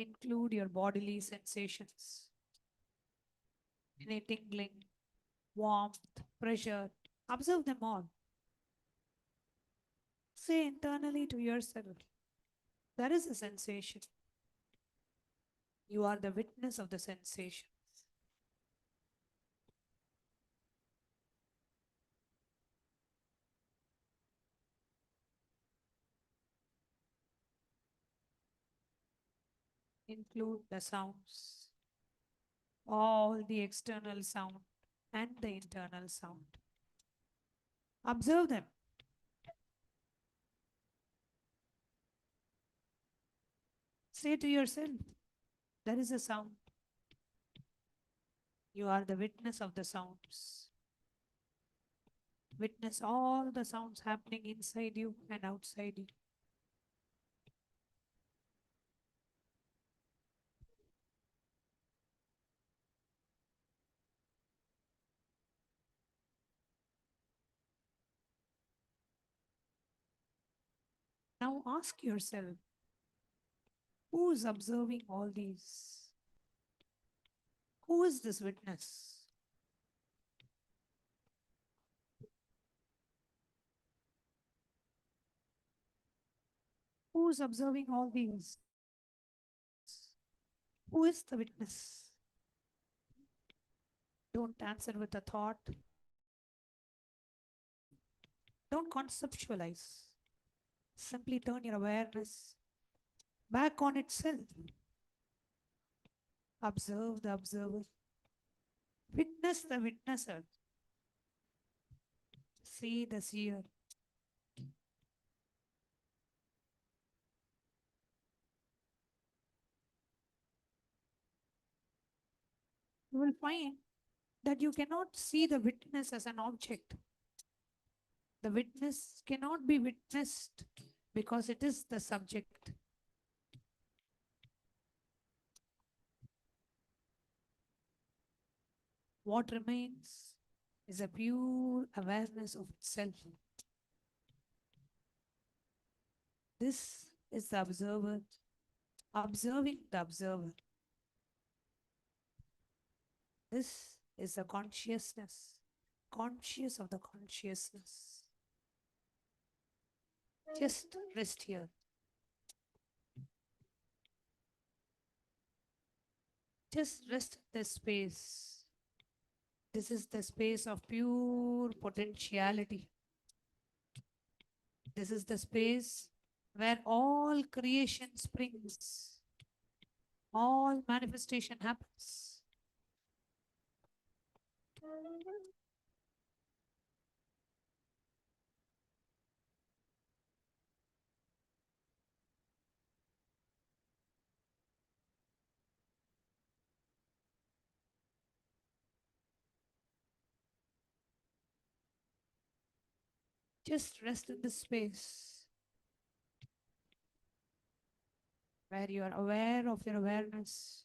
Include your bodily sensations, any tingling, warmth, pressure. Observe them all. Say internally to yourself, there is a sensation. You are the witness of the sensation. Include the sounds, all the external sound and the internal sound. Observe them. Say to yourself, there is a sound. You are the witness of the sounds. Witness all the sounds happening inside you and outside you. Now ask yourself, who is observing all these? Who is this witness? Who is observing all these? Who is the witness? Don't answer with a thought. Don't conceptualize. Simply turn your awareness back on itself. Observe the observer. Witness the witnesser. See the seer. You will find that you cannot see the witness as an object. The witness cannot be witnessed because it is the subject. What remains is a pure awareness of itself. This is the observer, observing the observer. This is the consciousness, conscious of the consciousness. Just rest here. Just rest in this space. This is the space of pure potentiality. This is the space where all creation springs, all manifestation happens. Just rest in this space where you are aware of your awareness.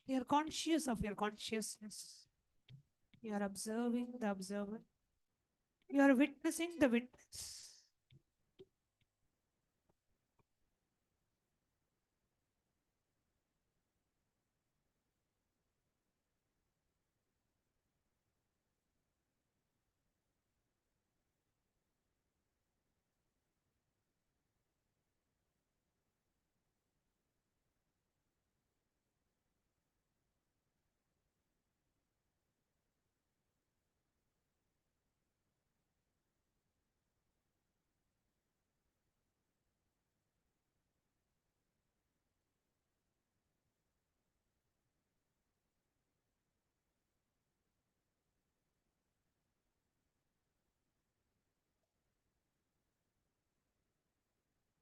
You are conscious of your consciousness. You are observing the observer. You are witnessing the witness.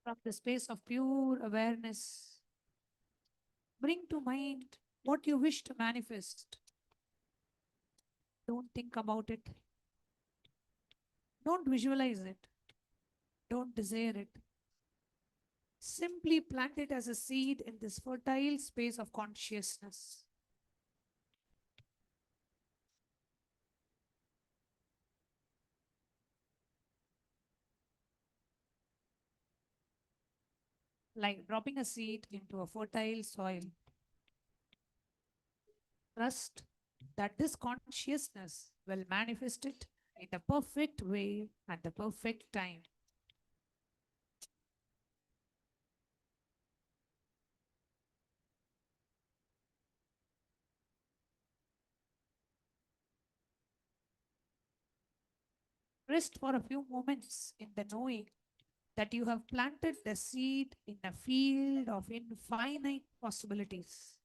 From the space of pure awareness, bring to mind what you wish to manifest. Don't think about it. Don't visualize it. Don't desire it. Simply plant it as a seed in this fertile space of consciousness. like dropping a seed into a fertile soil. Trust that this consciousness will manifest it in the perfect way at the perfect time. Rest for a few moments in the knowing that you have planted the seed in a field of infinite possibilities.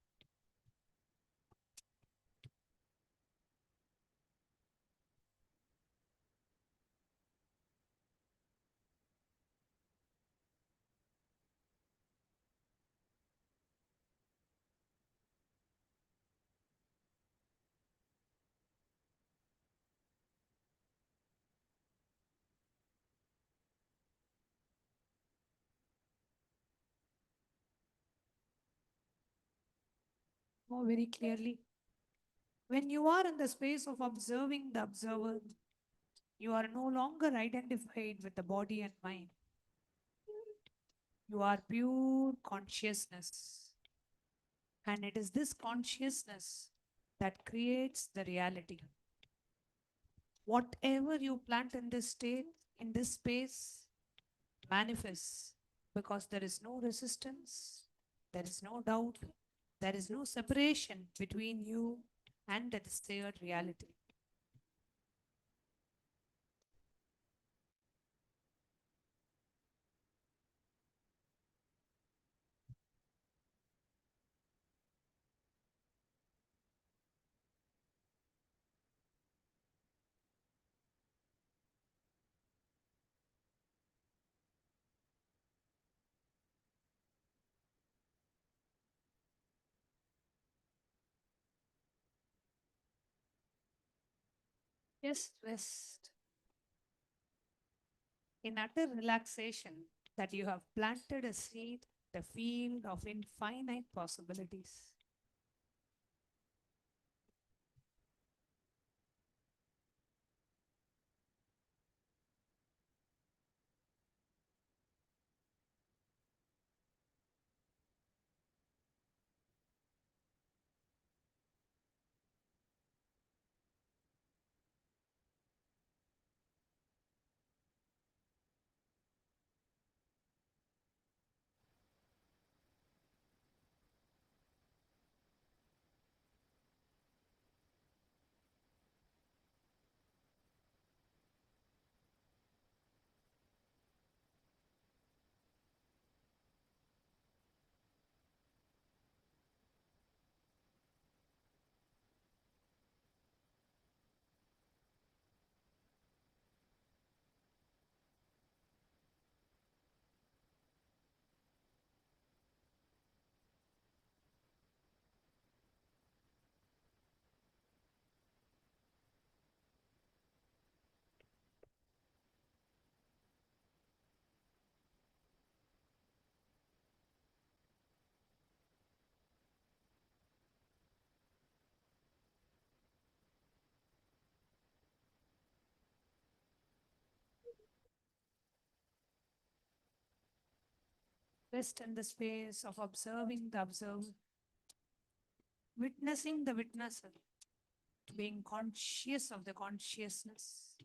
More very clearly. When you are in the space of observing the observer, you are no longer identified with the body and mind. You are pure consciousness. And it is this consciousness that creates the reality. Whatever you plant in this state, in this space, manifests because there is no resistance, there is no doubt, there is no separation between you and the desired reality. Just rest in utter relaxation that you have planted a seed, the field of infinite possibilities. Rest in the space of observing the observer, witnessing the witnesser, being conscious of the consciousness.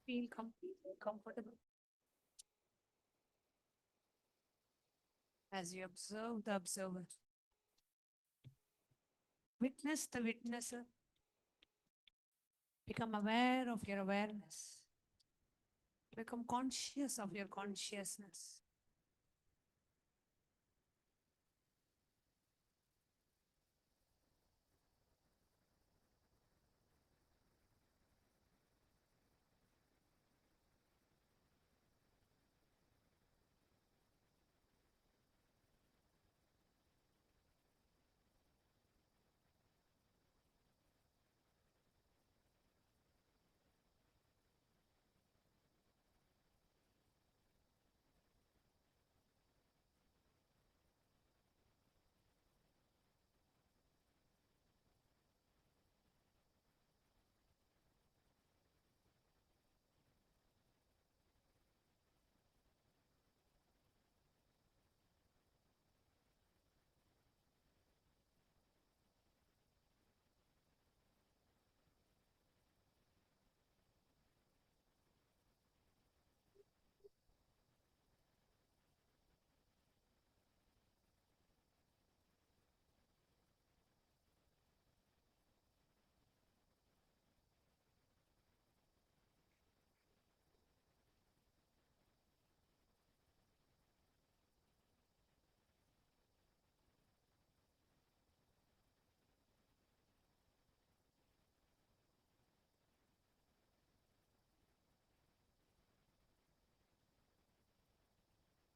Feel completely comfortable as you observe the observer. Witness the witnesser. Become aware of your awareness. Become conscious of your consciousness.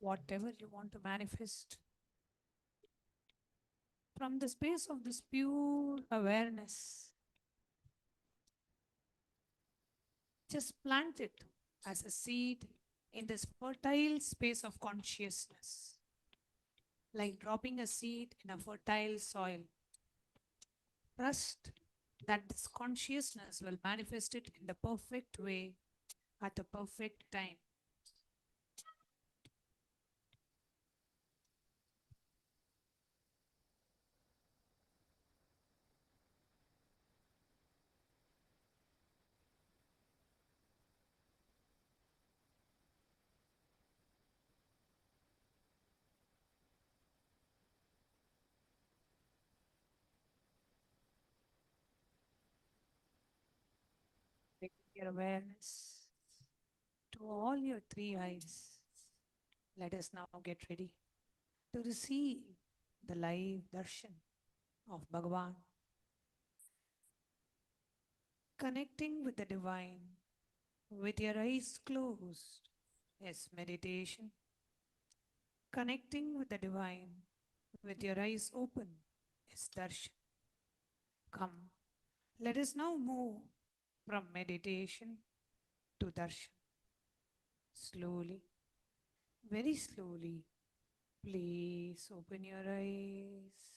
Whatever you want to manifest, from the space of this pure awareness, just plant it as a seed in this fertile space of consciousness, like dropping a seed in a fertile soil. Trust that this consciousness will manifest it in the perfect way at the perfect time. Bring your awareness to all your three eyes. Let us now get ready to receive the live darshan of Bhagavan. Connecting with the divine with your eyes closed is meditation. Connecting with the divine with your eyes open is darshan. Come, let us now move from meditation to darshan. Slowly, very slowly, please open your eyes.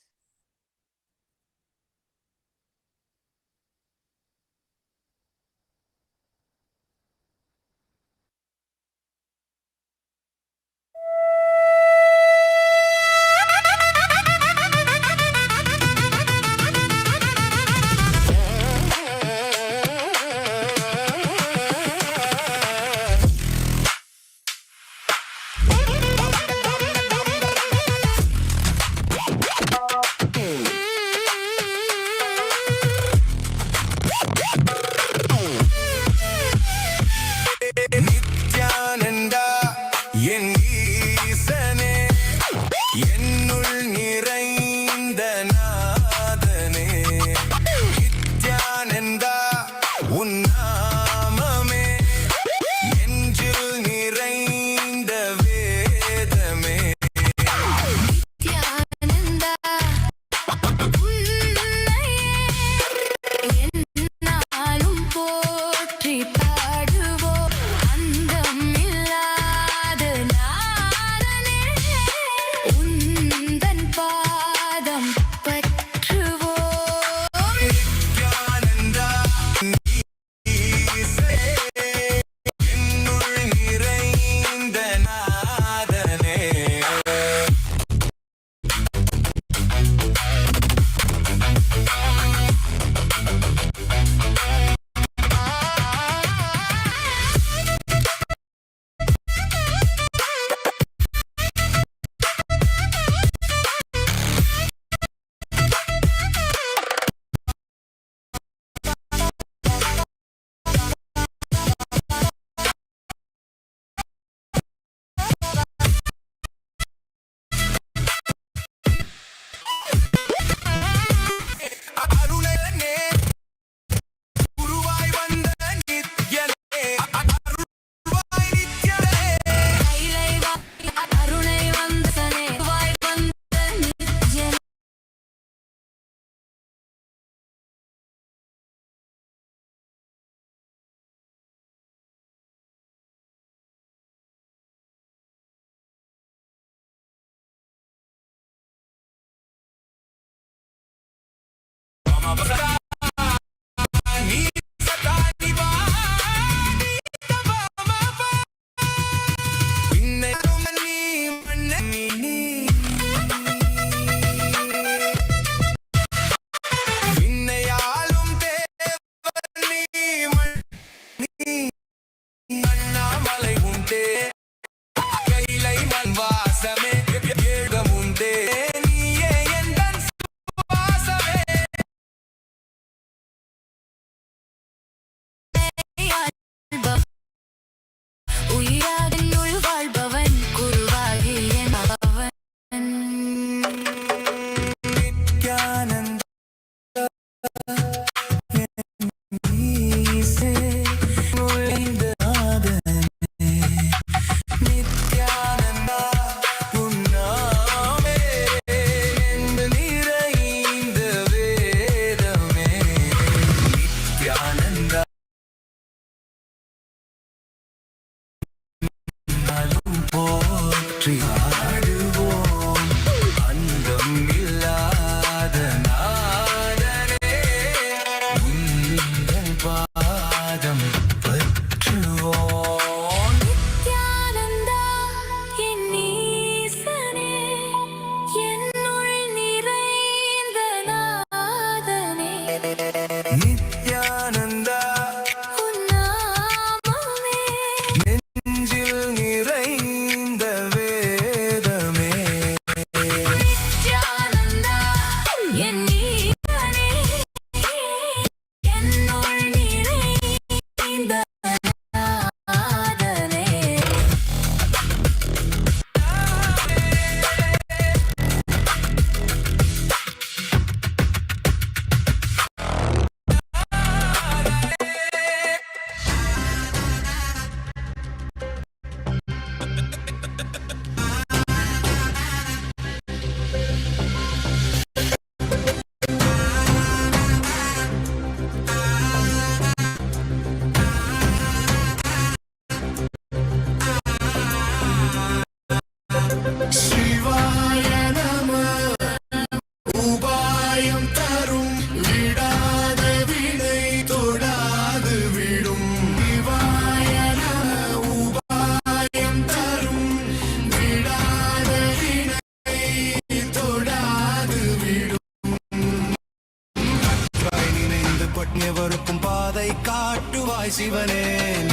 சிவனே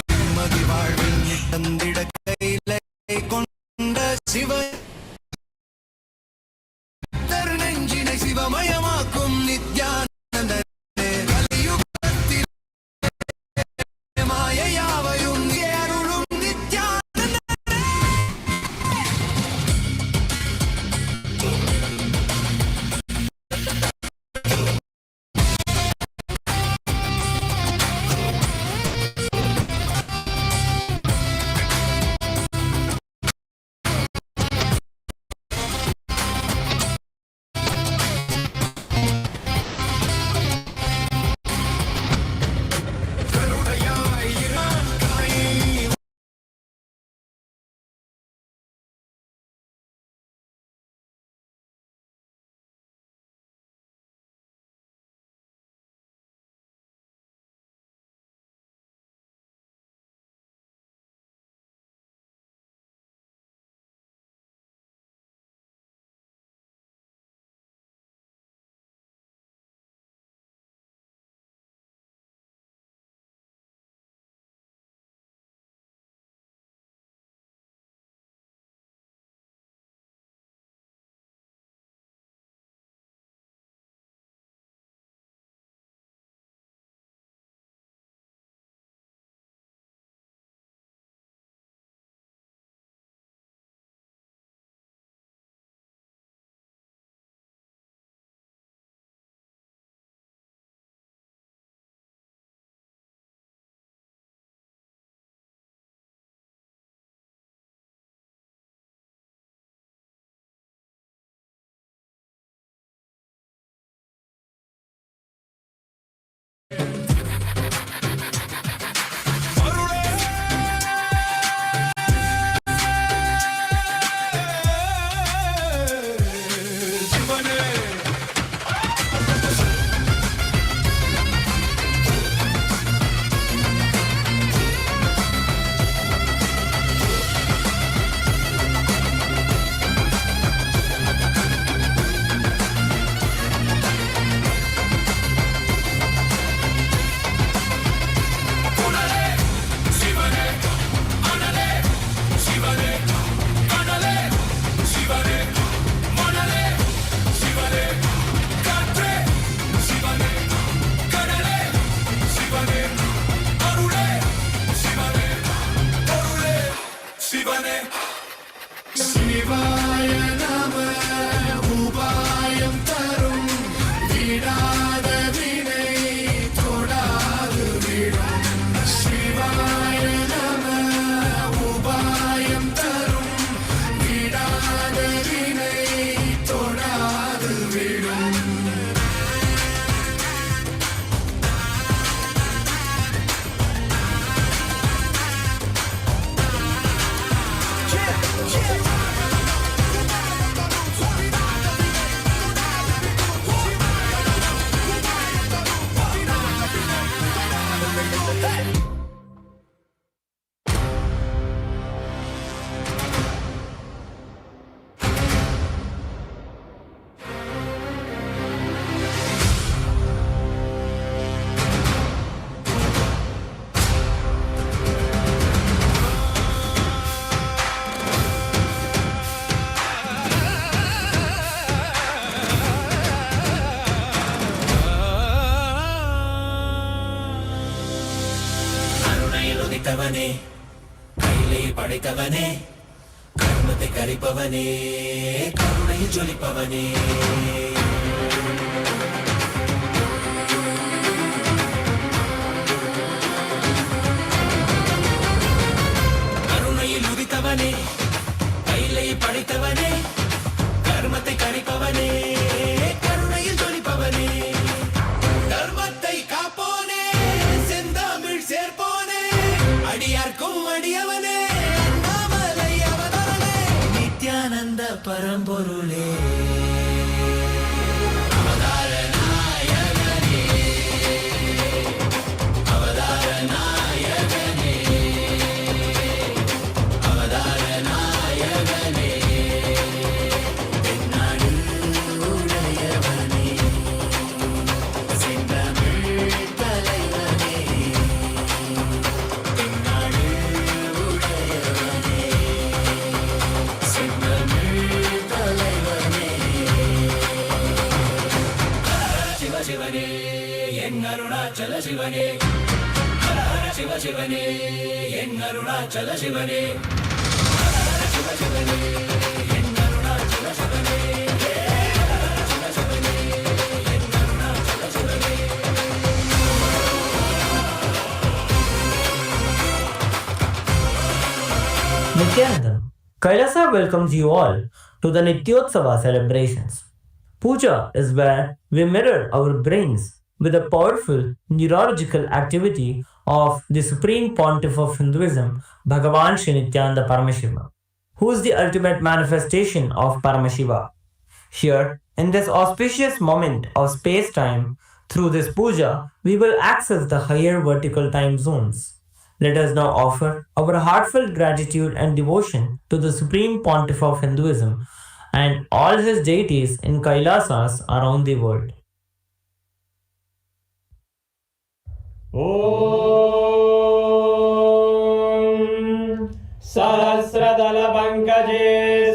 நிம்மதி வாழ்வில் தந்திட கையிலை கொண்ட சிவன் நெஞ்சினை சிவமயமாக்கும் நித்யானந்தனே கலியுகத்தில் மாயையாவையும் அருளும் நித்யானந்தனே. படைத்தவனே, கையிலே படைத்தவனே, கர்மத்தை கரிப்பவனே, கருணையில் ஜொலிப்பவனே, கருணையில் உதித்தவனே, கையிலே படைத்தவனே, கர்மத்தை கரிப்பவனே, கருணையில் ஜொலிப்பவனே, தர்மத்தை காப்போனே, செந்தமிழ் சேர்ப்போனே, அடியார்க்கும் அடியவனே, அண்ணாமலை அவதாரனே, நித்யானந்த பரம்பொருளே, அவதார நாயகனே, அவதார நாயகனே, அவதார நாயகனே, தென்னாடு உடையவனே, செந்தமிழ் தலைவனே, தென்னாடு உடையவனே, செந்தமிழ் தலைவனே, சிவ சிவனே என் அருணாச்சல சிவனே, ஹர ஹர சிவ சிவனே என் அருணாச்சல சிவனே, ஹர ஹர சிவ சிவனே என் அருணாச்சல சிவனே, ஹர ஹர சிவ சிவனே என் அருணாச்சல சிவனே. Nithyananda, Kailasa welcomes you all to the Nityotsava celebrations. Puja is where we mirror our brains with the powerful neurological activity of the Supreme Pontiff of Hinduism, BHAGAVAN Sri Nithyananda Paramashivam, who is the ultimate manifestation of Paramashiva. Here, in this auspicious moment of space-time, through this puja, we will access the higher vertical time zones. Let us now offer our heartfelt gratitude and devotion to the Supreme Pontiff of Hinduism and all his deities in Kailasas around the world. ॐ सहस्रदलपङ्कजे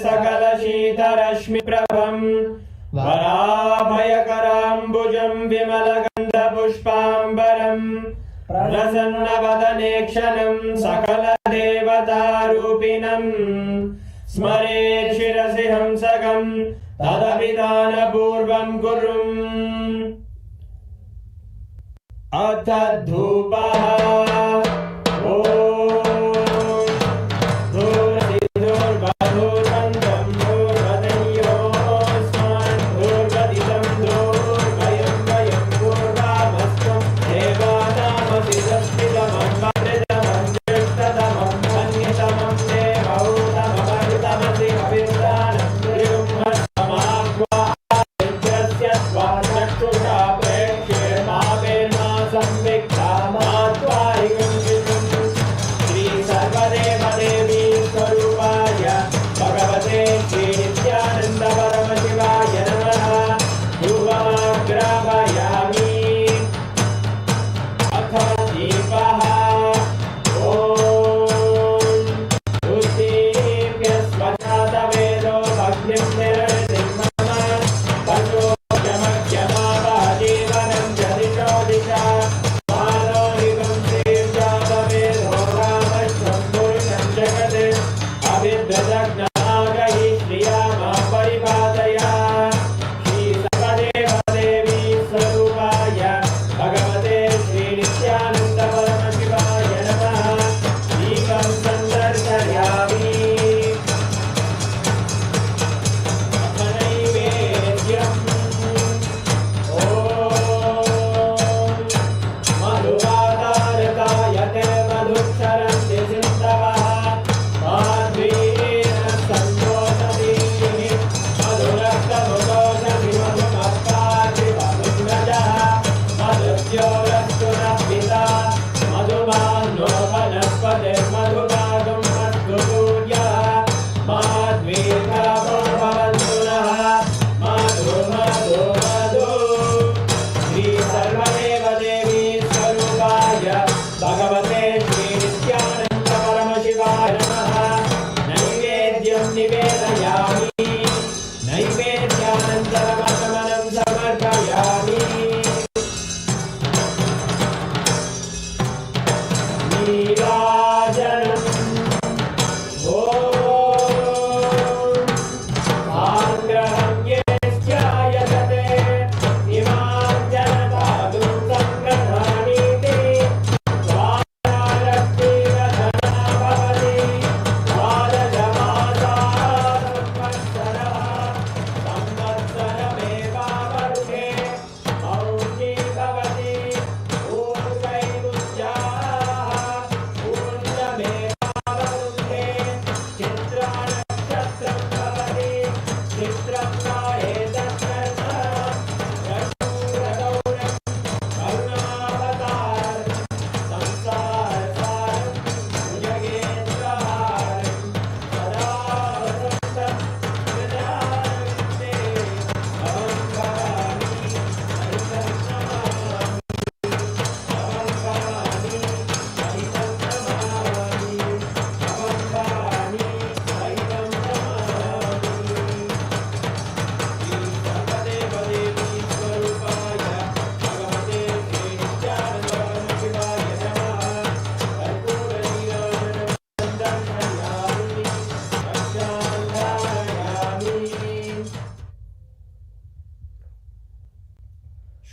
सकलशीतरश्मिप्रभं वराभयकराम्बुजं विमलगन्धपुष्पाम्बरं प्रसन्नवदनेक्षणं सकलदेवतारूपिणं स्मरेत् शिरसि हंसकं तदभिधानपूर्वं कुर्वम् अथ धूपः ॐ धूर्वधूर्वधूर्वन्तं धूर्वदन्योऽस्मान् धूर्वदितं धूर्वयं वयं पूर्वामस्त्वं देवानामसि सस्मितमं दृष्टतमं मन्यतमं देवौतममरुतमसि कविर्दानं ब्रह्मस्तमाग्वा यस्य स्वाचक्षुषा प्रेक्ष्ये मावेर्मा संविक्ता मात्वारिकं विष्णुं श्री सर्वदेवदेवी स्वरूपाय भगवते श्री नित्यानन्द परमशिवाय नमः धूपमाग्रापयामि अथ दीपः ॐ उद्दीप्यस्मजातवेदो भग्निं निरतिं मम पशो यमज्ञमावहति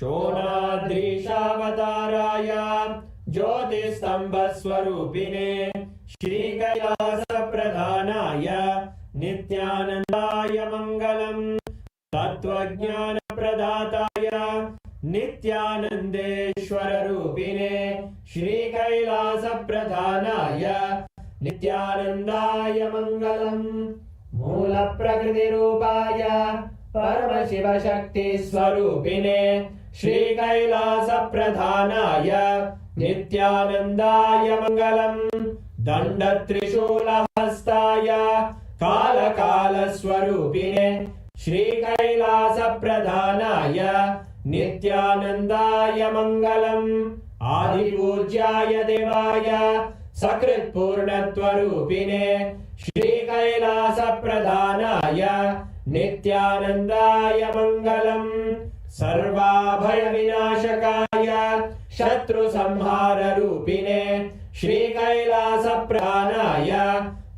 शोणाद्रीशावताराय ज्योतिस्तम्भस्वरूपिणे श्रीकैलासप्रधानाय नित्यानन्दाय मङ्गलम् तत्त्वज्ञानप्रदाताय नित्यानन्देश्वररूपिणे श्रीकैलासप्रधानाय नित्यानन्दाय मङ्गलम् मूलप्रकृतिरूपाय परमशिवशक्तिस्वरूपिणे श्रीकैलासप्रधानाय नित्यानन्दाय मङ्गलम् दण्डत्रिशूलहस्ताय कालकालस्वरूपिणे श्रीकैलासप्रधानाय नित्यानन्दाय मङ्गलम् आदिपूज्याय देवाय सकृत्पूर्णत्वरूपिणे श्रीकैलासप्रधानाय नित्यानन्दाय मङ्गलम् सर्वाभयविनाशकाय शत्रुसंहाररूपिणे श्रीकैलासप्रधानाय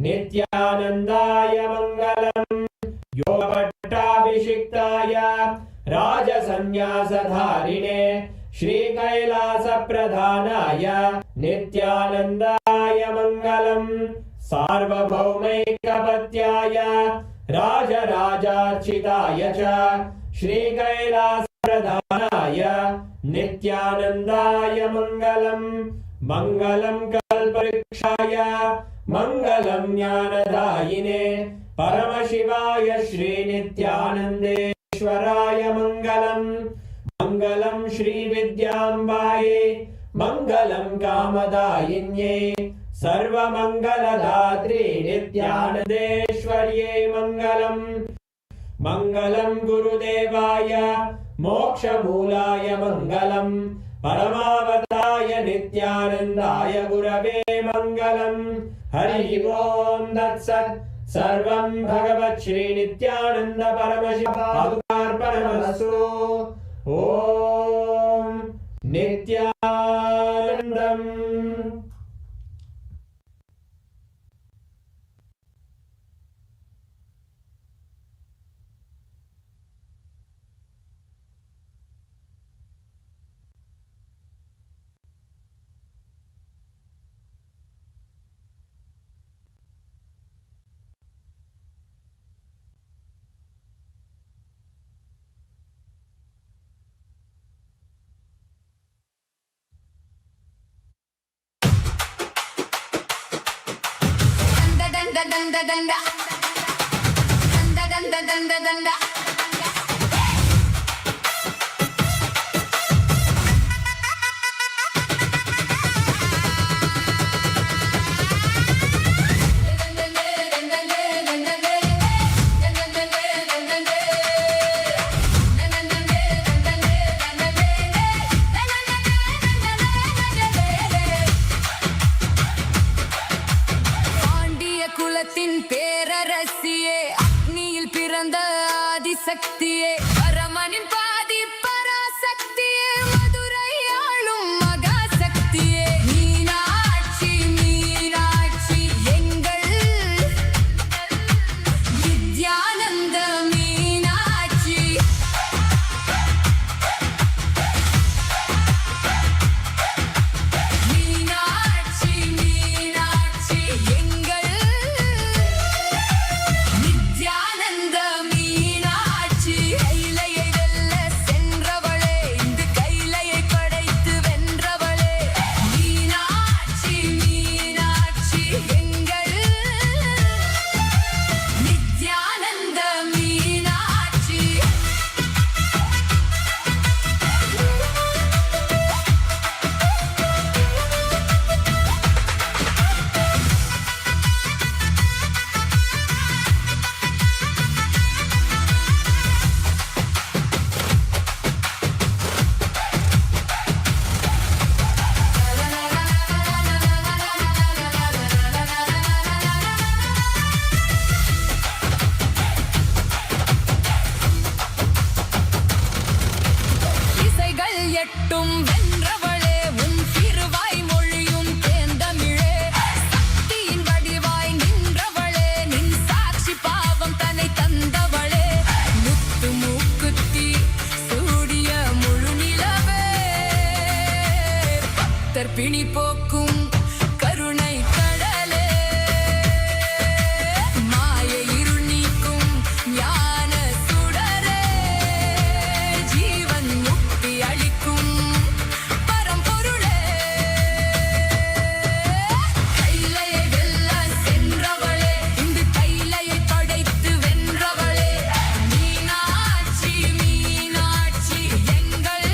नित्यानन्दाय मङ्गलम् योगपट्टाभिषिक्ताय राजसन्न्यासधारिणे श्रीकैलासप्रधानाय नित्यानन्दाय मङ्गलम् सार्वभौमैकपत्याय राजराजार्चिताय च श्रीकैलासप्रधानाय नित्यानन्दाय मङ्गलम् मङ्गलं कल्पवृक्षाय मङ्गलं ज्ञानदायिने परमशिवाय श्रीनित्यानन्देश्वराय मङ्गलम् मङ्गलं श्रीविद्याम्बायै मङ्गलं कामदायिन्यै सर्वमङ्गलदात्री नित्यानन्देश्वर्यै मङ्गलम् मङ्गलं गुरुदेवाय मोक्षमूलाय मङ्गलम् परमावताय नित्यानन्दाय गुरवे मङ्गलम् हरि ओम् तत्सत् सर्वं भगवत् श्री नित्यानन्द परमशिवार्पणमस्तु ॐ नित्यानन्दम् danda danda danda danda danda danda பேரரசியே அக்னியில் பிறந்த ஆதிசக்தியே பரமனின் பாதி பராசக்தியே மதுரை ஆளும் மகாசக்தியே மீனாட்சி மீனாட்சி எங்கள் நித்யானந்த மீனாட்சி மீனாட்சி மீனாட்சி எங்கள் நித்யானந்த மீனாட்சி கைலையை வெல்ல சென்றவளே இந்த கைலையை படைத்து வென்றவளே மீனாட்சி மீனாட்சி எங்கள் நித்யானந்த மீனாட்சி இசைகள் எட்டும் வென்றவளே உன் திருவாய் மொழியும் தேந்தமிழே சக்தியின் வடிவாய் நின்றவளே நின் சாட்சி பாவம் தன்னை தந்தவளே முத்து மூக்குத்தி சூடிய முழு நில பிணி போக்கும் கருணை கடலே மாய இருள் நீக்கும் ஞான சுடரே ஜீவன் முக்தி அளிக்கும் பரம்பொருளே கைலையை வெல்ல சென்றவளே இங்கு கைலையை படைத்து வென்றவளே மீனாட்சி மீனாட்சி எங்கள்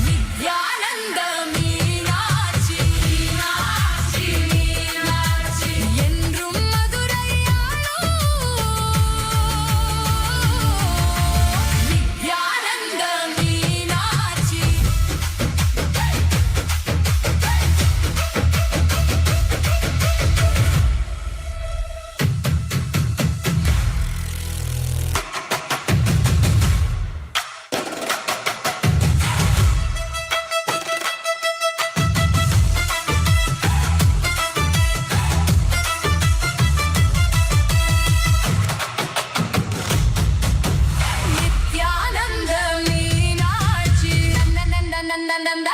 நித்யானந்த மீனாட்சி மீனாட்சி மீனாட்சி என்றும் மதுரையாளோ நித்யானந்த மீனாட்சி நித்யானந்த மீனாட்சி நந்தநந்தநந்தநந்த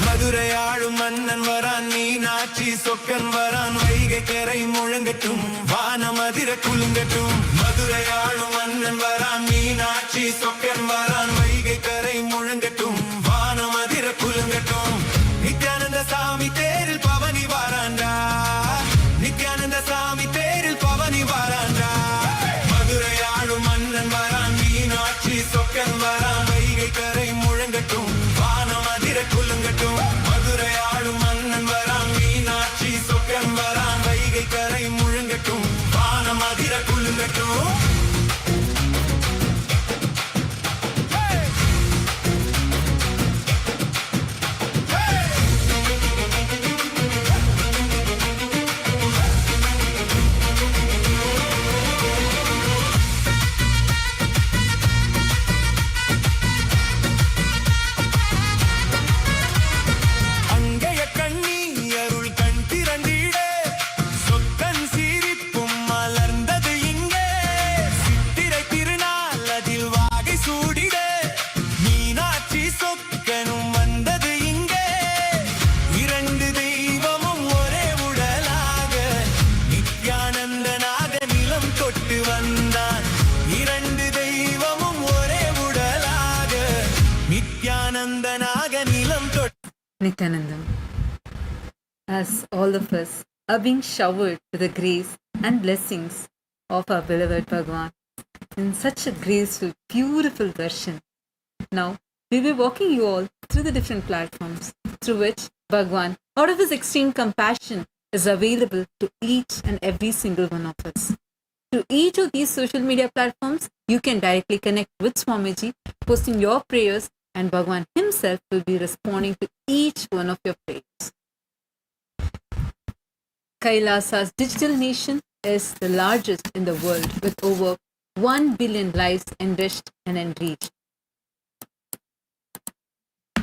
மதுரை ஆளும் மன்னன் வரான் மீனாட்சி சொக்கன் வரான் வைகை கரை முழங்கட்டும் வானமதிர குலுங்கட்டும் மதுரை ஆளும் மன்னன் வரான் மீனாட்சி சொக்கன் வரான் வைகை கரை முழங்கட்டும் வானமதிர குலுங்கட்டும் நித்யானந்த சாமி தேரில் பவனி வாராண்டா நித்யானந்த சாமி தேரில் பவனி வாராண்டா மதுரை ஆளும் மன்னன் வரான் மீனாட்சி சொக்கன் வரான் வைகை கரை முழங்கட்டும் வானமதிர குலுங்கட்டும் மதுரை ஆளும் மன்னன் வரான் மீனாட்சி சொக்கன் வரான் வைகை கரை முழங்கட்டும் வானமதிர குலுங்கட்டும் அங்கைய கண்ணி அருள் கண் திரண்டிட சொக்கன் சிரிப்பும் மலர்ந்தது இங்கே சித்திரை திருநாள் அதில் வாகை சூடிட மீனாட்சி சொக்கனும் வந்தது இங்கே இரண்டு தெய்வமும் ஒரே உடலாக நித்யானந்தனாக நிலம் தொட்டு வந்தான் இரண்டு தெய்வமும் ஒரே உடலாக நித்யானந்தனாக நிலம் தொட்டு Nithyanandam. As all of us are being showered with the grace and blessings of our beloved Bhagavan in such a graceful, beautiful darshan. Now, we'll be walking you all through the different platforms through which Bhagavan, out of his extreme compassion, is available to each and every single one of us. To each of these social media platforms, you can directly connect with Swamiji, posting your prayers, and Bhagavan himself will be responding to each one of your prayers. Kailasa's digital nation is the largest in the world with over 1 billion lives enriched and enriched.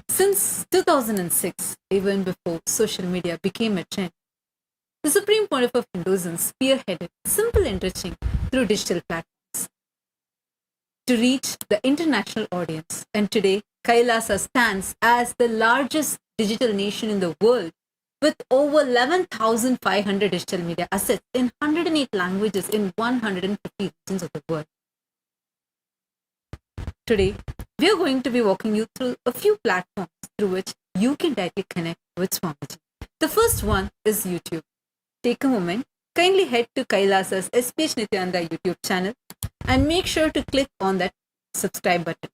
Since 2006, even before social media became a trend, the Supreme Pontiff of Hinduism spearheaded simple enriching through digital platforms to reach the international audience. And today, Kailasa stands as the largest digital nation in the world with over 11,500 digital media assets in 108 languages in 150 regions of the world. Today, we are going to be walking you through a few platforms through which you can directly connect with Swamiji. The first one is YouTube. Take a moment, kindly head to Kailasa's SPH Nithyananda YouTube channel and make sure to click on that subscribe button.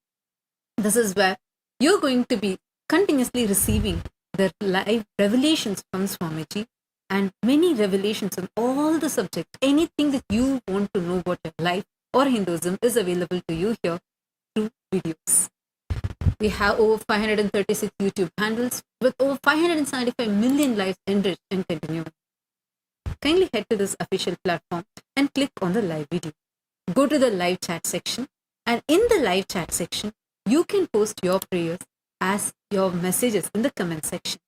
This is where you're going to be continuously receiving the live revelations from Swamiji and many revelations on all the subjects. Anything that you want to know about your life or Hinduism is available to you here through videos. We have over 536 YouTube handles with over 575 million lives enriched and continuing. Kindly head to this official platform and click on the live video. Go to the live chat section, and in the live chat section, you can post your prayers as your messages in the comment section.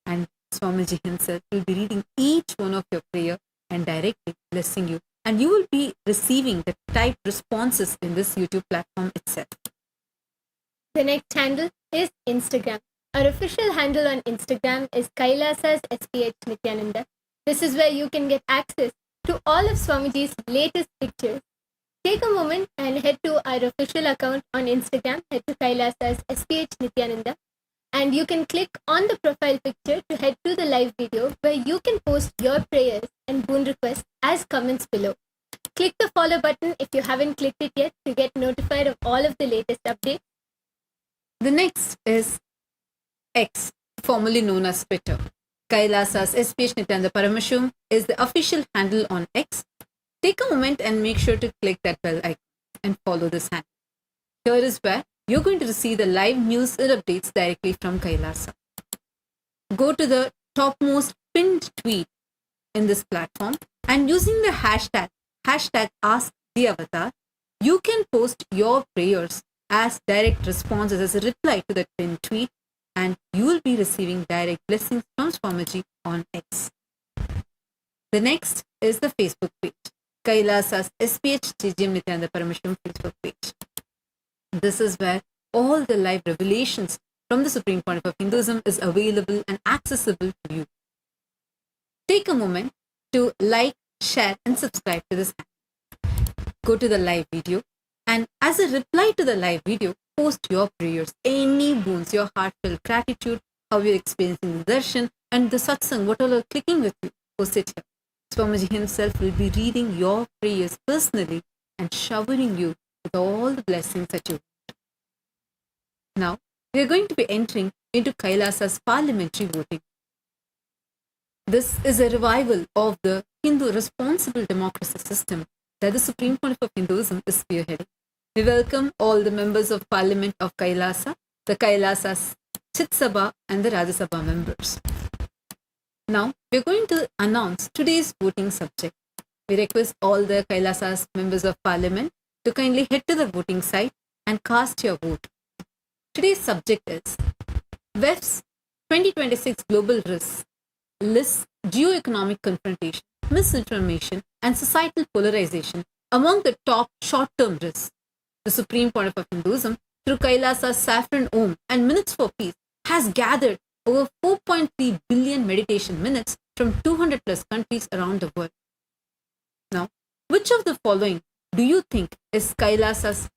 And Swamiji himself will be reading each one of your prayer and directly blessing you. And you will be receiving the typed responses in this YouTube platform itself. The next handle is Instagram. Our official handle on Instagram is Kailasa's SPH Nithyananda. This is where you can get access to all of Swamiji's latest pictures. Take a moment and head to our official account on Instagram, head to Kailasa's SPH Nithyananda, and you can click on the profile picture to head to the live video where you can post your prayers and boon requests as comments below. Click the follow button if you haven't clicked it yet to get notified of all of the latest updates. The next is X, formerly known as Twitter. Kailasa's SPH Nithyananda Paramashivam is the official handle on X. Take a moment and make sure to click that bell icon and follow this handle. Here is where you're going to receive the live news and updates directly from Kailasa. Go to the topmost pinned tweet in this platform, and using the hashtag AskTheAvatar, you can post your prayers as direct responses as a reply to that pinned tweet, and you will be receiving direct blessings from Swamiji on X. The next is the Facebook page, Kailasa's SPH GGM Nithyananda Paramashivam Facebook page. This is where all the live revelations from the Supreme Pontiff of Hinduism is available and accessible to you. Take a moment to like, share and subscribe to this channel. Go to the live video, and as a reply to the live video, post your prayers, any boons, your heartfelt gratitude, how you're experiencing the darshan and the satsang, whatever clicking with you, post it here. Swamiji himself will be reading your prayers personally and showering you with all the blessings that you want. Now, we are going to be entering into Kailasa's parliamentary voting. This is a revival of the Hindu responsible democracy system that the Supreme Pontiff of Hinduism is spearheading. We welcome all the members of Parliament of Kailasa, the Kailasa's Chit Sabha and the Rajya Sabha members. Now, we are going to announce today's voting subject. We request all the Kailasa's members of Parliament to kindly head to the voting site and cast your vote. Today's subject is WEF's 2026 Global Risks lists geo-economic confrontation, misinformation and societal polarization among the top short-term risks. The Supreme Pontiff of Hinduism, through Kailasa's Saffron Om and Minutes for Peace, has gathered over 4.3 billion meditation minutes from 200 plus countries around the world. Now, which of the following do you think is Kailasa's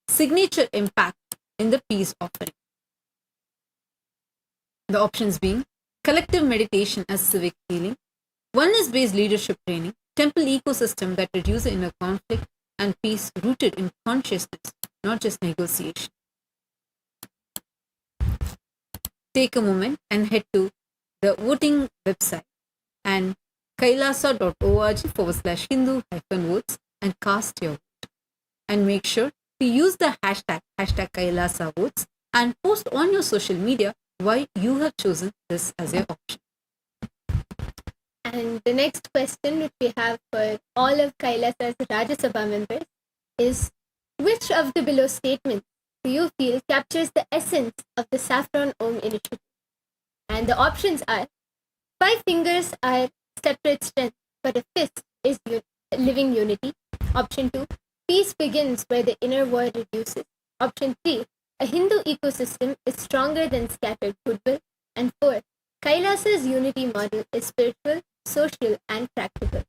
signature impact in the peace offering? The options being collective meditation as civic healing, oneness-based leadership training, temple ecosystem that reduces inner conflict, and peace rooted in consciousness, not just negotiation. Take a moment and head to the voting website and kailasa.org/Hindu-votes and cast your vote. And make sure to use the hashtag Kailasa votes and post on your social media why you have chosen this as your option. And the next question which we have for all of Kailasa's Rajya Sabha members is, which of the below statements do you feel captures the essence of the Saffron Om initiative? And the options are, 5 fingers are separate strength, but a fist is living unity. Option 2, peace begins where the inner war reduces. Option 3, a Hindu ecosystem is stronger than scattered goodwill. And 4, Kailasa's unity model is spiritual, social and practical.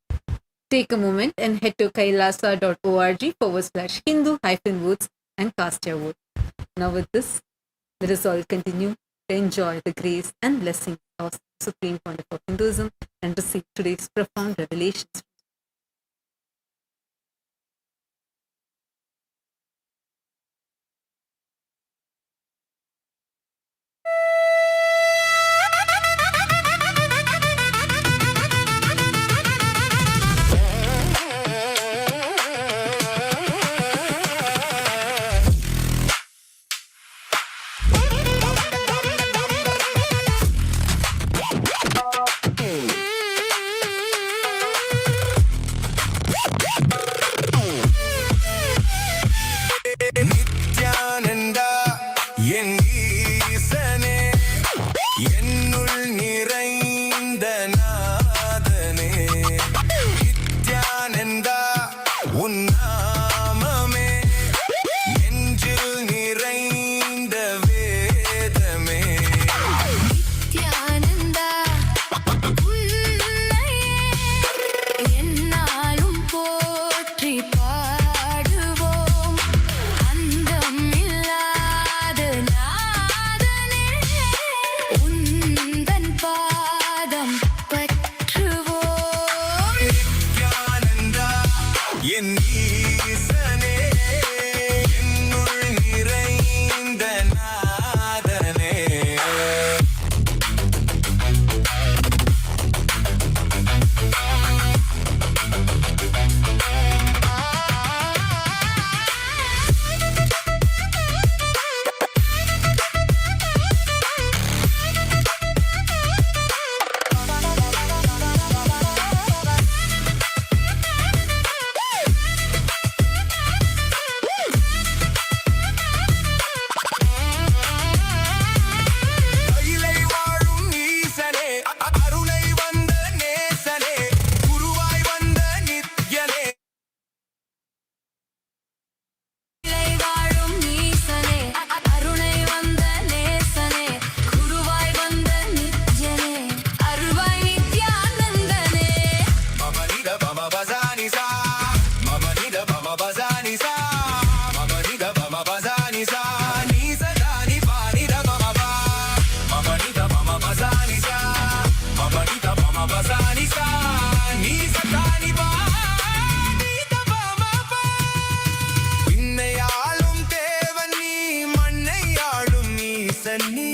Take a moment and head to kailasa.org/Hindu-votes and cast your vote. Now with this, let us all continue to enjoy the grace and blessing of the Supreme Pontiff of Hinduism and receive today's profound revelations. ஈசனே என்னுள் நிறைந்த நாதனே நித்யானந்தா உன் நாமமே நெஞ்சில் நிறைந்த வேதமே நித்யானந்தா உன்னையே எந்நாளும் போற்றி பாடுவோம் அந்தம் இல்லாத நாதனே உந்தன் பாதம் பற்றுவோம் நித்யானந்தா என் ஈசனே என்னுள் நிறைந்த நாதனே அகிலை வாழும் ஈசனே அருளை வந்த நேசனே குருவாய் வந்த நித்யனே இலை வாழும் ஈசனே அருணை வந்த நேசனே குருவாய் வந்த நித்யனே அருள்வாய் நித்யானந்தனே மமனித பம பசானிசா மமனித பம பசானிசா மமனித பம பசானிசா நீசதானி பானித பமபா மமனித பம பசானிசா மமனித பம பசானிசா நீசதானி பானித பமபா விண்ணையாளும் தேவன் நீ மண்ணையாளும் ஈசன் நீ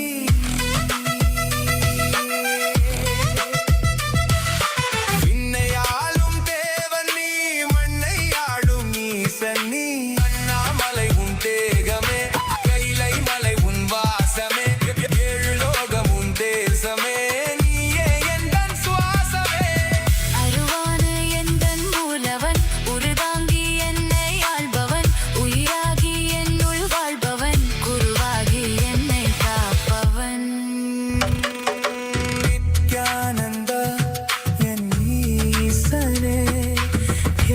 விண்ணையாளும் தேவன் நீ மண்ணையாளும் ஈசன் நீ அண்ணாமலை உன் தேகமே கைலை மலை உன் வாசமே ஏழு லோகம் உன் தேசமே நீயே எந்தன் சுவாசமே அருவான எந்தன் மூலவன் உருவாங்கி என்னை ஆள்பவன் உயிராகி என்னுள் வாழ்பவன் குருவாகி என்னை காப்பவன் நித்யானந்தா என் ஈசனே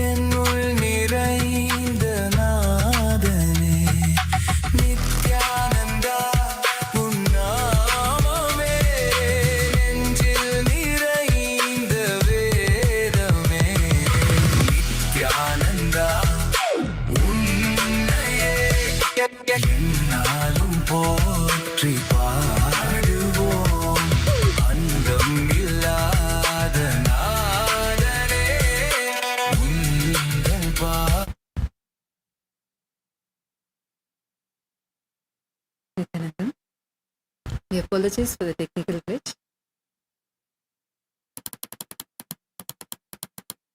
என்னுள் நிறைந்த நாதனே நித்யானந்தா உன் நாமமே நெஞ்சில் நிறைந்த வேதமே நித்யானந்தா உன்னையே எந்நாளும் போற்றி பாடுவோம் அந்தம் இல்லாத நாதனே உந்தன் Nithyananda, we apologize for the technical glitch.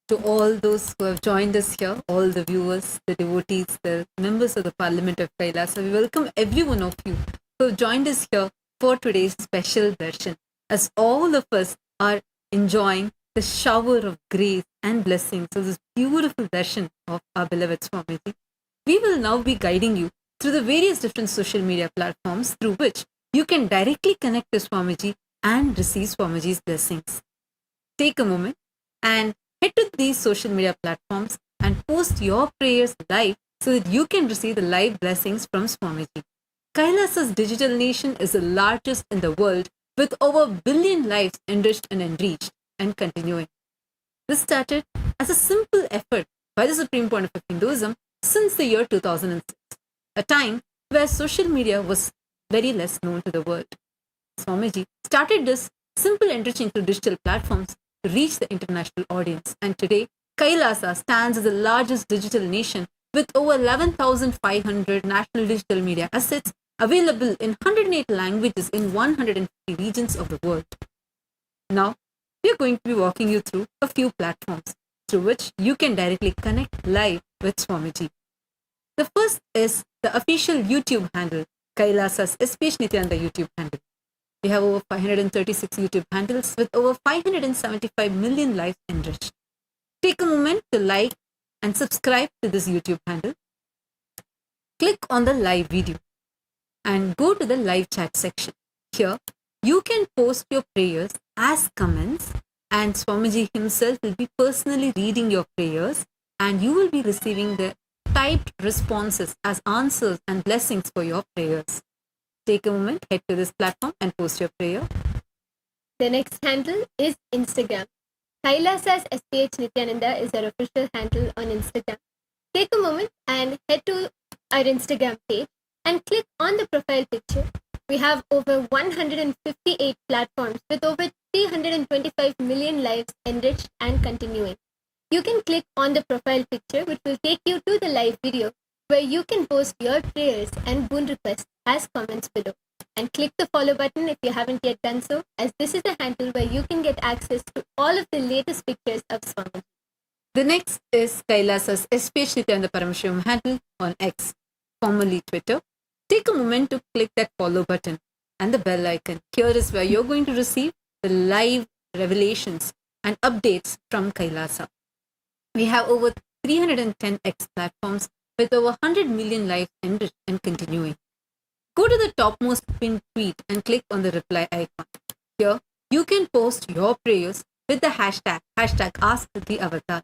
To all those who have joined us here, all the viewers, the devotees, the members of the Parliament of Kailasa, we welcome every one of you who have joined us here for today's special darshan. As all of us are enjoying the shower of grace and blessings of this beautiful darshan of our beloved Swamiji, we will now be guiding you through the various different social media platforms through which you can directly connect to Swamiji and receive Swamiji's blessings. Take a moment and head to these social media platforms and post your prayers live so that you can receive the live blessings from Swamiji. Kailasa's digital nation is the largest in the world with over 1 billion lives enriched and enriched and continuing. This started as a simple effort by the Supreme Pontiff of Hinduism since the year 2006, a time where social media was very less known to the world. Swamiji started this simple enriching through digital platforms to reach the international audience, and today Kailasa stands as the largest digital nation with over 11,500 national digital media assets available in 108 languages in 150 regions of the world. Now, we are going to be walking you through a few platforms through which you can directly connect live with Swamiji. The first is the official YouTube handle, Kailasa's SPH Nithyananda YouTube handle. We have over 536 YouTube handles with over 575 million lives enriched. Take a moment to like and subscribe to this YouTube handle. Click on the live video. and go to the live chat section. Here, you can post your prayers as comments, and Swamiji himself will be personally reading your prayers, and you will be receiving the typed responses as answers and blessings for your prayers. Take a moment, head to this platform and post your prayer. The next handle is Instagram. Kailasa's SPH Nithyananda is our official handle on Instagram. Take a moment and head to our Instagram page and click on the profile picture. We have over 158 platforms with over 325 million lives enriched and continuing. You can click on the profile picture, which will take you to the live video where you can post your prayers and boon requests as comments below. And click the follow button if you haven't yet done so, as this is a handle where you can get access to all of the latest pictures of Swamiji. The next is Kailasa's SPH Nithyananda Paramashivam handle on X, formerly Twitter. Take a moment to click that follow button and the bell icon. Here is where you're going to receive the live revelations and updates from Kailasa. We have over 310 X platforms with over 100 million lives enriched and continuing. Go to the topmost pinned tweet and click on the reply icon. Here, you can post your prayers with the hashtag AskTheAvatar,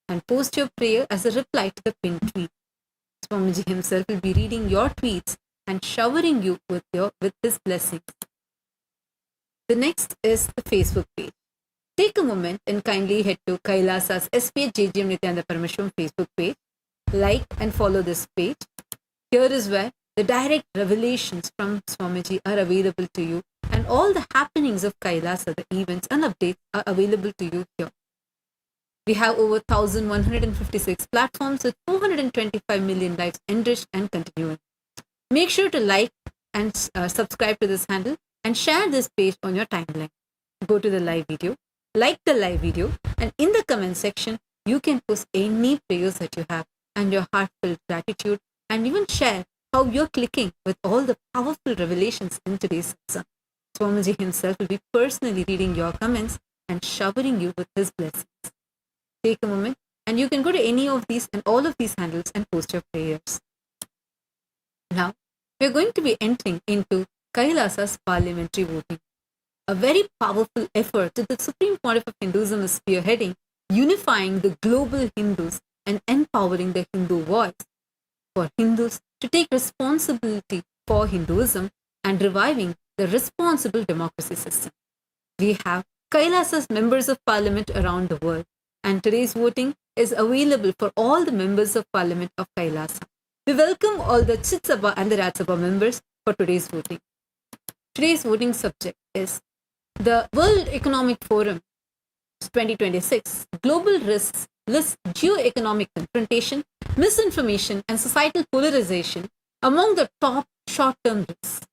and post your prayer as a reply to the pinned tweet. Swamiji himself will be reading your tweets and showering you with his blessings. The next is the Facebook page. Take a moment and kindly head to Kailasa's SPH JGM Nithyananda Paramashivam Facebook page. Like and follow this page. Here is where the direct revelations from Swamiji are available to you, and all the happenings of Kailasa, the events and updates are available to you here. We have over 1,156 platforms with 425 million lives enriched and continuing. Make sure to like and subscribe to this handle and share this page on your timeline. Go to the live video, like the live video, and in the comment section, you can post any prayers that you have and your heartfelt gratitude, and even share how you're clicking with all the powerful revelations in today's satsang. Swamiji himself will be personally reading your comments and showering you with his blessings. Take a moment and you can go to any of these and all of these handles and post your prayers. Now, we're going to be entering into Kailasa's parliamentary voting, a very powerful effort that the Supreme Pontiff of Hinduism is spearheading, unifying the global Hindus and empowering the Hindu voice for Hindus to take responsibility for Hinduism and reviving the responsible democracy system. We have Kailasa's members of parliament around the world, and today's voting is available for all the members of parliament of Kailasa. We welcome all the Chit Sabha and the Raj Sabha members for today's voting. Today's voting subject is the World Economic Forum 2026 Global Risks lists geo-economic confrontation, misinformation, and societal polarization among the top short-term risks.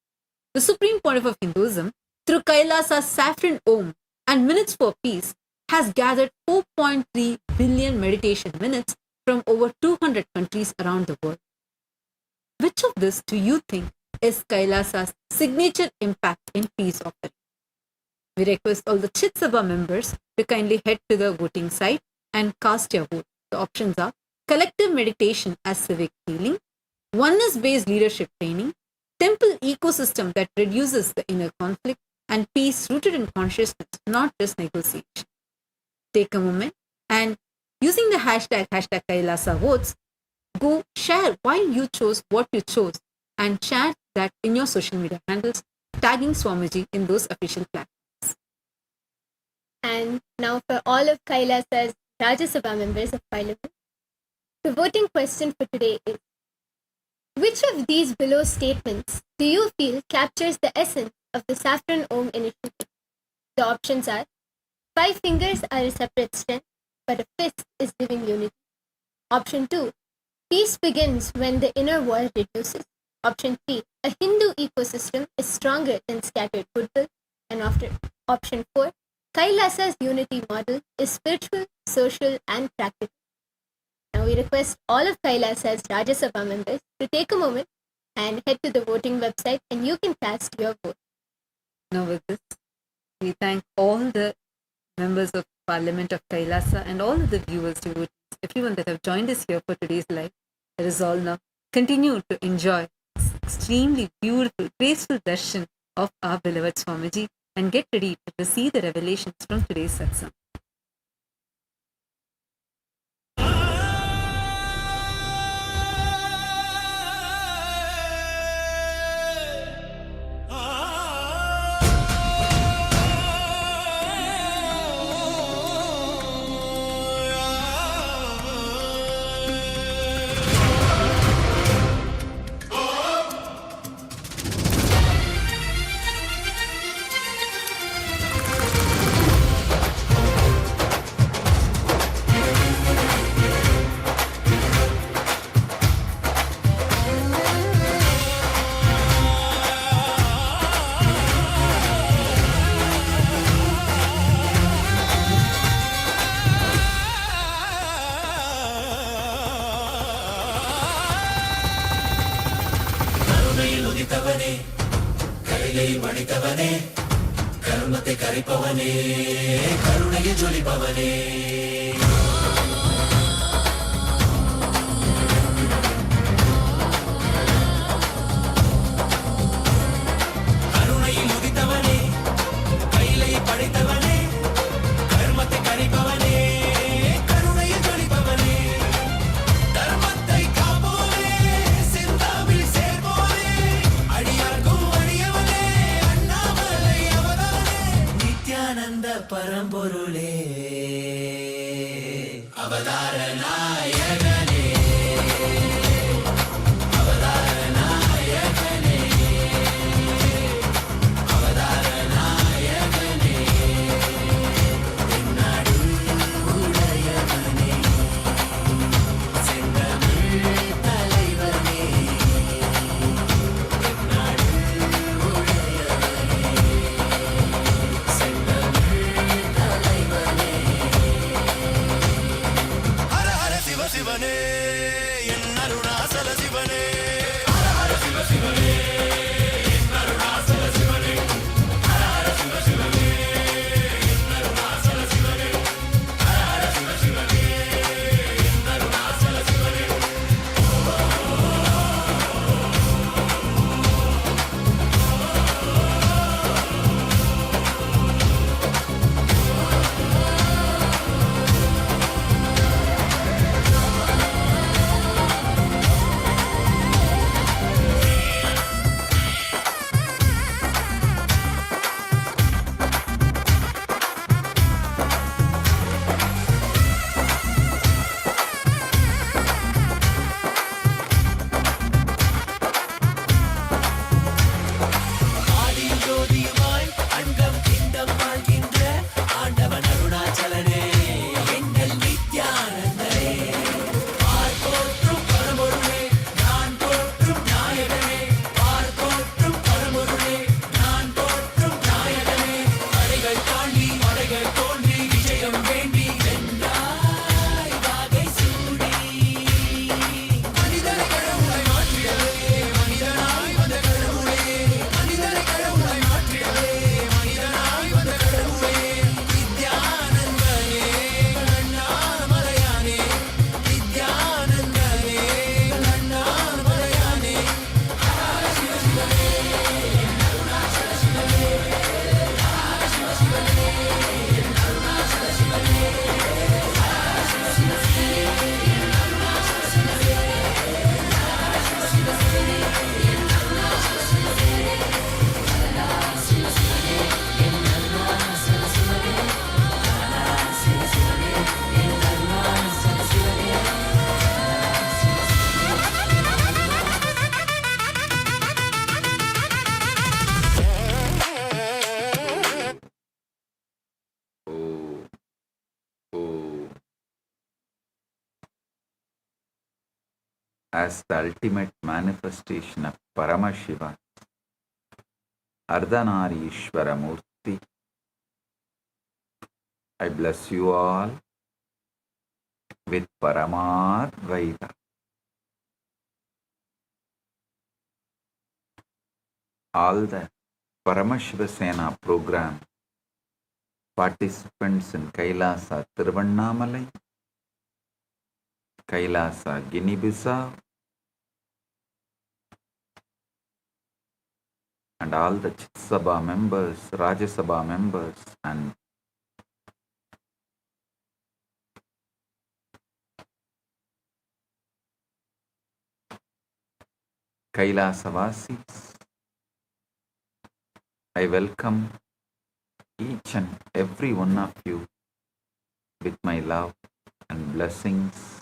The Supreme Pontiff of Hinduism, through Kailasa's Saffron Om and Minutes for Peace, has gathered 4.3 billion meditation minutes from over 200 countries around the world. Which of this do you think is Kailasa's signature impact in peace offering? We request all the Chit Sabha members to kindly head to the voting site and cast your vote. The options are collective meditation as civic healing, oneness-based leadership training, temple ecosystem that reduces the inner conflict, and peace rooted in consciousness, not just negotiation. Take a moment and using the hashtag Kailasa votes, go share why you chose what you chose and share that in your social media handles, tagging Swamiji in those official platforms. And now for all of Kailasa's Rajya Sabha members of Parliament, the voting question for today is, which of these below statements do you feel captures the essence of the Saffron Om initiative? The options are, 5 fingers are a separate strength, but a fist is living unity. Option 2, peace begins when the inner wall reduces. Option 3, a Hindu ecosystem is stronger than scattered goodwill. And after option 4, Kailasa's unity model is spiritual, social, and practical. Now we request all of Kailasa's Rajya Sabha members to take a moment and head to the voting website and you can cast your vote. Now with this, we thank all the members of Parliament of Kailasa and all of the viewers, devotees, everyone that have joined us here for today's live. Let us all now continue to enjoy extremely beautiful, graceful darshan of our beloved Swamiji and get ready to receive the revelations from today's satsang. கருணையில் உதித்தவனே, கைலை மடித்தவனே, கர்மத்தை கரைப்பவனே, கருணையில் ஜொலிப்பவனே. கருணையில் உதித்தவனே, கைலை படைத்தவனே, கர்மத்தை கரைப்பவனே, கருணையில் ஜொலிப்பவனே. தர்மத்தை காப்போனே, சிந்தாவில் சேர்ப்போனே, அடியார்க்கும் அடியவனே, அண்ணாமலை அவதாரனே, நித்யானந்த பரம்பொருளே, அவதார நாயகனே, அவதார நாயகனே, அவதார நாயகனே, தென்னாடு உடையவனே, செந்தமிழ் தலைவனே, தென்னாடு உடையவனே, செந்தமிழ் தலைவனே. ஹர ஹர சிவ சிவனே, என் அருணாசல சிவனே, ஹர ஹர சிவ சிவனே, என் அருணாசல சிவனே, ஹர ஹர சிவ சிவனே, என் அருணாசல சிவனே, ஹர ஹர சிவ சிவனே, என் அருணாசல சிவனே. ஆதியும் ஜோதியுமாய் அண்டம் பிண்டம் வாழ்கின்ற ஆண்டவன் அருணாச்சலனே, எங்கள் நித்யானந்தனே, பார்ப்போற்றும் பரம்பொருளே, நான் போற்றும் நாயகனே, பார்ப்போற்றும் பரம்பொருளே, நான் போற்றும் நாயகனே, தடைகள் தாண்டி மடைகள் தோன்றி விஜயம் வேண்டி வென்றாய் வாகை சூடி. மனிதனை கடவுளை மாற்றியவே, மனிதனாய் வந்த கடவுளே, மனிதனை கடவுளை மாற்றியவே, மனிதனாய் வந்த கடவுளே, நித்யானந்தனே, அண்ணாமலையானே, நித்யானந்தனே, அண்ணாமலையானே. ஹர சிவ சிவனே, என் அருணாசல சிவனே, ஹர சிவ சிவனே, என் அருணாசல சிவனே, ஹர சிவ சிவனே, என் அருணாசல சிவனே, ஹர சிவ சிவனே, என் அருணாசல சிவனே, ஹர சிவ சிவனே, என் அருணாசல சிவனே, ஹர சிவ சிவனே, என் அருணாசல சிவனே. As the ultimate manifestation of Paramashivam, Ardhanarishwara Murti, I bless you all with Paramadvaita. All the Paramashiva Sena program participants in Kailasa Tiruvannamalai, Kailasa Guinea-Bissau, and all the Chit Sabha members, Rajya Sabha members, and Kailasa Vasis. I welcome each and every one of you with my love and blessings.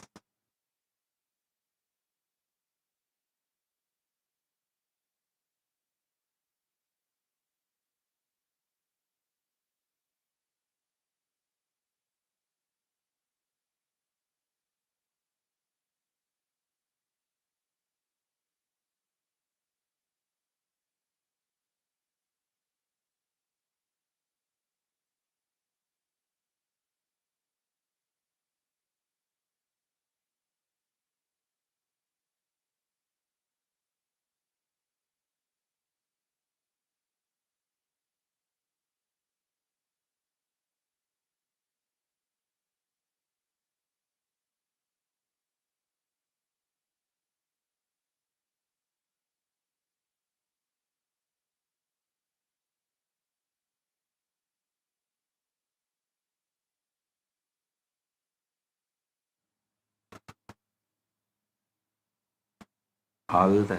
All the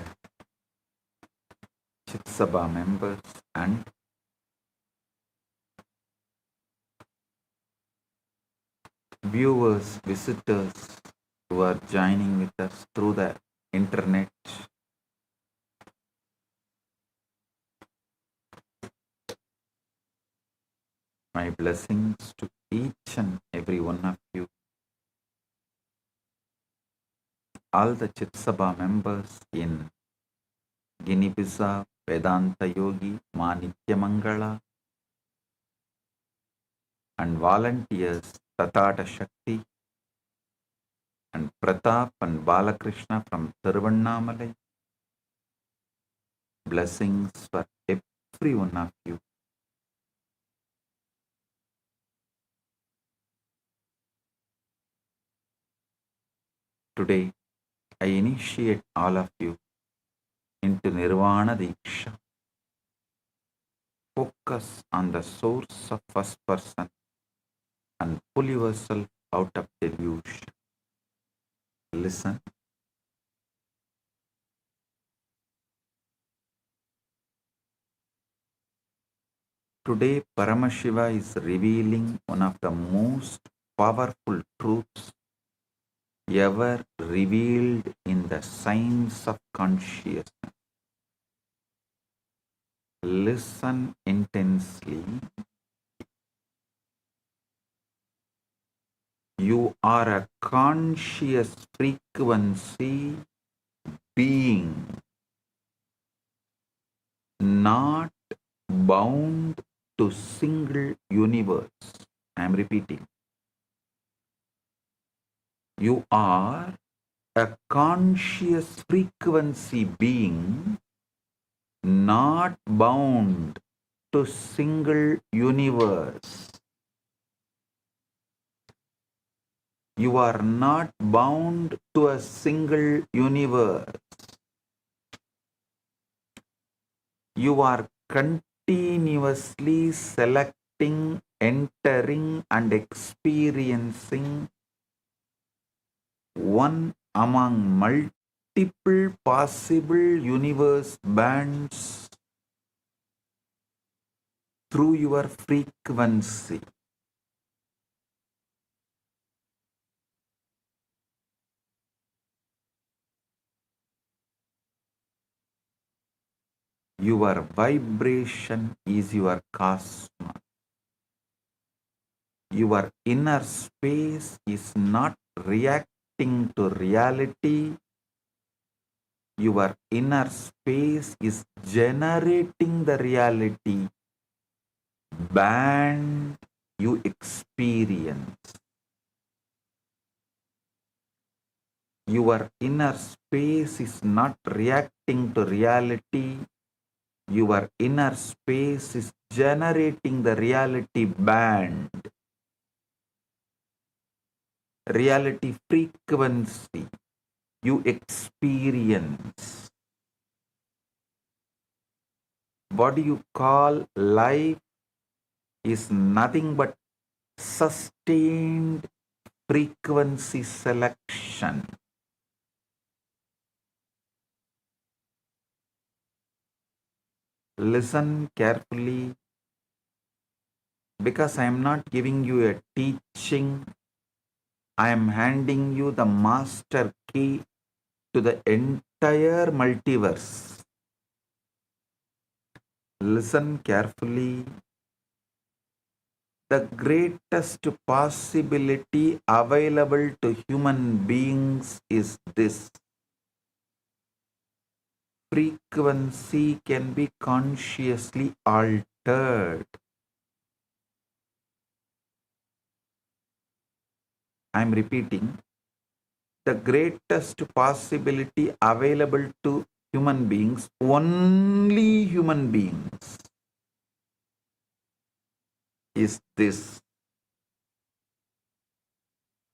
Chit Sabha members and viewers, visitors who are joining with us through the internet. My blessings to each and every one of you. All the Chit Sabha members in Guinea-Bissau, Vedanta Yogi, Ma Nityamangala, and volunteers Tatata Shakti and Pratap and Balakrishna from Thiruvannamalai. Blessings for every one of you. Today, I initiate all of you into Nirvana Diksha. Focus on the source of first person and pull yourself out of delusion. Listen. Today, Paramashiva is revealing one of the most powerful truths ever revealed in the science of consciousness. Listen intensely. You are a conscious frequency being, not bound to single universe. I am repeating. You are a conscious frequency being, not bound to single universe. You are not bound to a single universe. You are continuously selecting, entering, and experiencing one among multiple possible universe bands through your frequency. Your vibration is your cosmos. Your inner space is not reacting to reality. Your inner space is generating the reality band you experience. Your inner space is not reacting to reality. Your inner space is generating the reality band, reality frequency you experience. what you call life is nothing but sustained frequency selection. Listen carefully, because I am not giving you a teaching. I am handing you the master key to the entire multiverse. Listen carefully. The greatest possibility available to human beings is this: frequency can be consciously altered. I am repeating, the greatest possibility available to human beings, only human beings, is this: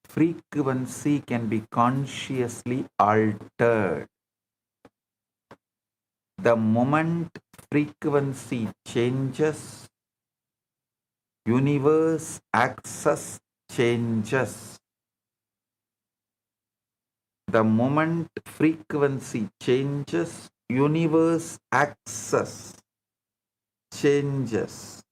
frequency can be consciously altered. The moment frequency changes, universe access changes. The moment frequency changes, universe access changes.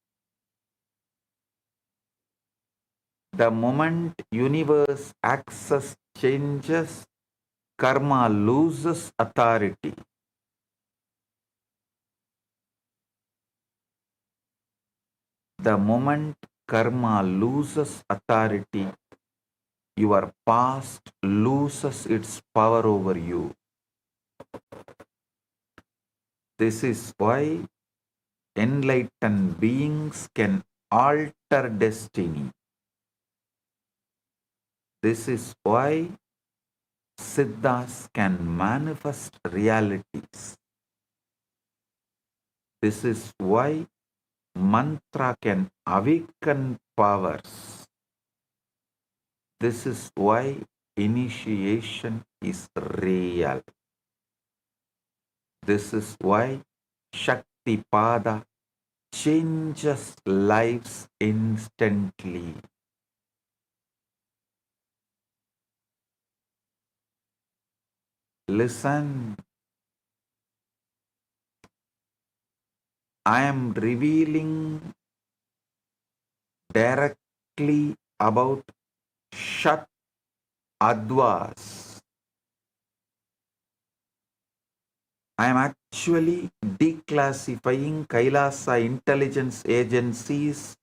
The moment universe access changes, karma loses authority. The moment karma loses authority, your past loses its power over you. This is why enlightened beings can alter destiny. This is why Siddhas can manifest realities. This is why mantra can awaken powers. This is why initiation is real. This is why Shakti Pada changes lives instantly. Listen, I am revealing directly about Shat Advas. I am actually declassifying Kailasa intelligence agencies'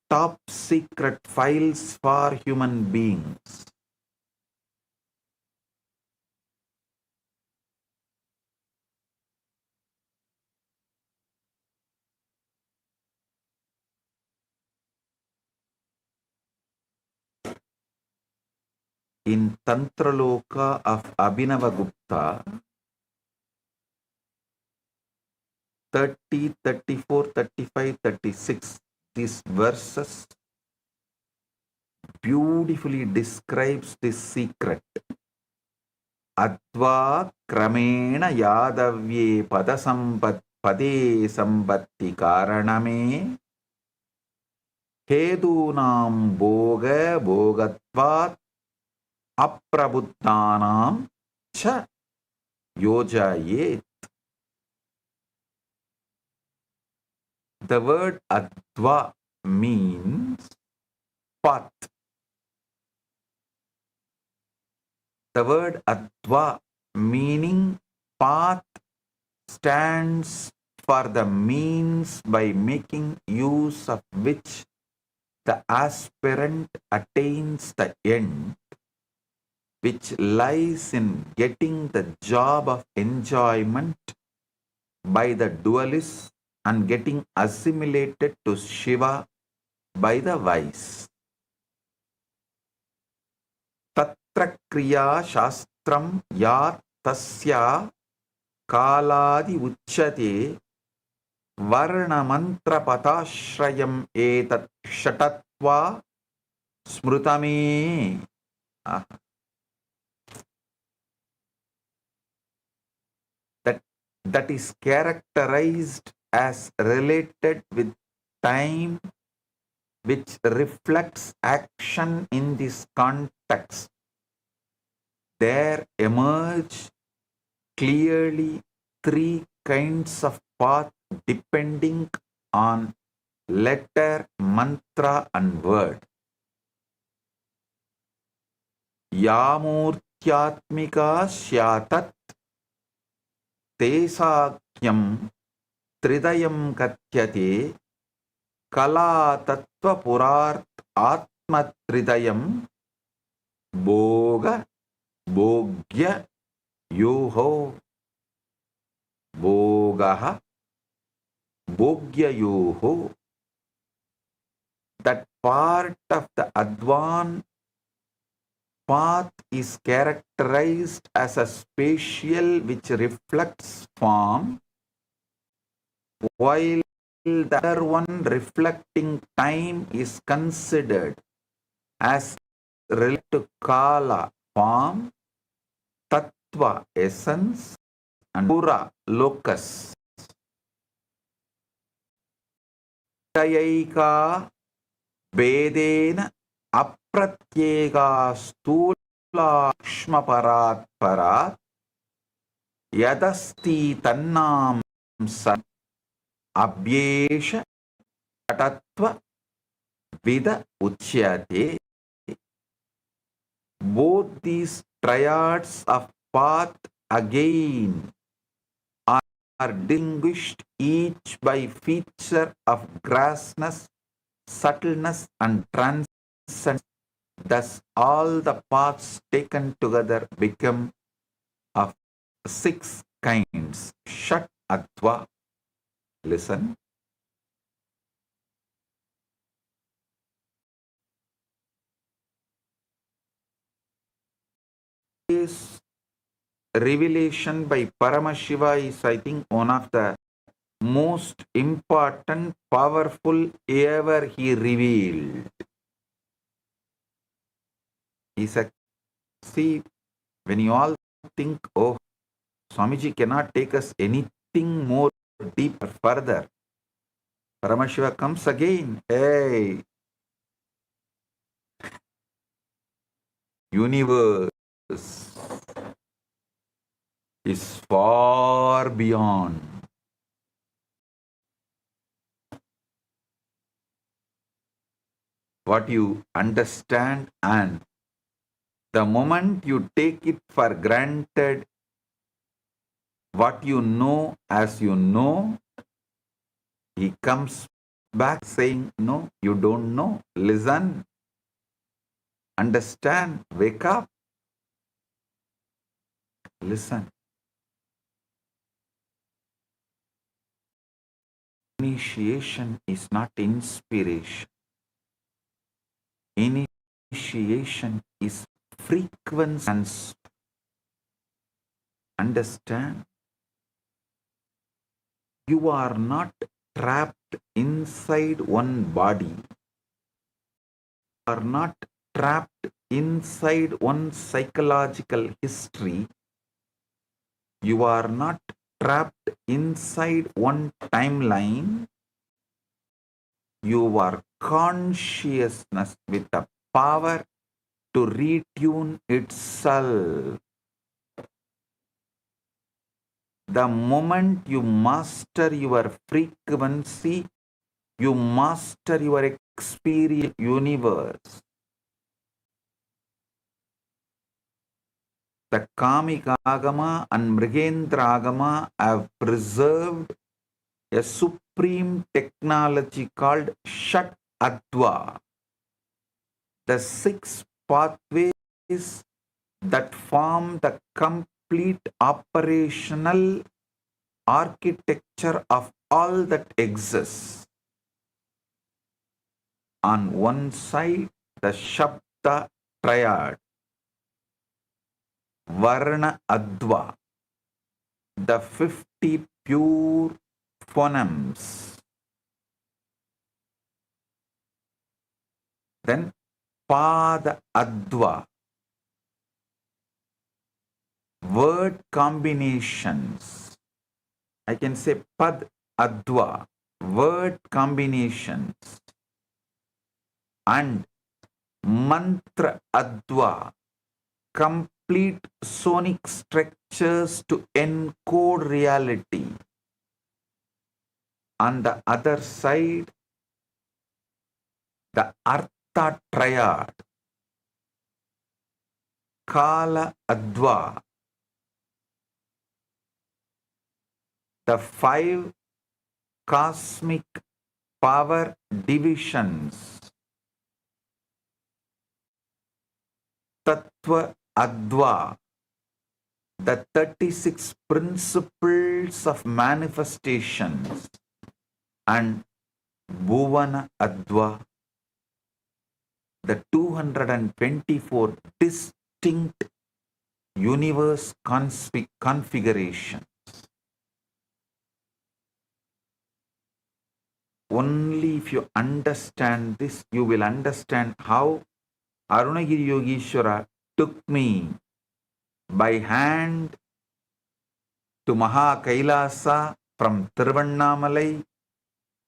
top secret files for human beings. In Tantraloka of Abhinavagupta, 30, 34, 35, 36, these verses beautifully describes this secret. Adva kramena yadavye pade sambatti karaname hedunam boga bogatvat aprabuddhanam cha yojayet. The word adva means path. The word adva meaning path stands for the means by making use of which the aspirant attains the end, which lies in getting the job of enjoyment by the dualist and getting assimilated to Shiva by the wise. Tatra kriya shastram ya tasya kaladi uchyate varna mantra patashrayam etat shatatva smrutame. That is characterized as related with time, which reflects action in this context, there emerge clearly three kinds of path depending on letter, mantra and word. Yamurtyatmika syatat tesakyam tridayam katyate kala tattva purart atma tridayam boga bogya yoho bogaha bogya yoho. That part of the Advan path is characterized as a spatial which reflects form, while the other one reflecting time is considered as related to Kala, form, Tattva, essence, and Pura, locus. Tayaika Vedena Apratyega Stula Parat Parat Yadasti Tannam San Abhyesha Tattva Vida Uchyate. Both these triads of path again are distinguished each by feature of grassness, subtleness and transcendence. Thus all the paths taken together become of six kinds. Shat Adva. Listen. This revelation by Paramashiva is, I think, one of the most important, powerful ever he revealed. He said, see, when you all think, oh, Swamiji cannot take us anything more deeper, further, Paramashiva comes again. Hey, universe is far beyond. What you understand, and the moment you take it for granted, what you know as you know, he comes back saying, no, you don't know. Listen, understand, wake up, listen. Initiation is not inspiration. Initiation is frequency and understand. You are not trapped inside one body. You are not trapped inside one psychological history. You are not trapped inside one timeline. You are consciousness with the power to retune itself. The moment you master your frequency, you master your experience universe. The Kamika Agama and Mrigendra Agama have preserved a supreme technology called Shat Adva. The six pathways that form the complete operational architecture of all that exists. On one side, the Shabda triad, Varna Adva, the 50 pure phonemes. Then Pada Adva, word combinations. I can say Pad Adva, word combinations, and Mantra Adva, complete sonic structures to encode reality. On the other side, the Artha Triad, Kala Adva, the 5 cosmic power divisions, Tattva Adva, the 36 principles of manifestations, and Bhuvana Adva, the 224 distinct universe configurations. Only if you understand this, you will understand how Arunagiri Yogeshwara took me by hand to Maha Kailasa from Tiruvannamalai.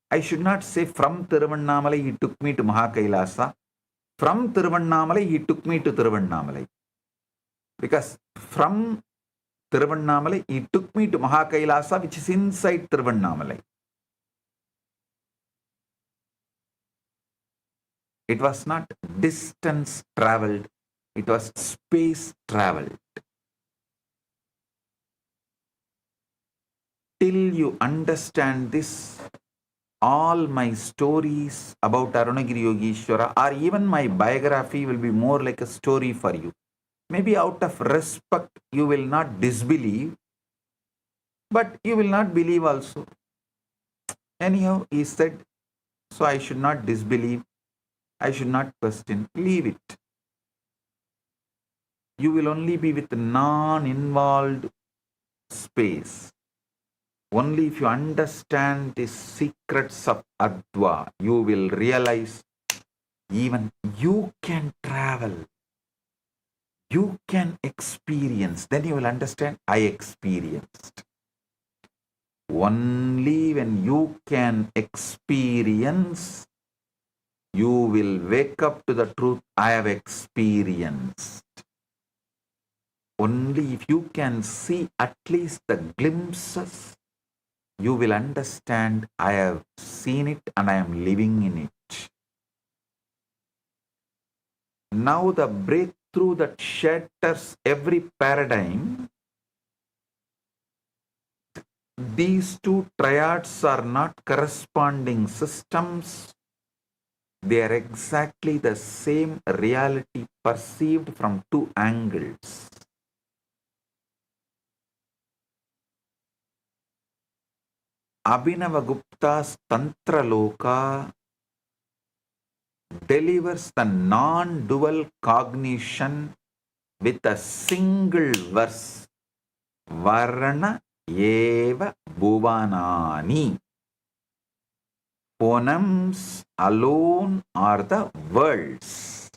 I should not say from Tiruvannamalai he took me to Maha Kailasa. From Tiruvannamalai he took me to Tiruvannamalai. Because from Tiruvannamalai he took me to Maha Kailasa, which is inside Tiruvannamalai. It was not distance traveled, it was space traveled. Till you understand this, all my stories about Arunagiri Yogeshwara or even my biography will be more like a story for you. Maybe out of respect, you will not disbelieve, but you will not believe also. Anyhow, he said, so I should not disbelieve. I should not question. Leave it. You will only be with non-involved space. Only if you understand the secrets of Adva, you will realize even you can travel. You can experience. Then you will understand, I experienced. Only when you can experience, you will wake up to the truth I have experienced. Only if you can see at least the glimpses, you will understand I have seen it and I am living in it. Now the breakthrough that shatters every paradigm, these two triads are not corresponding systems. They are exactly the same reality perceived from two angles. Abhinavagupta's Tantra Loka delivers the non-dual cognition with a single verse. Varna eva bhuvanani. Phonemics alone are the worlds.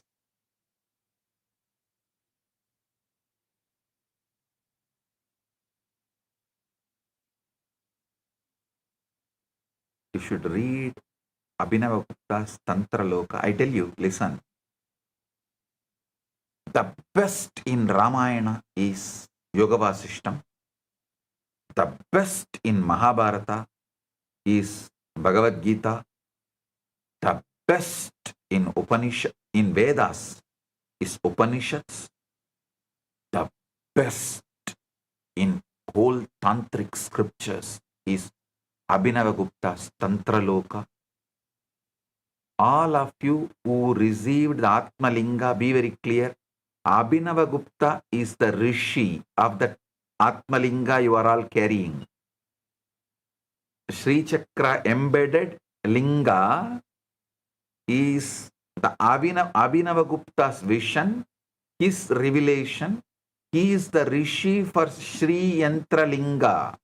You should read Abhinavagupta's Tantra Loka. I tell you, listen. The best in Ramayana is Yoga Vasishtam. The best in Mahabharata is Bhagavad Gita. The best in Vedas is Upanishads. The best in whole tantric scriptures is Abhinavagupta's Tantra Loka. All of you who received the Atma Linga, be very clear. Abhinavagupta is the Rishi of the Atma Linga you are all carrying. Sri Chakra embedded Linga is the Abhinavagupta's vision, his revelation. He is the Rishi for Sri Yantra Linga.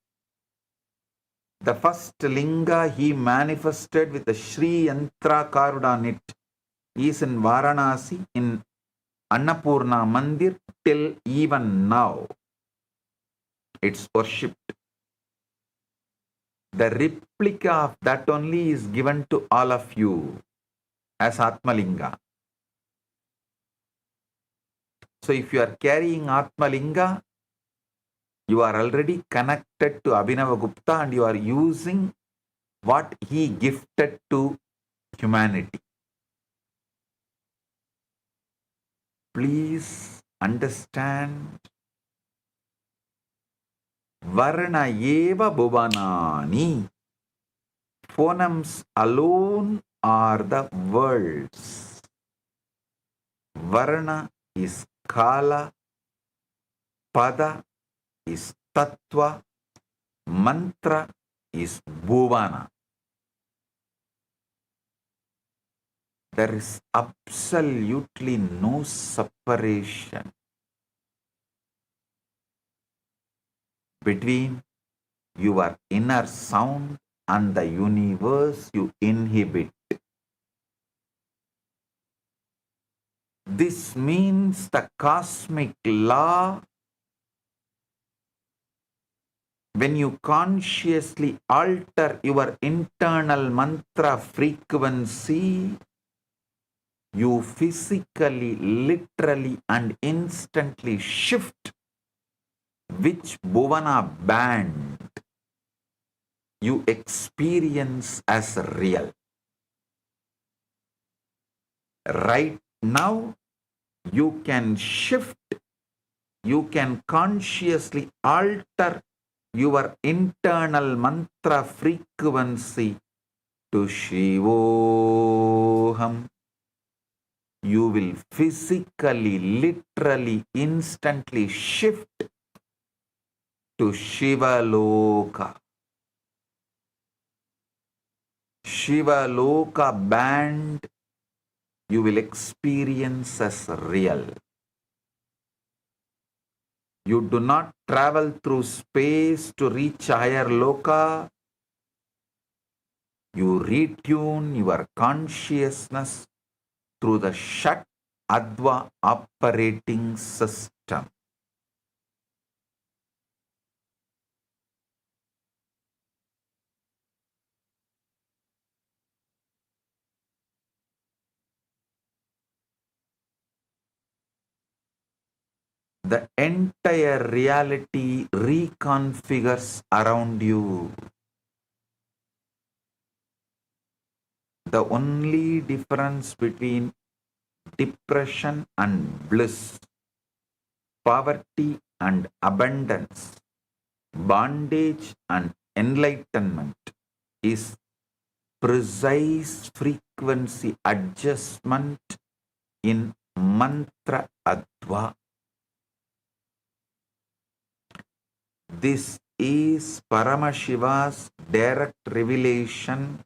The first Linga he manifested with the Sri Yantra carved on it is in Varanasi in Annapurna Mandir till even now. It's worshipped. The replica of that only is given to all of you as Atmalinga. So if you are carrying Atmalinga, you are already connected to Abhinava Gupta and you are using what he gifted to humanity. Please understand, Varna eva bhuvanani. Phonemes alone are the words. Varna is Kala, Pada is Tattva, Mantra is Bhuvana. There is absolutely no separation between your inner sound and the universe you inhabit. This means the cosmic law, when you consciously alter your internal mantra frequency, you physically, literally, and instantly shift which Bhuvana band you experience as real. Right now, you can shift, you can consciously alter your internal mantra frequency to Shivoham. You will physically, literally, instantly shift to Shivaloka. Shivaloka band you will experience as real. You do not travel through space to reach higher loka. You retune your consciousness through the Shat Adva operating system. The entire reality reconfigures around you. The only difference between depression and bliss, poverty and abundance, bondage and enlightenment is precise frequency adjustment in mantra adva. This is Paramashiva's direct revelation.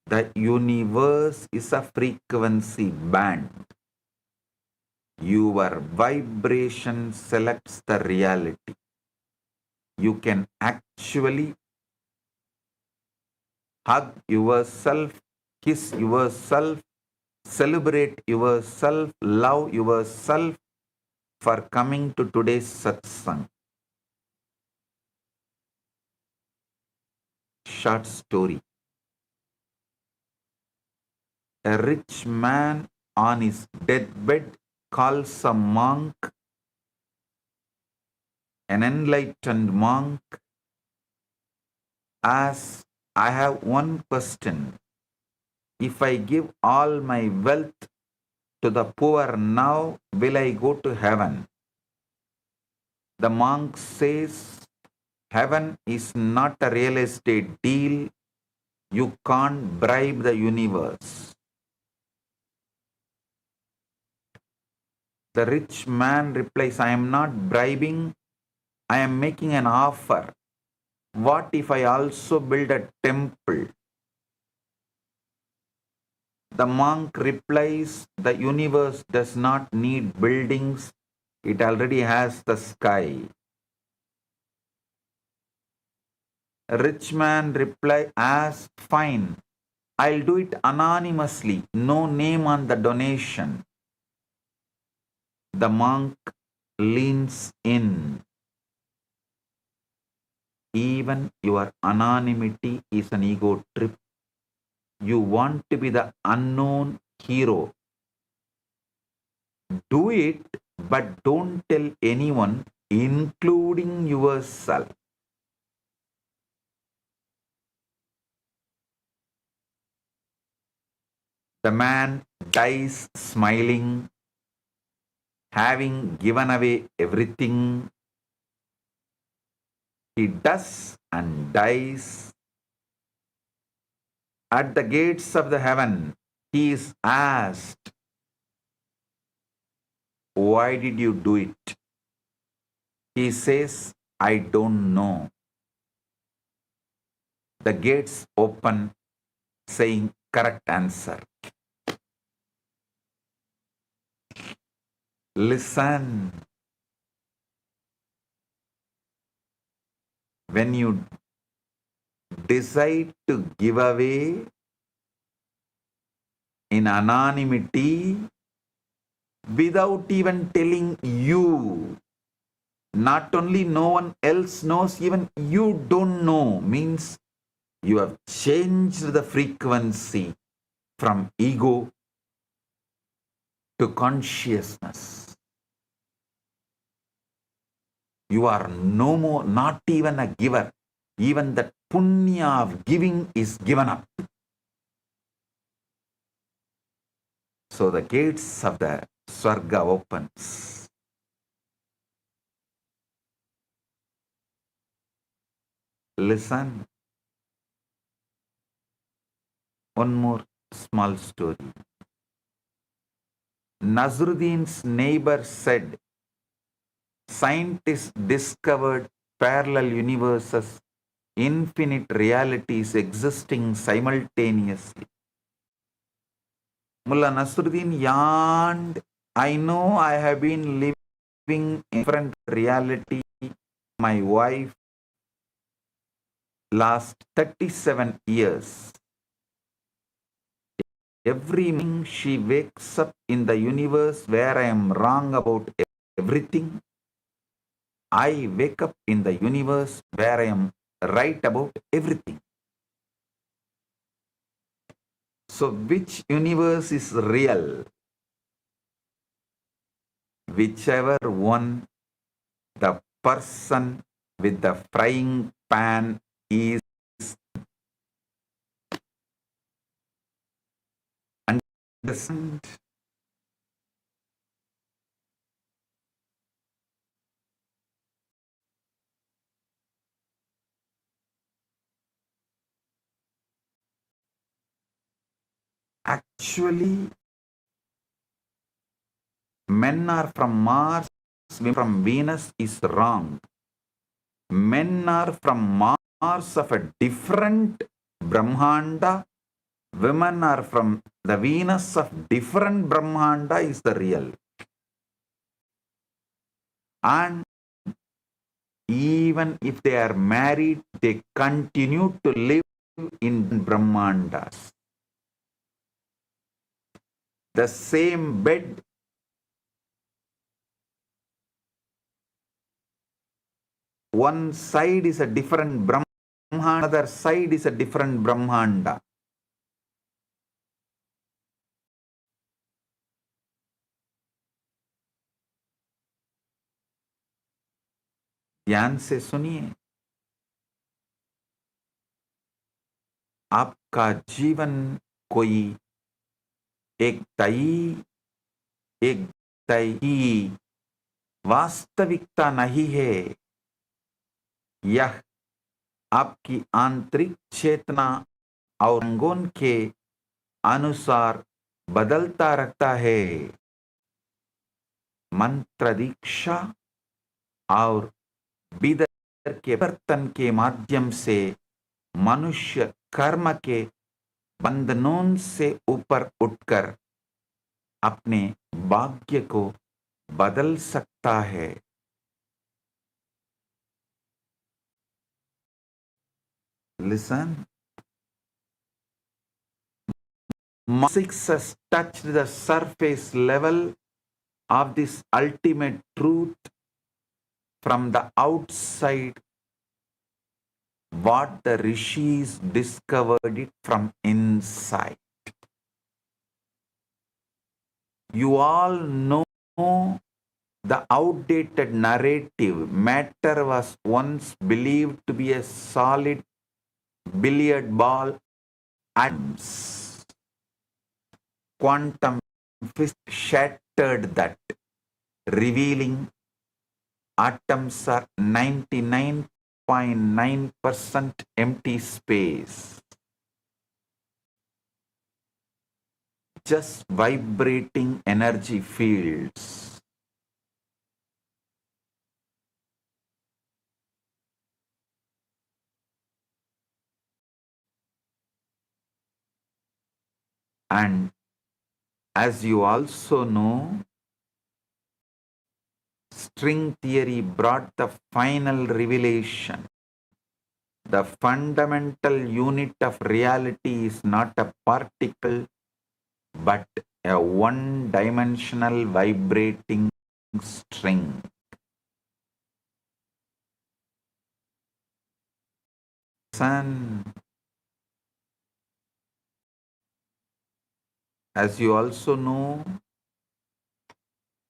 The universe is a frequency band. Your vibration selects the reality. You can actually hug yourself, kiss yourself, celebrate yourself, love yourself for coming to today's satsang. Short story. A rich man on his deathbed calls a monk, an enlightened monk, asks, I have one question. If I give all my wealth to the poor now, will I go to heaven? The monk says, heaven is not a real estate deal. You can't bribe the universe. The rich man replies, I am not bribing, I am making an offer. What if I also build a temple? The monk replies, the universe does not need buildings, it already has the sky. A rich man replies, fine, I'll do it anonymously, no name on the donation. The monk leans in. even your anonymity is an ego trip. You want to be the unknown hero. Do it, but don't tell anyone, including yourself. The man dies smiling, having given away everything. He does and dies. At the gates of the heaven, he is asked, "Why did you do it?" He says, "I don't know." The gates open, saying, "Correct answer." Listen. When you decide to give away in anonymity without even telling you, not only no one else knows, even you don't know, means you have changed the frequency from ego to consciousness. You are no more, not even a giver. Even the punya of giving is given up. So the gates of the Swarga opens. Listen. One more small story. Nazruddin's neighbor said, scientists discovered parallel universes, infinite realities existing simultaneously. Mullah Nasruddin yawned. I know I have been living in different reality. My wife last 37 years. Every morning she wakes up in the universe where I am wrong about everything. I wake up in the universe where I am right about everything. So which universe is real? Whichever one the person with the frying pan is understand. Actually, men are from Mars, women from Venus is wrong. Men are from Mars of a different Brahmanda. Women are from the Venus of different Brahmanda is the real. And even if they are married, they continue to live in Brahmandas. The same bed, one side is a different Brahmanda, other side is a different Brahmanda. ध्यान से सुनिए, आपका जीवन कोई एक तय वास्तविकता नहीं है। यह आपकी आंतरिक चेतना और रंगों के अनुसार बदलता रहता है। मंत्र दीक्षा और विदर के बर्तन के माध्यम से मनुष्य कर्म के बंधनों से ऊपर उठकर अपने भाग्य को बदल सकता है। Listen. Six has touched the surface level of this ultimate truth. From the outside, what the rishis discovered it from inside. You all know the outdated narrative. Matter was once believed to be a solid billiard ball. Atoms. Quantum physics shattered that, revealing atoms are 99.9% empty space, just vibrating energy fields. And as you also know, string theory brought the final revelation. The fundamental unit of reality is not a particle, but a one-dimensional vibrating string. Sun, as you also know,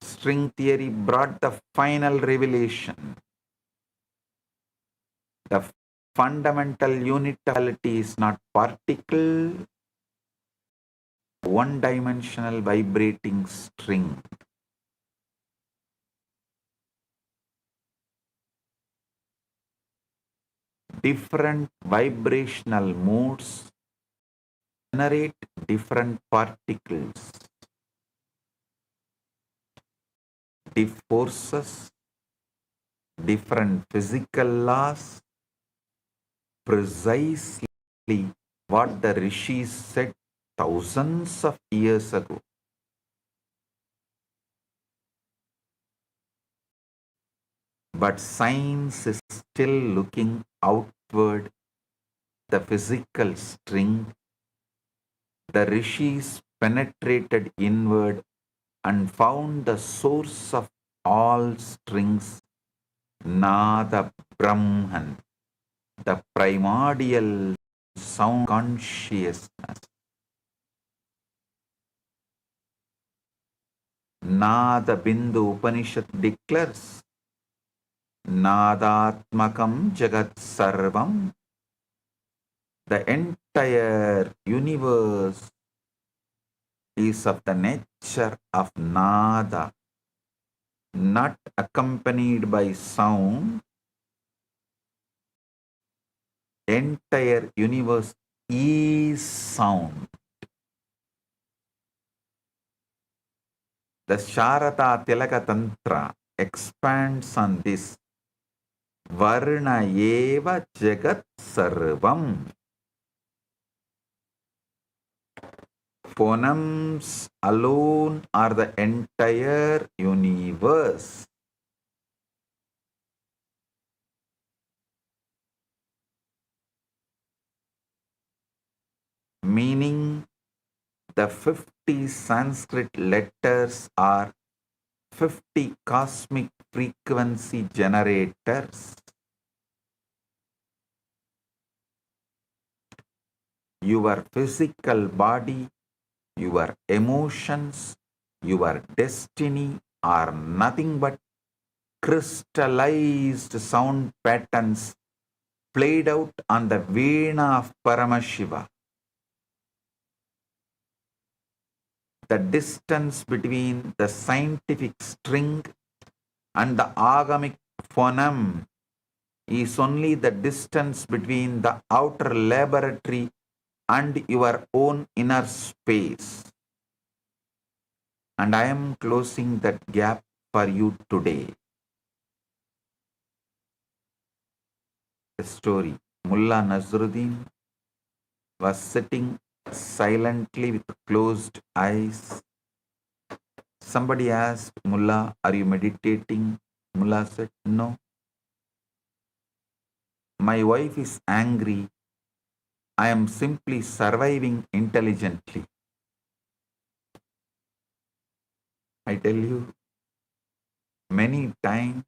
string theory brought the final revelation. The fundamental unit of reality is not particle, one-dimensional vibrating string. Different vibrational modes generate different particles. Different forces, different physical laws, precisely what the rishis said thousands of years ago. But science is still looking outward, the physical string. The rishis penetrated inward and found the source of all strings, Nada Brahman, the primordial sound consciousness. Nada Bindu Upanishad declares, Nadatmakam Jagat Sarvam, the entire universe is of the nature of Nada, not accompanied by sound. Entire universe is sound. The Sharada Tilaka Tantra expands on this. Varna eva jagat sarvam. Phonemes alone are the entire universe. Meaning, the 50 Sanskrit letters are 50 cosmic frequency generators. Your physical body, your emotions, your destiny are nothing but crystallized sound patterns played out on the Veena of Paramashiva. The distance between the scientific string and the agamic phoneme is only the distance between the outer laboratory and your own inner space. And I am closing that gap for you today. A story. Mullah Nasruddin was sitting silently with closed eyes. Somebody asked, Mullah, are you meditating? Mullah said, no. My wife is angry. I am simply surviving intelligently. I tell you, many times,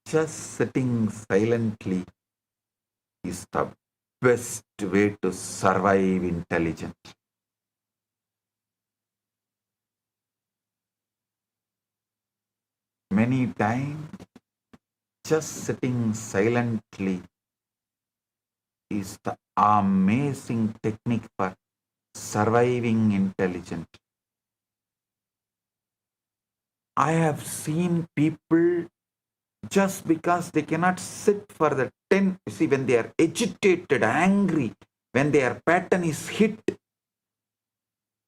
just sitting silently is the best way to survive intelligently. Many times, just sitting silently is the amazing technique for surviving intelligently. I have seen people just because they cannot sit for the 10, see, when they are agitated, angry, when their pattern is hit,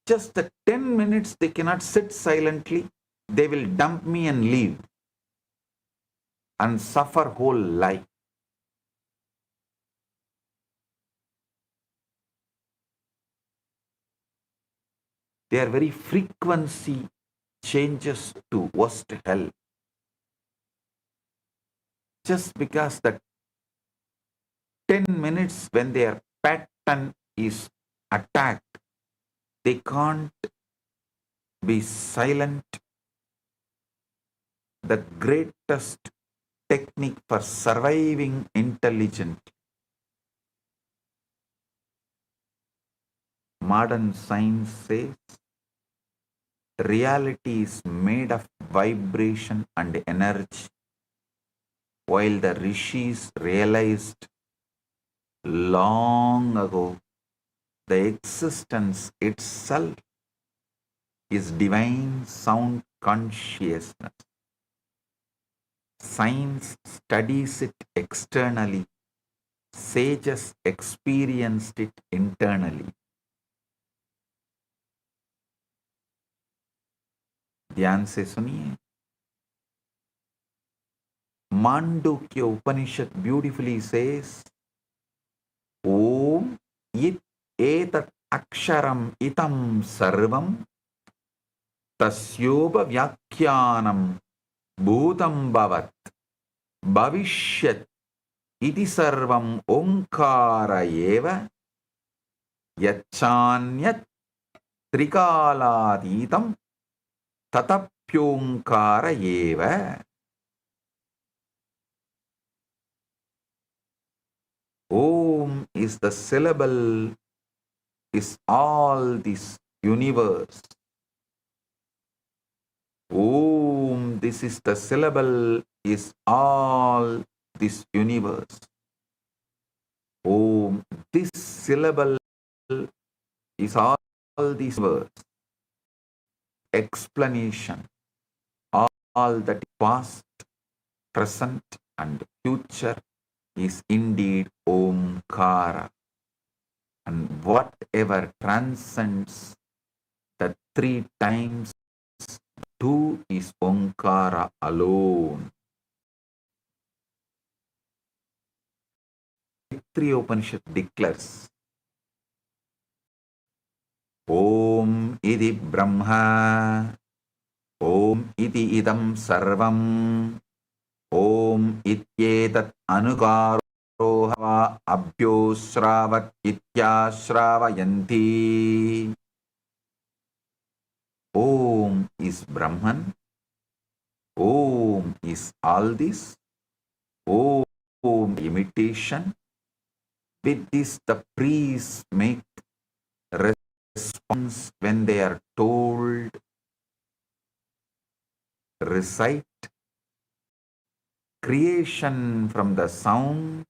just the 10 minutes they cannot sit silently, they will dump me and leave and suffer whole life. Their very frequency changes to worst hell. Just because the 10 minutes when their pattern is attacked, they can't be silent. The greatest technique for surviving intelligent. Modern science says reality is made of vibration and energy, while the rishis realized long ago the existence itself is divine sound consciousness. Science studies it externally, sages experienced it internally. ध्यान से सुनिए. मांडुक्य उपनिषद beautifully says, Om it etat aksharam itam sarvam tasyoba vyakhyanam bhutam bhavat bhavishyat iti sarvam omkara eva yachanyat trikaladhitam tatapyonkara eva. Om is the syllable, is all this universe. Om, this is the syllable, is all this universe. Om, this syllable is all this verse. Explanation, all that past, present and future is indeed Omkara. And whatever transcends the 3 times 2 is Omkara alone. Taittiriya Upanishad declares, Om iti Brahma, Om iti idam sarvam, Om ityetat anukaro hava abhyosravat ityashravayanti. Om is Brahman. Om is all this. Om imitation. With this the priests make response when they are told, recite creation from the sound,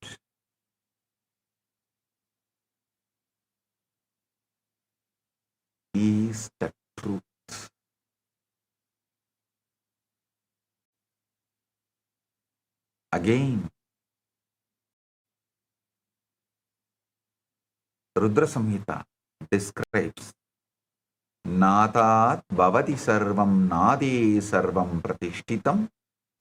is the truth. Again, Rudra Samhita describes Nadat bhavati sarvam nade sarvam pratishtitam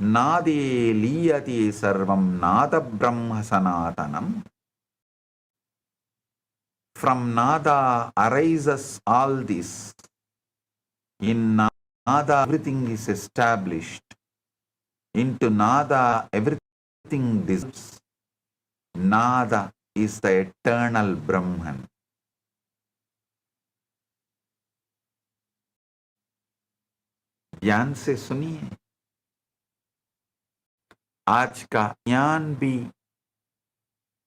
nade liyati sarvam nada brahma sanatanam. From nada arises all this. In nada everything is established. Into nada everything dissolves. Nada is the eternal Brahman. ध्यान से सुनिए. आज का ज्ञान भी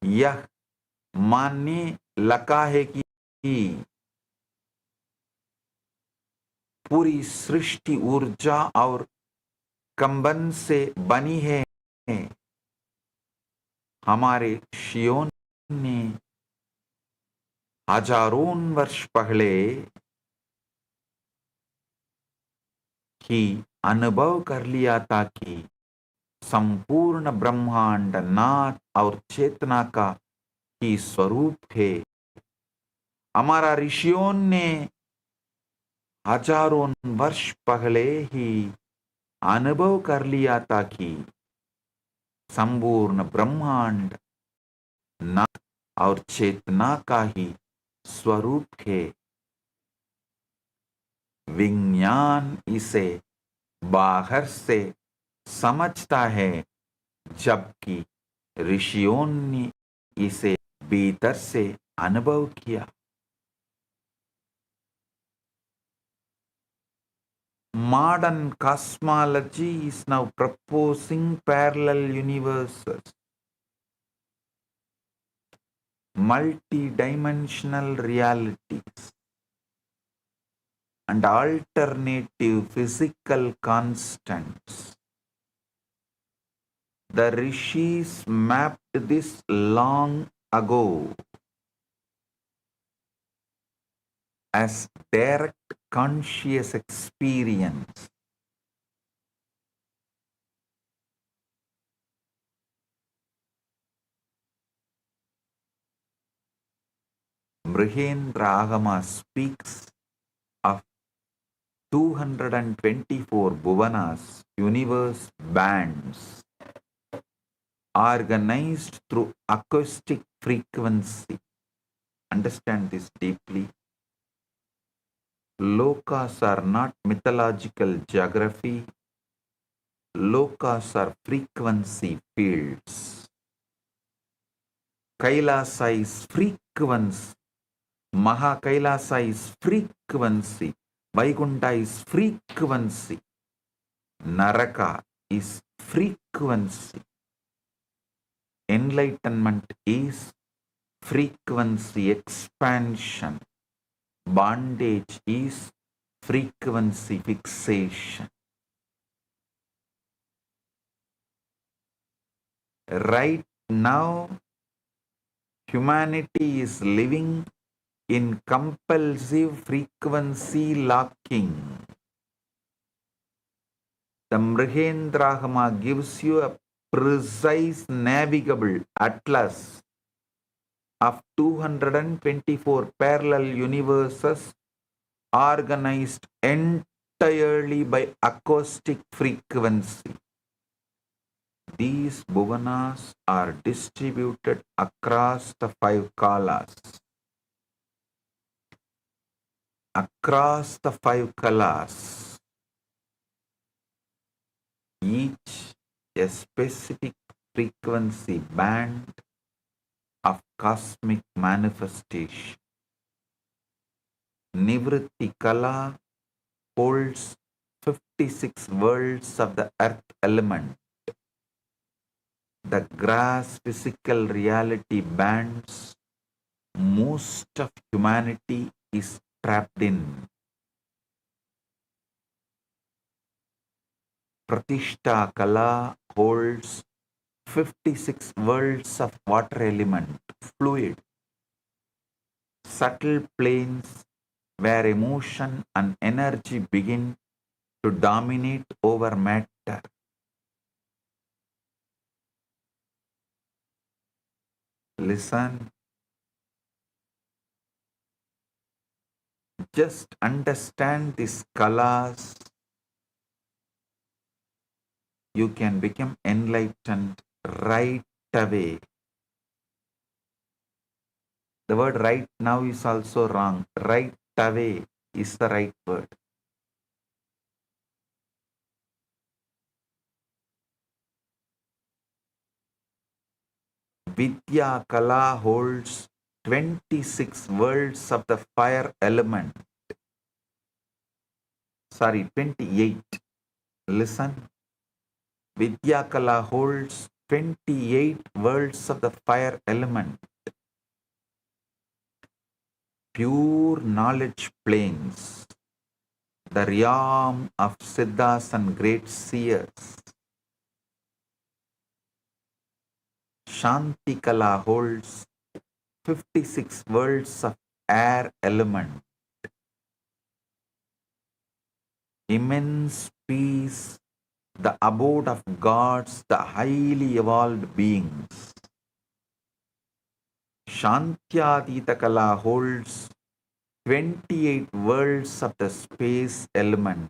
यह मानने लगा है कि पूरी सृष्टि ऊर्जा और कंबन से बनी है। हमारे ऋषियों ने हजारों वर्ष पहले ही अनुभव कर लिया था कि संपूर्ण ब्रह्मांड नाद और चेतना का ही स्वरूप है। हमारा ऋषियों ने हजारों वर्ष पहले ही अनुभव कर लिया था कि संपूर्ण ब्रह्मांड नाद और चेतना का ही स्वरूप है। विज्ञान इसे बाहर से समझता है, जबकि ऋषियों ने इसे भीतर से अनुभव किया। Modern cosmology is now proposing parallel universes, multi-dimensional realities, and alternative physical constants. The rishis mapped this long ago as direct conscious experience. Brihendra Agama speaks of 224 bhuvanas, universe bands, organized through acoustic frequency. Understand this deeply. Lokas are not mythological geography. Lokas are frequency fields. Kailasa is frequency. Maha Kailasa is frequency. Vaikunta is frequency. Naraka is frequency. Enlightenment is frequency expansion. Bondage is frequency fixation. Right now, humanity is living in compulsive frequency locking. The Mrihendragama gives you a precise navigable atlas of 224 parallel universes organized entirely by acoustic frequency. These bhuvanas are distributed across the 5 kalas. Across the 5 kalas, each a specific frequency band of cosmic manifestation. Nivritti Kala holds 56 worlds of the earth element. The grass physical reality bands most of humanity is trapped in. Pratishta Kala holds 56 worlds of water element, fluid, subtle planes where emotion and energy begin to dominate over matter. Listen. Just understand these kalas. You can become enlightened right away. The word right now is also wrong. Right away is the right word. Vidya Kala holds 26 worlds of the fire element. Sorry, 28. Listen. Vidya Kala holds 28 worlds of the fire element, pure knowledge planes, the realm of Siddhas and great seers. Shantikala holds 56 worlds of air element, immense peace, the abode of gods, the highly evolved beings. Shantyaditakala holds 28 worlds of the space element,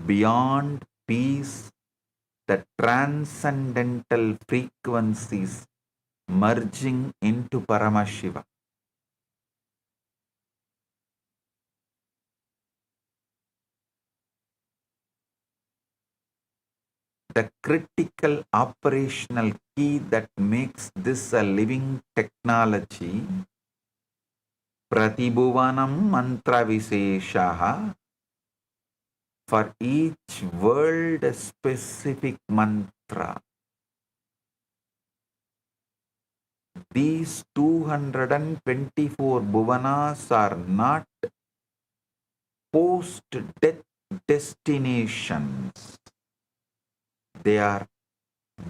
beyond peace, the transcendental frequencies merging into Paramashiva. The critical operational key that makes this a living technology, Pratibhuvanam mantra visheshaha, for each world a specific mantra. These 224 bhuvanas are not post-death destinations. They are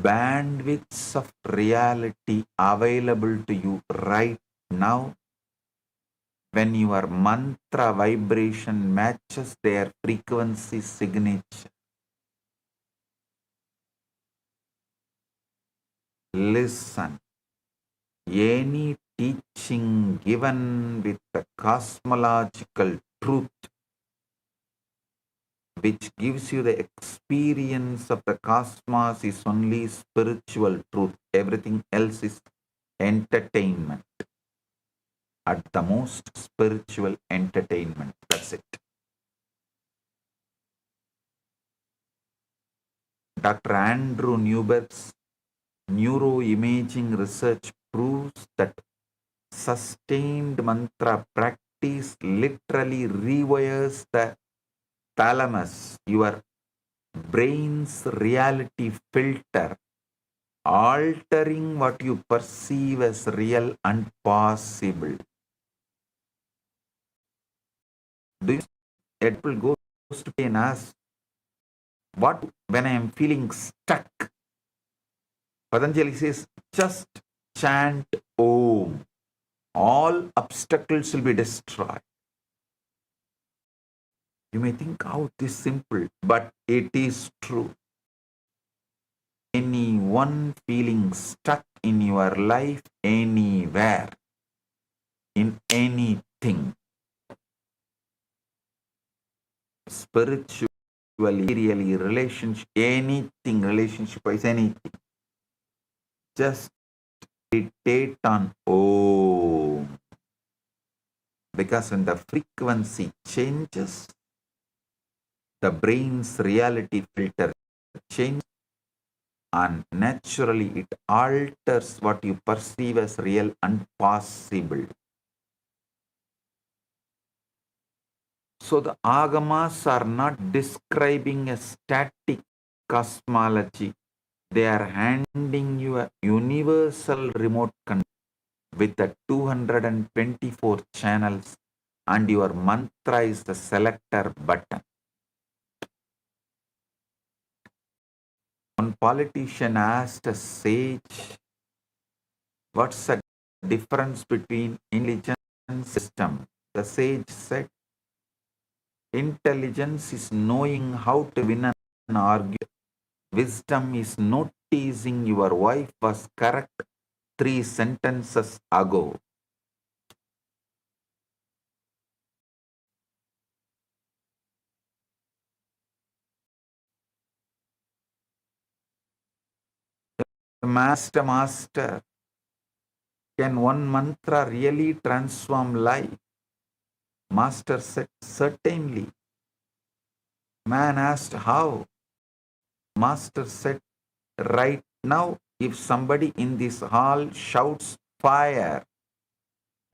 bandwidths of reality available to you right now when your mantra vibration matches their frequency signature. Listen. Any teaching given with the cosmological truth, which gives you the experience of the cosmos, is only spiritual truth. Everything else is entertainment. At the most, spiritual entertainment. That's it. Dr. Andrew Newberg's neuroimaging research proves that sustained mantra practice literally rewires the thalamus, your brain's reality filter, altering what you perceive as real and possible. Do you it will go to and ask, what when I am feeling stuck? Patanjali says, just chant Om. All obstacles will be destroyed. You may think, how it is simple, but it is true. Anyone feeling stuck in your life, anywhere, in anything, spiritually, really, relationship, anything, relationship-wise, anything, just meditate on Om. Because when the frequency changes, the brain's reality filter changes, and naturally it alters what you perceive as real and possible. So the agamas are not describing a static cosmology. They are handing you a universal remote control with the 224 channels, and your mantra is the selector button. One politician asked a sage, what's the difference between intelligence and system? The sage said, intelligence is knowing how to win an argument. Wisdom is noticing your wife was correct 3 sentences ago. Master, can one mantra really transform life? Master said, certainly. Man asked, how? Master said, right now, if somebody in this hall shouts fire,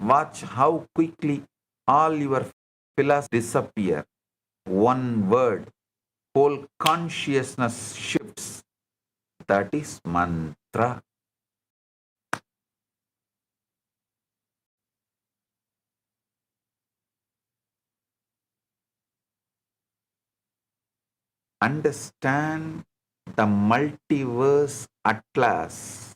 watch how quickly all your philosophies disappear. One word, whole consciousness shifts. That is mantra. Understand the multiverse atlas.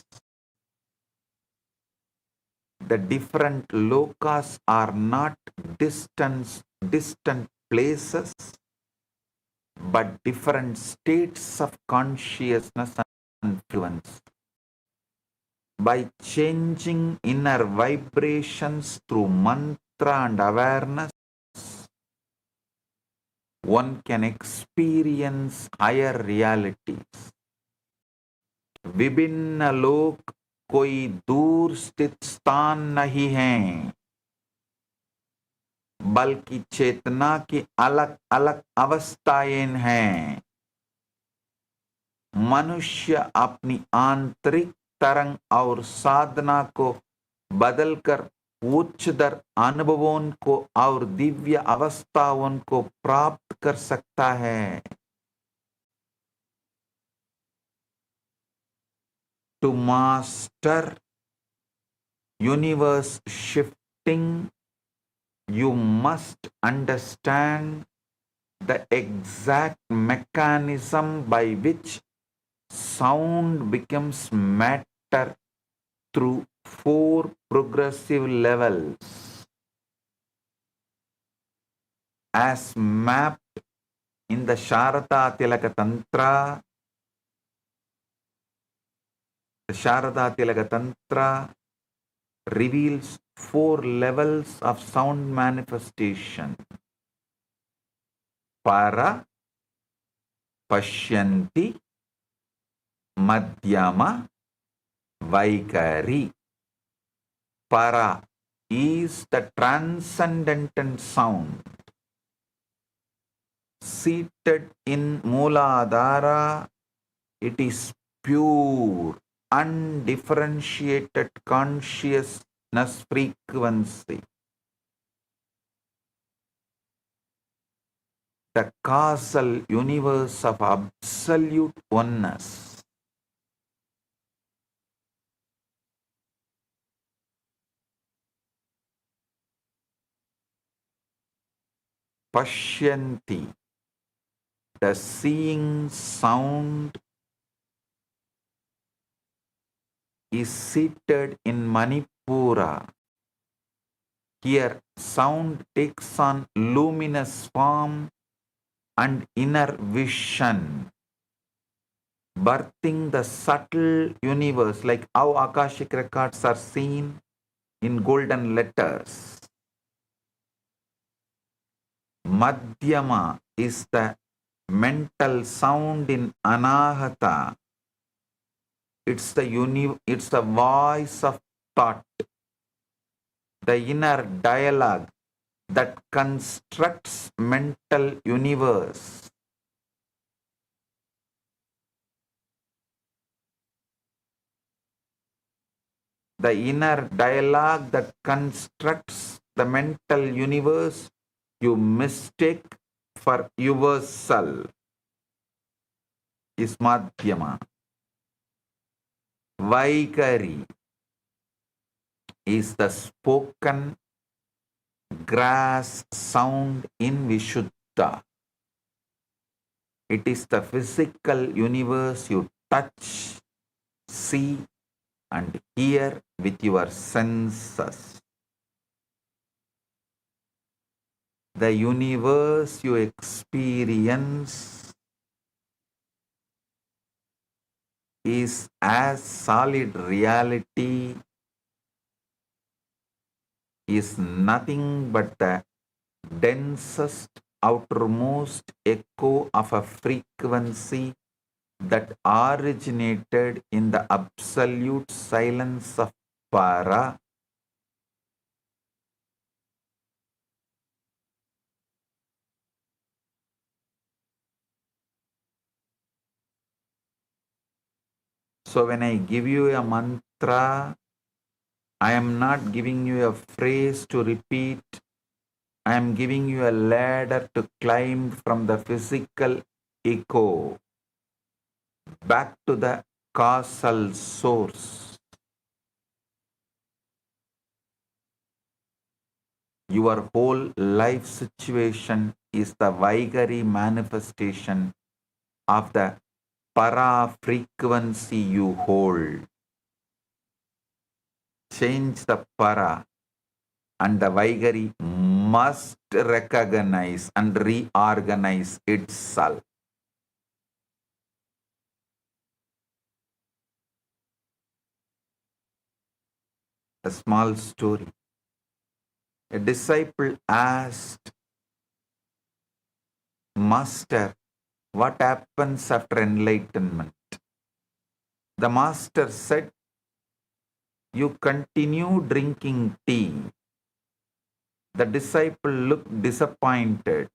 The different lokas are not distant places, but different states of consciousness and influence. By changing inner vibrations through mantra and awareness, one can experience higher realities. विभिन्न लोक कोई दूर स्थित स्थान नहीं है, बल्कि चेतना की अलग अलग अवस्थाएं हैं। मनुष्य अपनी आंतरिक तरंग और साधना को बदलकर उच्चतर अनुभवों को और दिव्य अवस्थाओं को प्राप्त कर सकता है। To master universe shifting, you must understand the exact mechanism by which sound becomes matter through 4 progressive levels, as mapped in the Sharada Tilaka Tantra. The Sharada Tilaka Tantra reveals 4 levels of sound manifestation. Para, Pashyanti, Madhyama, Vaikari. Para is the transcendental sound. Seated in Mooladhara, it is pure, undifferentiated consciousness frequency. The causal universe of absolute oneness. Pashyanti, the seeing sound, is seated in Manipura. Here, sound takes on luminous form and inner vision, birthing the subtle universe, like how Akashic records are seen in golden letters. Madhyama is the mental sound in Anahata. It's the voice of thought, the inner dialogue that constructs mental universe. The inner dialogue that constructs the mental universe you mistake for yourself is Madhyama. Vaikari is the spoken grass sound in Vishuddha. It is the physical universe you touch, see, and hear with your senses. The universe you experience is as solid reality, is nothing but the densest outermost echo of a frequency that originated in the absolute silence of Para. So when I give you a mantra, I am not giving you a phrase to repeat. I am giving you a ladder to climb from the physical echo back to the causal source. Your whole life situation is the Vaigari manifestation of the para frequency you hold. Change the para, and the Vaigari must recognize and reorganize itself. A small story. A disciple asked, Master, what happens after enlightenment? The master said, you continue drinking tea. The disciple looked disappointed.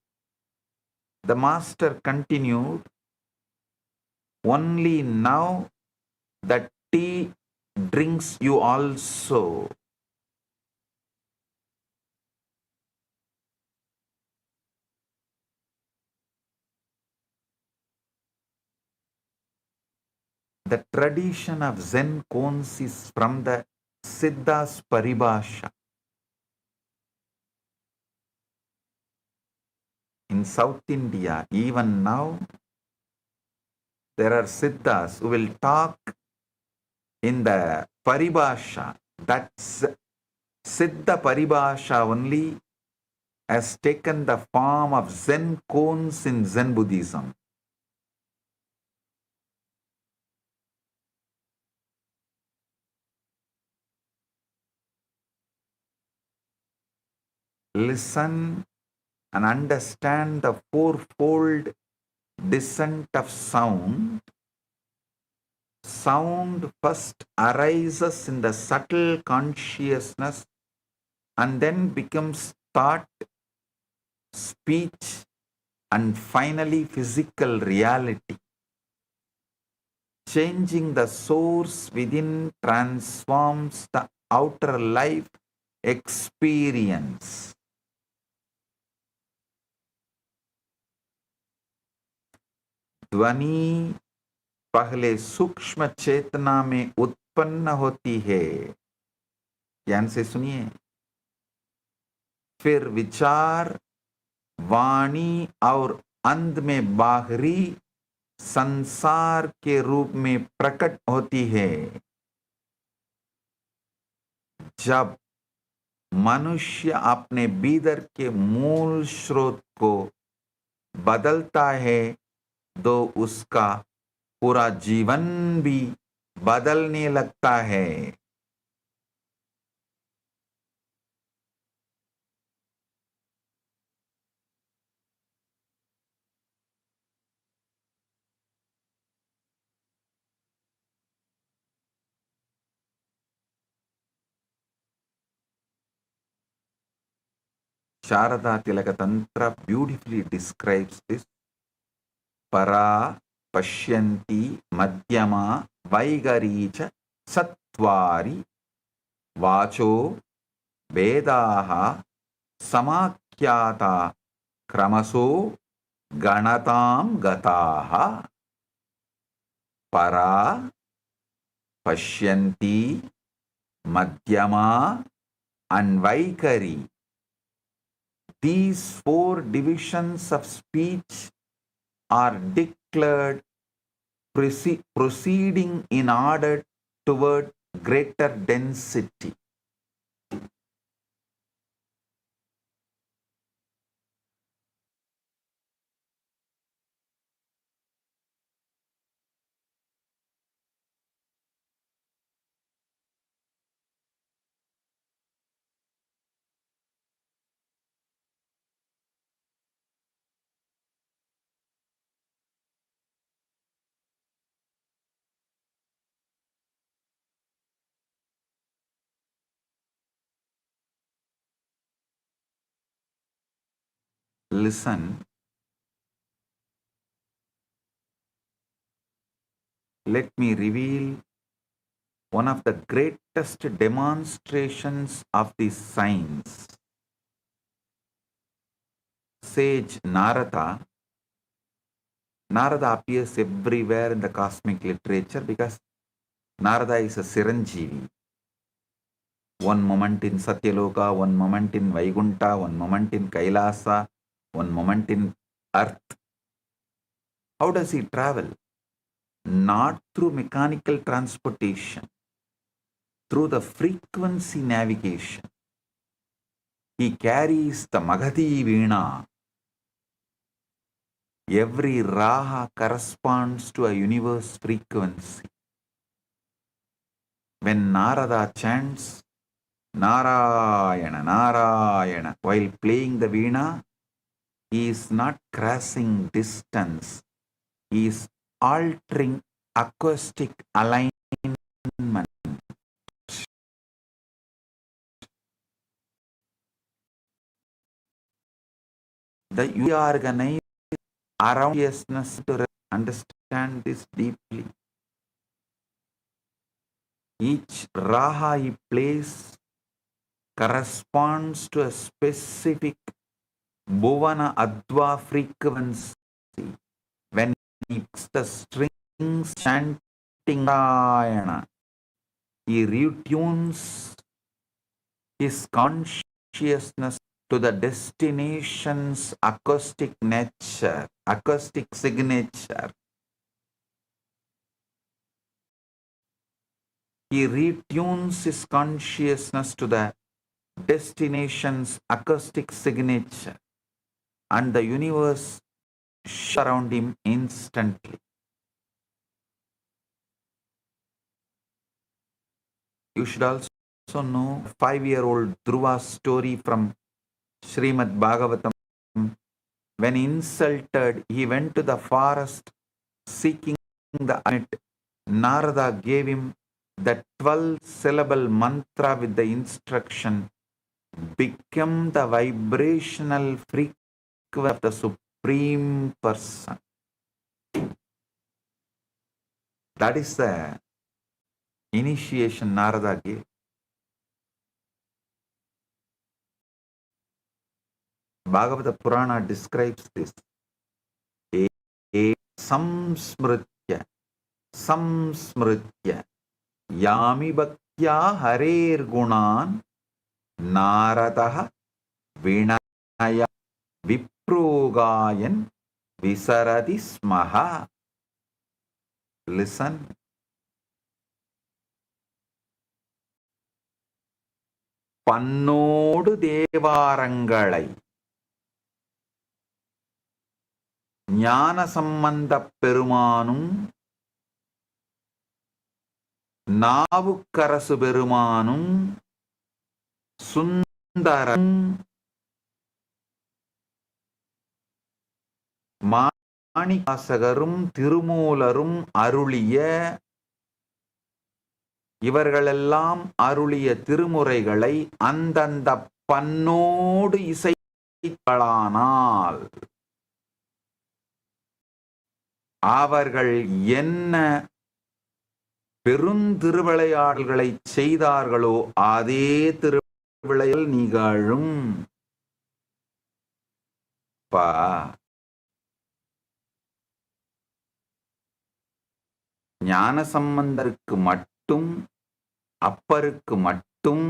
The master continued, only now that tea drinks you also. The tradition of Zen koans is from the Siddha's Paribhasha. In South India, even now, there are Siddhas who will talk in the Paribhasha. That's Siddha Paribhasha only has taken the form of Zen koans in Zen Buddhism. Listen and understand the fourfold descent of sound. Sound first arises in the subtle consciousness and then becomes thought, speech, and finally physical reality. Changing the source within transforms the outer life experience. ध्वनि पहले सूक्ष्म चेतना में उत्पन्न होती है, ध्यान से सुनिए, फिर विचार वाणी और अंत में बाहरी संसार के रूप में प्रकट होती है। जब मनुष्य अपने भीतर के मूल स्रोत को बदलता है तो उसका पूरा जीवन भी बदलने लगता है। Sharada Tilaka Tantra beautifully describes this. Para Pashyanti Madhyama Vaigaricha Sattvari Vacho Vedaha Samakhyata Kramaso Ganatam Gataha. Para Pashyanti Madhyama and Vaikari. These four divisions of speech are declared proceeding in order toward greater density. Listen, let me reveal one of the greatest demonstrations of this science. Sage Narada appears everywhere in the cosmic literature because Narada is a Siranjeevi. One moment in Satyaloka, one moment in Vaikunta, one moment in Kailasa, one moment in earth. How does he travel? Not through mechanical transportation, through the frequency navigation. He carries the Magadhi Veena. Every Raha corresponds to a universe frequency. When Narada chants Narayana, Narayana, while playing the Veena, he is not crossing distance. He is altering acoustic alignment. The organized around consciousness to understand this deeply. Each Raha he plays corresponds to a specific Bhuvana Adva frequency. When he picks the strings chanting Narayana, he retunes his consciousness to the destination's acoustic nature, acoustic signature. He retunes his consciousness to the destination's acoustic signature, and the universe around him instantly. You should also know 5-year-old Dhruva's story from Srimad Bhagavatam. When insulted, he went to the forest seeking the hermit. Narada gave him the 12-syllable mantra with the instruction, become the vibrational frequency of the Supreme Person. That is the initiation Narada gave. Bhagavata Purana describes this. Samsmritya, samsmritya, yami bhaktya harer gunan, narataha vinaya viprogayan visaradi smaha. Listen. Pannodu devarangalai ஞான சம்பந்த பெருமானும் நாவுக்கரசு பெருமானும் சுந்தரம் மாணிவாசகரும் திருமூலரும் அருளிய இவர்களெல்லாம் அருளிய திருமுறைகளை அந்தந்த பண்ணோடு இசைக்கலானால் அவர்கள் என்ன பெருந்திருவிளையாடல்களை செய்தார்களோ அதே திருவிளையாடல் நிகழும். ஞானசம்பந்தருக்கு மட்டும், அப்பருக்கு மட்டும்,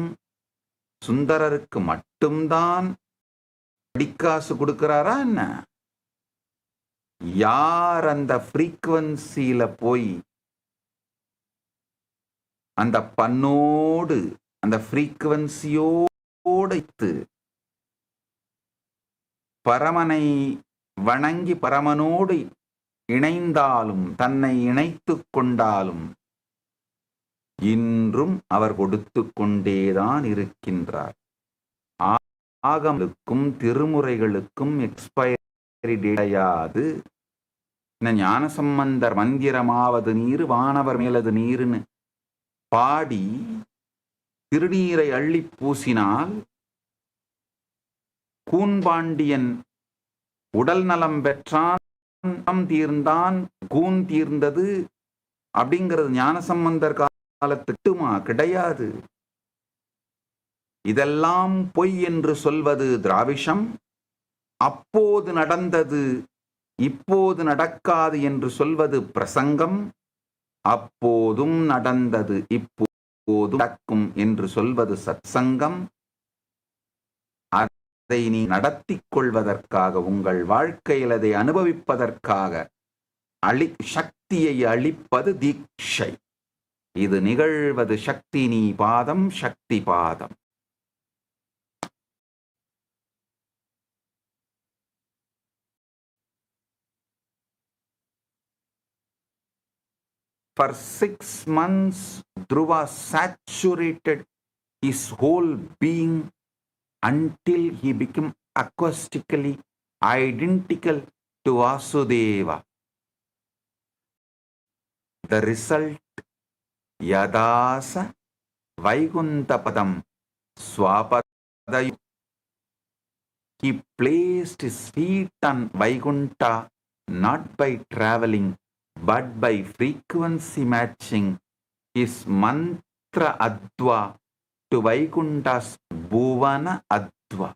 சுந்தரருக்கு மட்டும்தான் படிக்காசு கொடுக்கிறாரா என்ன? யார் அந்த ஃப்ரீக்வன்சியில போய் அந்த பண்ணோடு அந்த ஃப்ரீக்வன்சியோடு பரமனை வணங்கி பரமனோடு இணைந்தாலும் தன்னை இணைத்துக் கொண்டாலும் இன்றும் அவர் கொடுத்து கொண்டேதான் இருக்கின்றார். ஆகமங்களுக்கும் திருமுறைகளுக்கும் எக்ஸ்பைரி கிடையாது. ஞானசம்பந்தர் மந்திரமாவது நீர் வானவர் மேலது நீருன்னு பாடி திருநீரை அள்ளி பூசினால் கூன்பாண்டியன் உடல் நலம் பெற்றான், தீர்ந்தான், கூன் தீர்ந்தது அப்படிங்கிறது ஞானசம்பந்தர் காலத்துக்குமா? கிடையாது. இதெல்லாம் பொய் என்று சொல்வது திராவிஷம். அப்போது நடந்தது இப்போது நடக்காது என்று சொல்வது பிரசங்கம். அப்போதும் நடந்தது இப்போதும் நடக்கும் என்று சொல்வது சத்சங்கம். அதை நீ நடத்திக் கொள்வதற்காக, உங்கள் வாழ்க்கையில் அதை அனுபவிப்பதற்காக சக்தியை அளிப்பது தீட்சை. இது நிகழ்வது சக்தி நீ பாதம், சக்தி பாதம். For 6 months, Dhruva saturated his whole being until he became acoustically identical to Vasudeva. The result, Yadasa Vaikuntapadam Swapadayu. He placed his feet on Vaikunta not by traveling, but by frequency matching his mantra Adva to Vaikunta's Bhuvana Adva.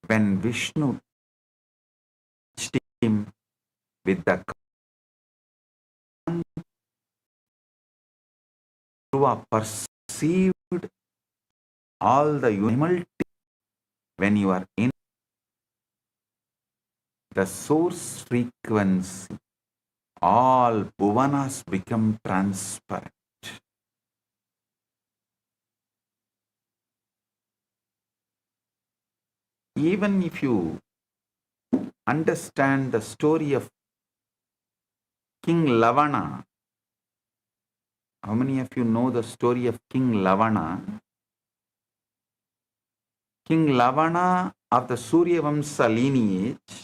When Vishnu touched him with the Dhruva perceived all the humility. When you are in the source frequency, all bhuvanas become transparent. Even if you understand the story of King Lavana, how many of you know the story of King Lavana? King Lavana of the Surya Vamsa lineage,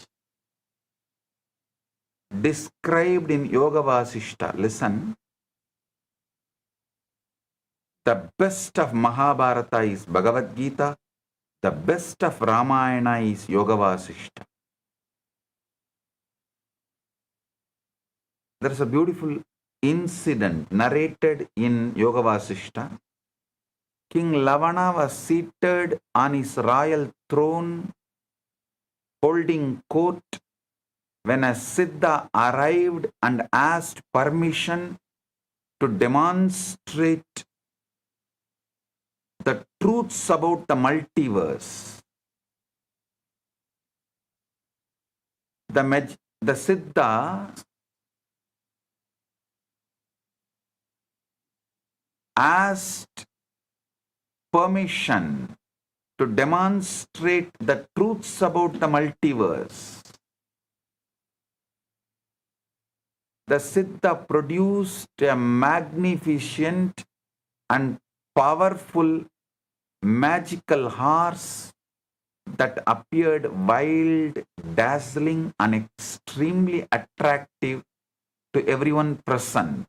described in Yoga Vasishta. Listen. The best of Mahabharata is Bhagavad Gita. The best of Ramayana is Yoga Vasishta. There is a beautiful incident narrated in Yoga Vasishta. King Lavana was seated on his royal throne, holding court, when a Siddha arrived and asked permission to demonstrate the truths about the multiverse. The Siddha asked permission to demonstrate the truths about the multiverse. The Siddha produced a magnificent and powerful magical horse that appeared wild, dazzling, and extremely attractive to everyone present.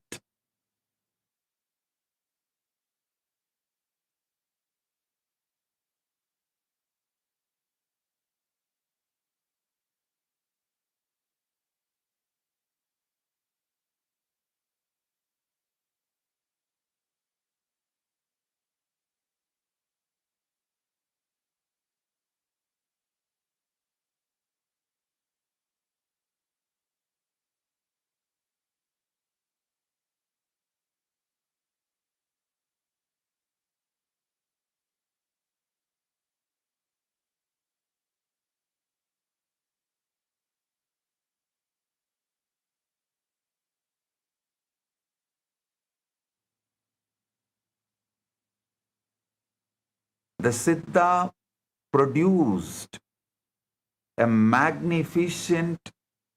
The Siddha produced a magnificent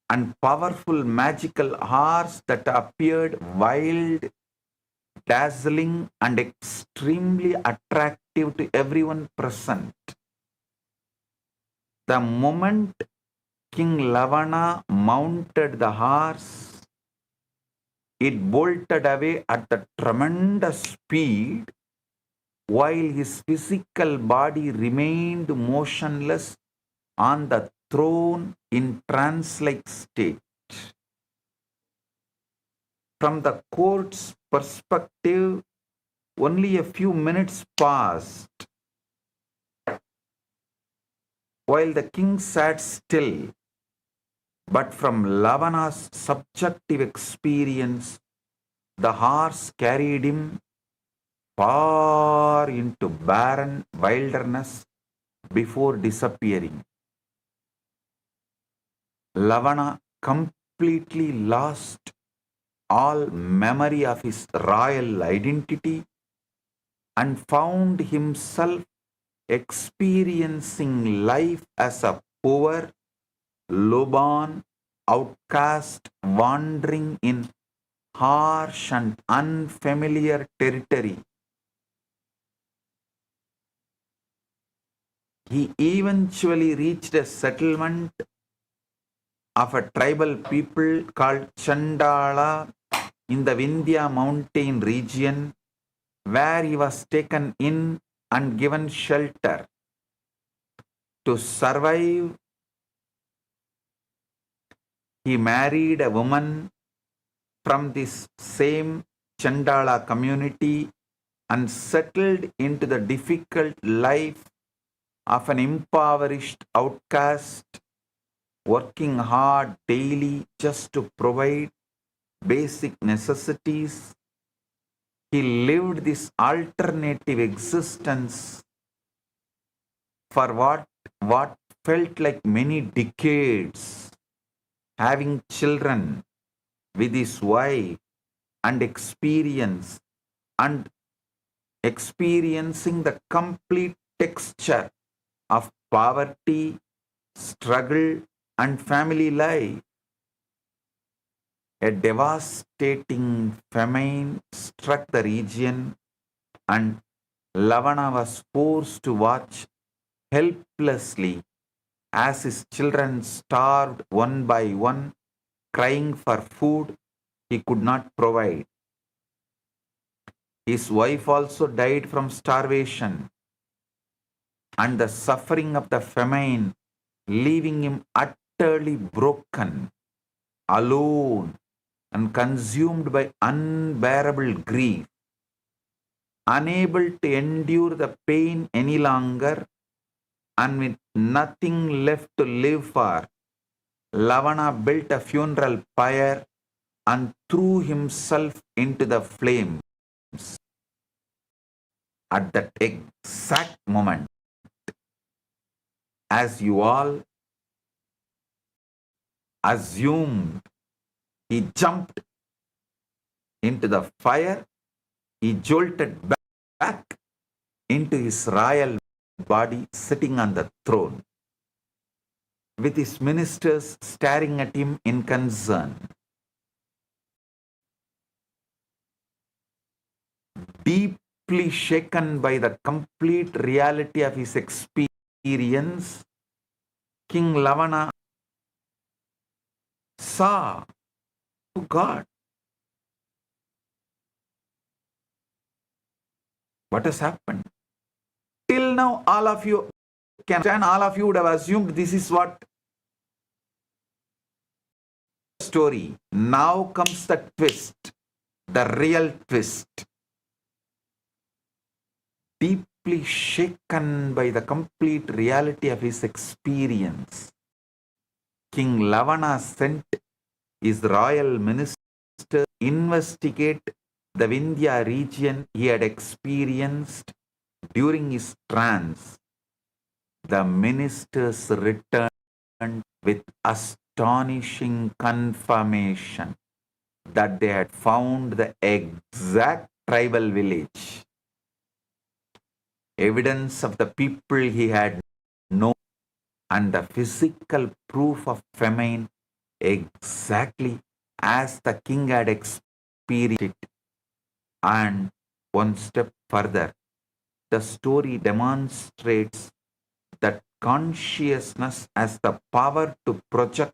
and powerful magical horse that appeared wild, dazzling, and extremely attractive to everyone present. The moment King Lavana mounted the horse, it bolted away at a tremendous speed, while his physical body remained motionless on the throne in trance-like state. From the court's perspective, only a few minutes passed while the king sat still, But from Lavana's subjective experience, the horse carried him far into barren wilderness before disappearing. Lavana completely lost all memory of his royal identity and found himself experiencing life as a poor, lowborn outcast wandering in harsh and unfamiliar territory. He eventually reached a settlement of a tribal people called Chandala in the Vindhya mountain region, where he was taken in and given shelter. To survive, he married a woman from this same Chandala community and settled into the difficult life of an impoverished outcast, working hard daily just to provide basic necessities. He lived this alternative existence for what felt like many decades, having children with his wife and experiencing the complete texture of poverty, struggle, and family life. A devastating famine struck the region, and Lavana was forced to watch helplessly as his children starved one by one, crying for food he could not provide. His wife also died from starvation and the suffering of the famine, leaving him utterly broken, alone, and consumed by unbearable grief. Unable to endure the pain any longer, and with nothing left to live for, Lavana built a funeral pyre and threw himself into the flames. At that exact moment, as you all assumed, he jumped into the fire, he jolted back into his royal body sitting on the throne, with his ministers staring at him in concern. Deeply shaken by the complete reality of his experience, King Lavana saw, oh God, what has happened? Till now, all of you can understand, all of you would have assumed this is what story. Now comes the twist, the real twist. Deeply shaken by the complete reality of his experience, King Lavana sent his royal minister to investigate the Vindhya region he had experienced during his trance. The ministers returned with astonishing confirmation that they had found the exact tribal village, evidence of the people he had known, and the physical proof of famine exactly as the king had experienced it. And one step further, the story demonstrates that consciousness has the power to project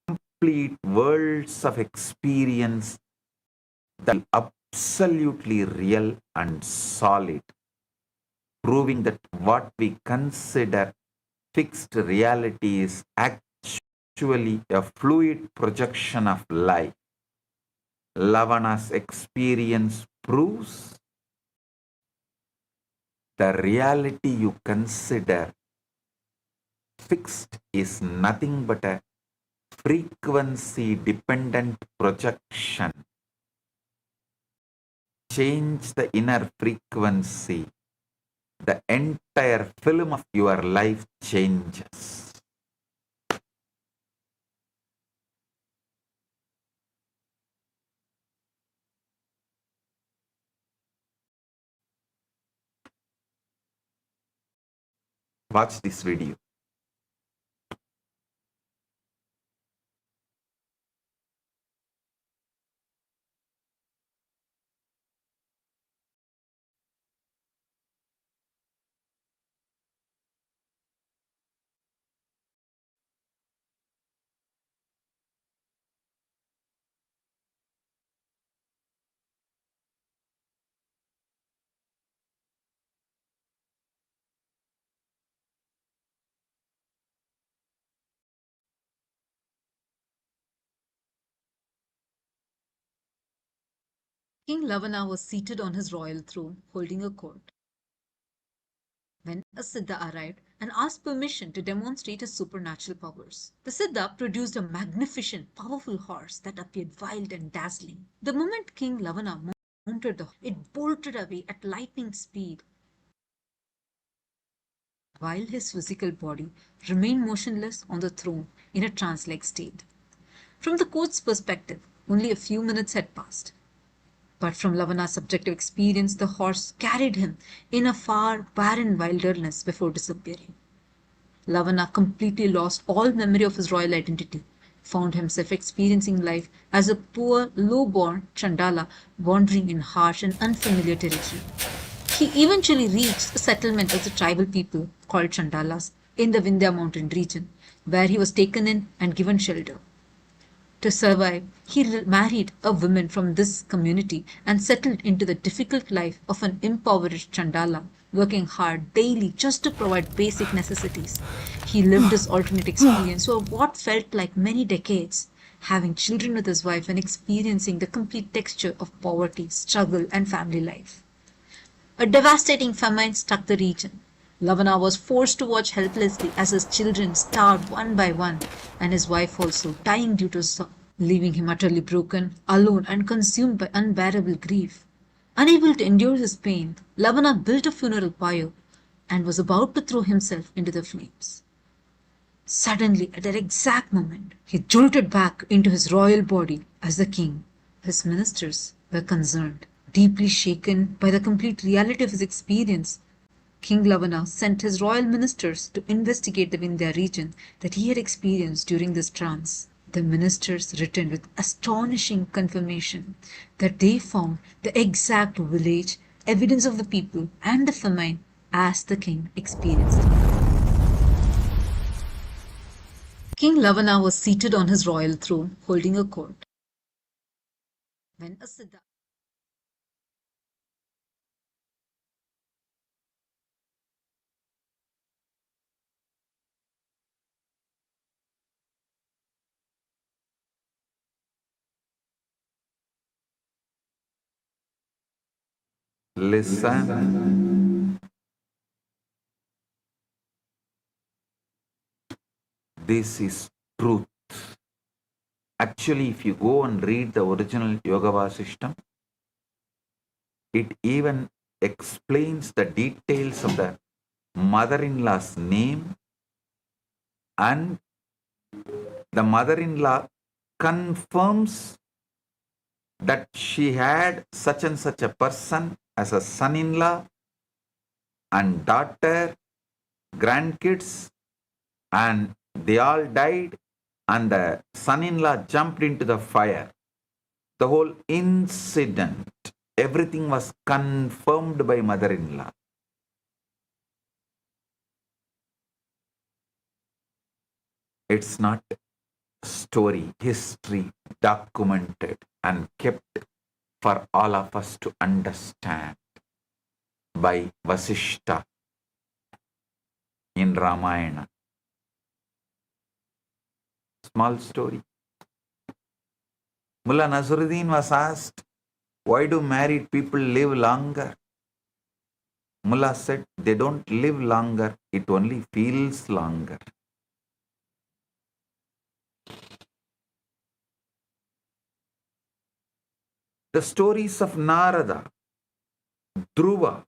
complete worlds of experience that are absolutely real and solid, proving that what we consider fixed reality is actually a fluid projection of life. Lavana's experience proves the reality you consider fixed is nothing but a frequency dependent projection. Change the inner frequency. The entire film of your life changes. Watch this video. King Lavana was seated on his royal throne, holding a court, when a Siddha arrived and asked permission to demonstrate his supernatural powers. The Siddha produced a magnificent, powerful horse that appeared wild and dazzling. The moment King Lavana mounted the horse, it bolted away at lightning speed, while his physical body remained motionless on the throne in a trance-like state. From the court's perspective, only a few minutes had passed. But from Lavana's subjective experience, the horse carried him in a far, barren wilderness before disappearing. Lavana completely lost all memory of his royal identity, found himself experiencing life as a poor, low-born Chandala wandering in harsh and unfamiliar territory. He eventually reached a settlement of the tribal people called Chandalas in the Vindhya mountain region, where he was taken in and given shelter. To survive, he married a woman from this community and settled into the difficult life of an impoverished Chandala, working hard daily just to provide basic necessities. He lived his alternate experience for what felt like many decades, having children with his wife and experiencing the complete texture of poverty, struggle, and family life. A devastating famine struck the region. Lavana was forced to watch helplessly as his children starved one by one, and his wife also, dying due to sorrow, leaving him utterly broken, alone, and consumed by unbearable grief. Unable to endure his pain, Lavana built a funeral pyre and was about to throw himself into the flames. Suddenly, at that exact moment, he jolted back into his royal body as the king. His ministers were concerned. Deeply shaken by the complete reality of his experience, King Lavana sent his royal ministers to investigate the Vindhya region that he had experienced during this trance. The ministers returned with astonishing confirmation that they found the exact village, evidence of the people, and the famine as the king experienced it. King Lavana was seated on his royal throne, holding a court, when a Siddha. Listen. This is truth. Actually, if you go and read the original Yoga Vasishtam, it even explains the details of the mother-in-law's name, and the mother-in-law confirms that she had such and such a person as a son-in-law and daughter, grandkids, and they all died, and the son-in-law jumped into the fire. The whole incident, everything was confirmed by mother-in-law. It's not story, history, documented and kept for all of us to understand by Vasishta in Ramayana. Small story. Mullah Nasruddin was asked, why do married people live longer? Mullah said, they don't live longer, it only feels longer. The stories of Narada, Dhruva,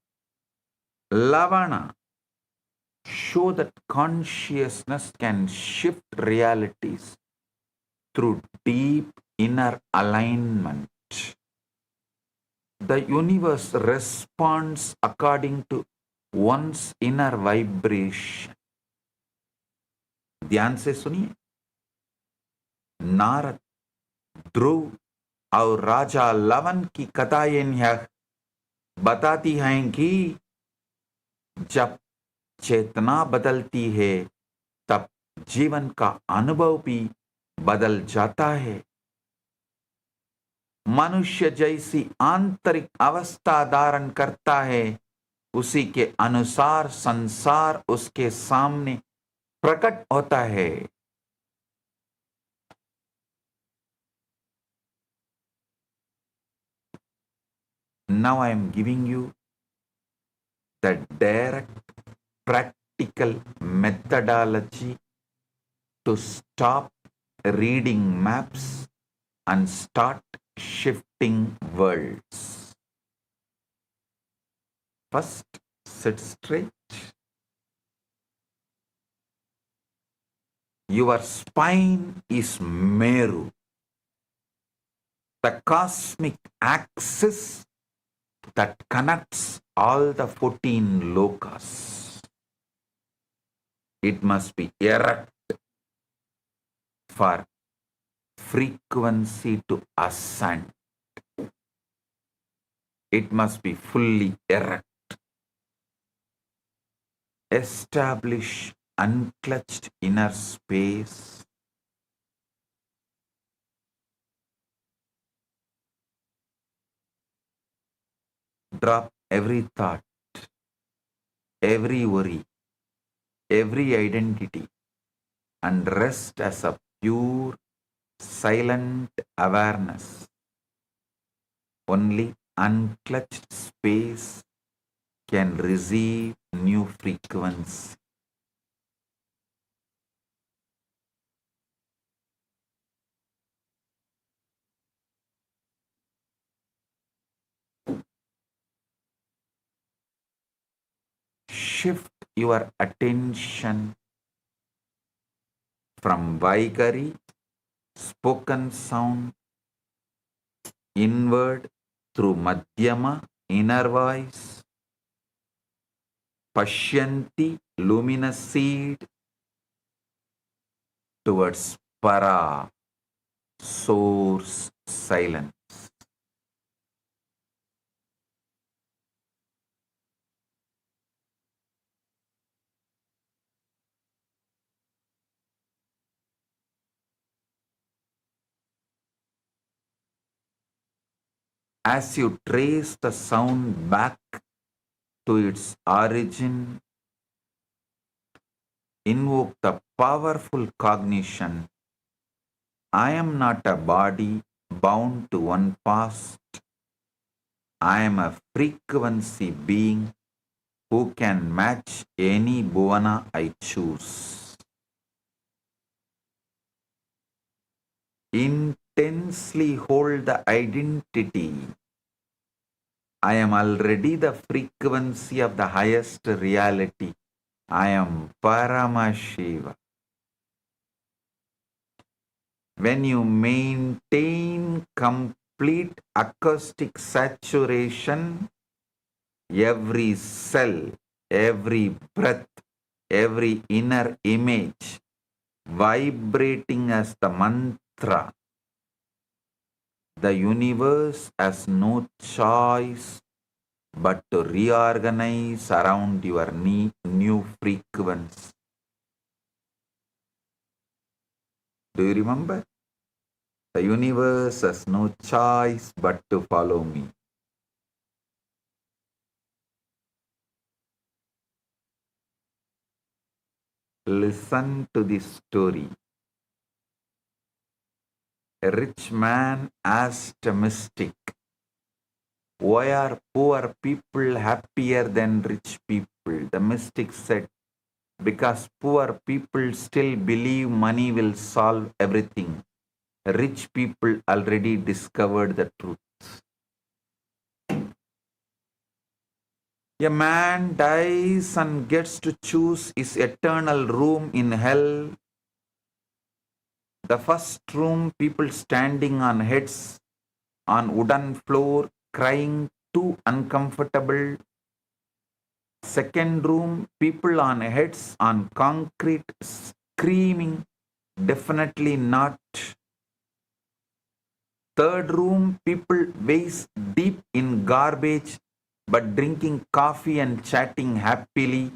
Lavana show that consciousness can shift realities through deep inner alignment. The universe responds according to one's inner vibration. ध्यान से सुनिए, नारद, ध्रुव और राजा लवन की कथाएं यह बताती हैं कि जब चेतना बदलती है तब जीवन का अनुभव भी बदल जाता है। मनुष्य जैसी आंतरिक अवस्था धारण करता है, उसी के अनुसार संसार उसके सामने प्रकट होता है। Now I am giving you the direct practical methodology to stop reading maps and start shifting worlds. First, sit straight. Your spine is Meru, the cosmic axis that connects all the 14 lokas. It must be erect for frequency to ascend. It must be fully erect. Establish unclutched inner space. Drop every thought, every worry, every identity, and rest as a pure, silent awareness. Only unclutched space can receive new frequency. Shift your attention from Vaikari, spoken sound, inward through Madhyama, inner voice, Pashyanti, luminous seed, towards Para, source, silence. As you trace the sound back to its origin, invoke the powerful cognition. I am not a body bound to one past. I am a frequency being who can match any bhuvana I choose. Intensely hold the identity. I am already the frequency of the highest reality. I am Paramashivam. When you maintain complete acoustic saturation, every cell, every breath, every inner image vibrating as the mantra, the universe has no choice but to reorganize around your new frequency. Do you remember? The universe has no choice but to follow me. Listen to this story. A rich man asked a mystic, "Why are poor people happier than rich people?" The mystic said, "Because poor people still believe money will solve everything. Rich people already discovered the truth." A man dies and gets to choose his eternal room in hell. The first room, people standing on heads on wooden floor, crying, too uncomfortable. Second room, people on heads on concrete, screaming, definitely not. Third room, people waist deep in garbage but drinking coffee and chatting happily.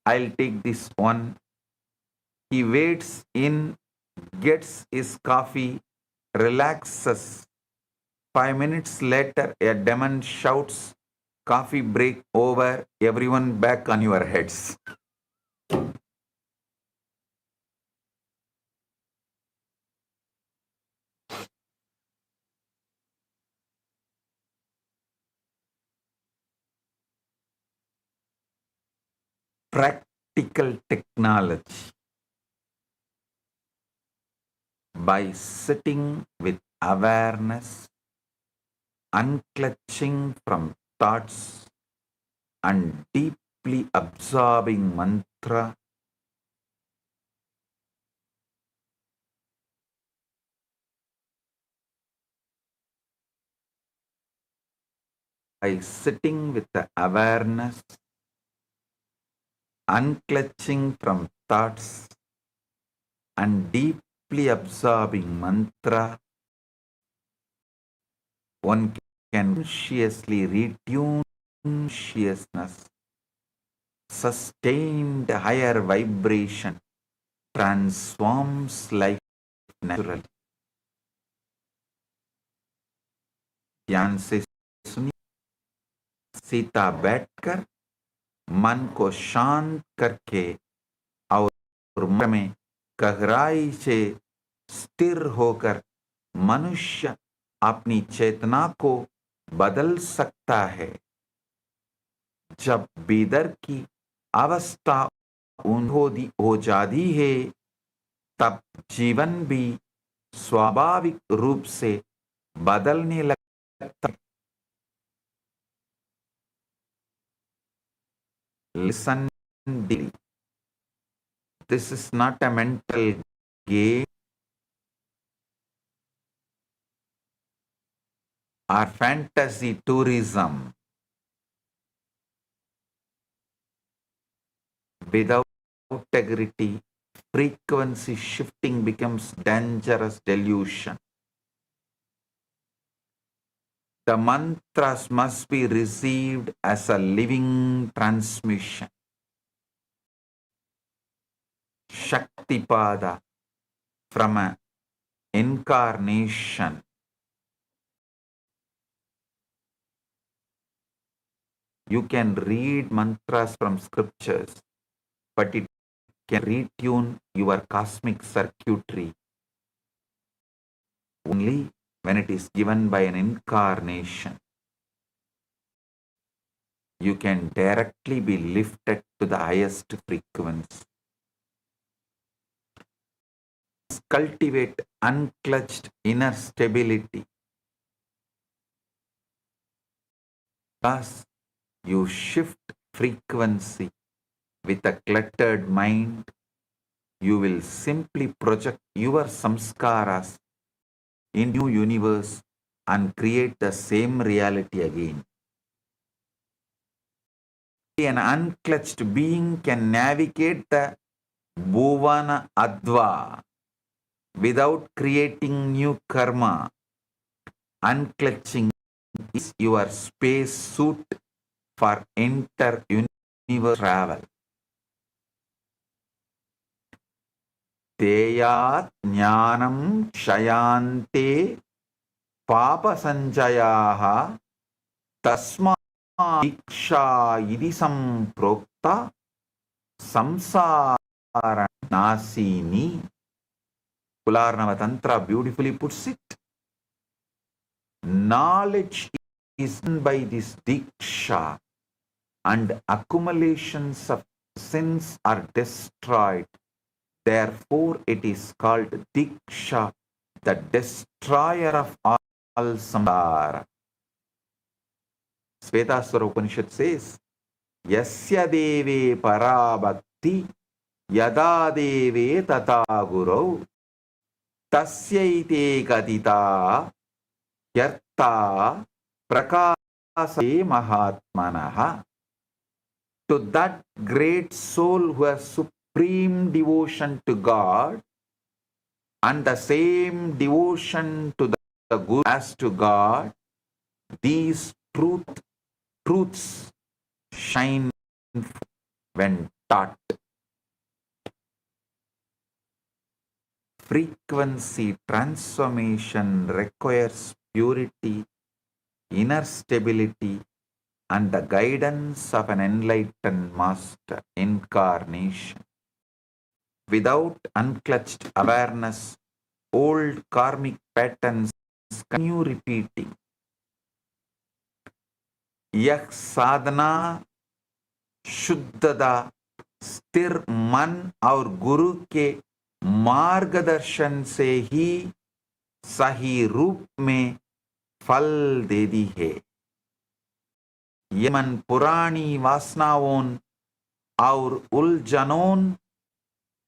I'll take this one. He waits in, gets his coffee, relaxes. 5 minutes later, a demon shouts, "Coffee break over, everyone back on your heads." Practical technology. By sitting with awareness, unclutching from thoughts, and deeply absorbing mantra, by sitting with the awareness, unclutching from thoughts, and deeply absorbing mantra, one can consciously retune consciousness, sustained higher vibration, transforms life naturally. ध्यान से सुनिए, सीता बैठकर मन को शांत करके और मन में गहराई से स्थिर होकर मनुष्य अपनी चेतना को बदल सकता है। जब बेदर की अवस्था उन्होंने हो जाती है, तब जीवन भी स्वाभाविक रूप से बदलने लगता है। Listen deeply. This is not a mental game or fantasy tourism. Without integrity, frequency shifting becomes dangerous delusion. The mantras must be received as a living transmission. Shaktipada from an incarnation. You can read mantras from scriptures, but it can retune your cosmic circuitry only when it is given by an incarnation. You can directly be lifted to the highest frequency. Cultivate unclutched inner stability. Thus, you shift frequency with a cluttered mind. You will simply project your samskaras in new universe and create the same reality again. An unclutched being can navigate the Bhuvana Adva without creating new karma. Unclutching is your space suit for inter-universe travel. Teyat jnanam shayante papa sanjayaha tasma diksha idi samprokta samsara nasini. Kularnava Tantra beautifully puts it. Knowledge is done by this diksha, and accumulations of sins are destroyed. Therefore, it is called diksha, the destroyer of all samsara. Svetaswara Upanishad says, Yasya deve parabhakti yada deve tata gurau tasyaite gadita yarta prakase mahatmanaha. To that great soul who has supreme devotion to God and the same devotion to the Guru as to God, these truths shine when taught. Frequency transformation requires purity, inner stability, and the guidance of an enlightened master incarnation. Without unclutched awareness, old karmic patterns continue repeating. यह साधना शुद्धता स्थिर मन और गुरु के मार्गदर्शन से ही सही रूप में फल देती है। ये मन पुरानी वासनाओं और उलझनों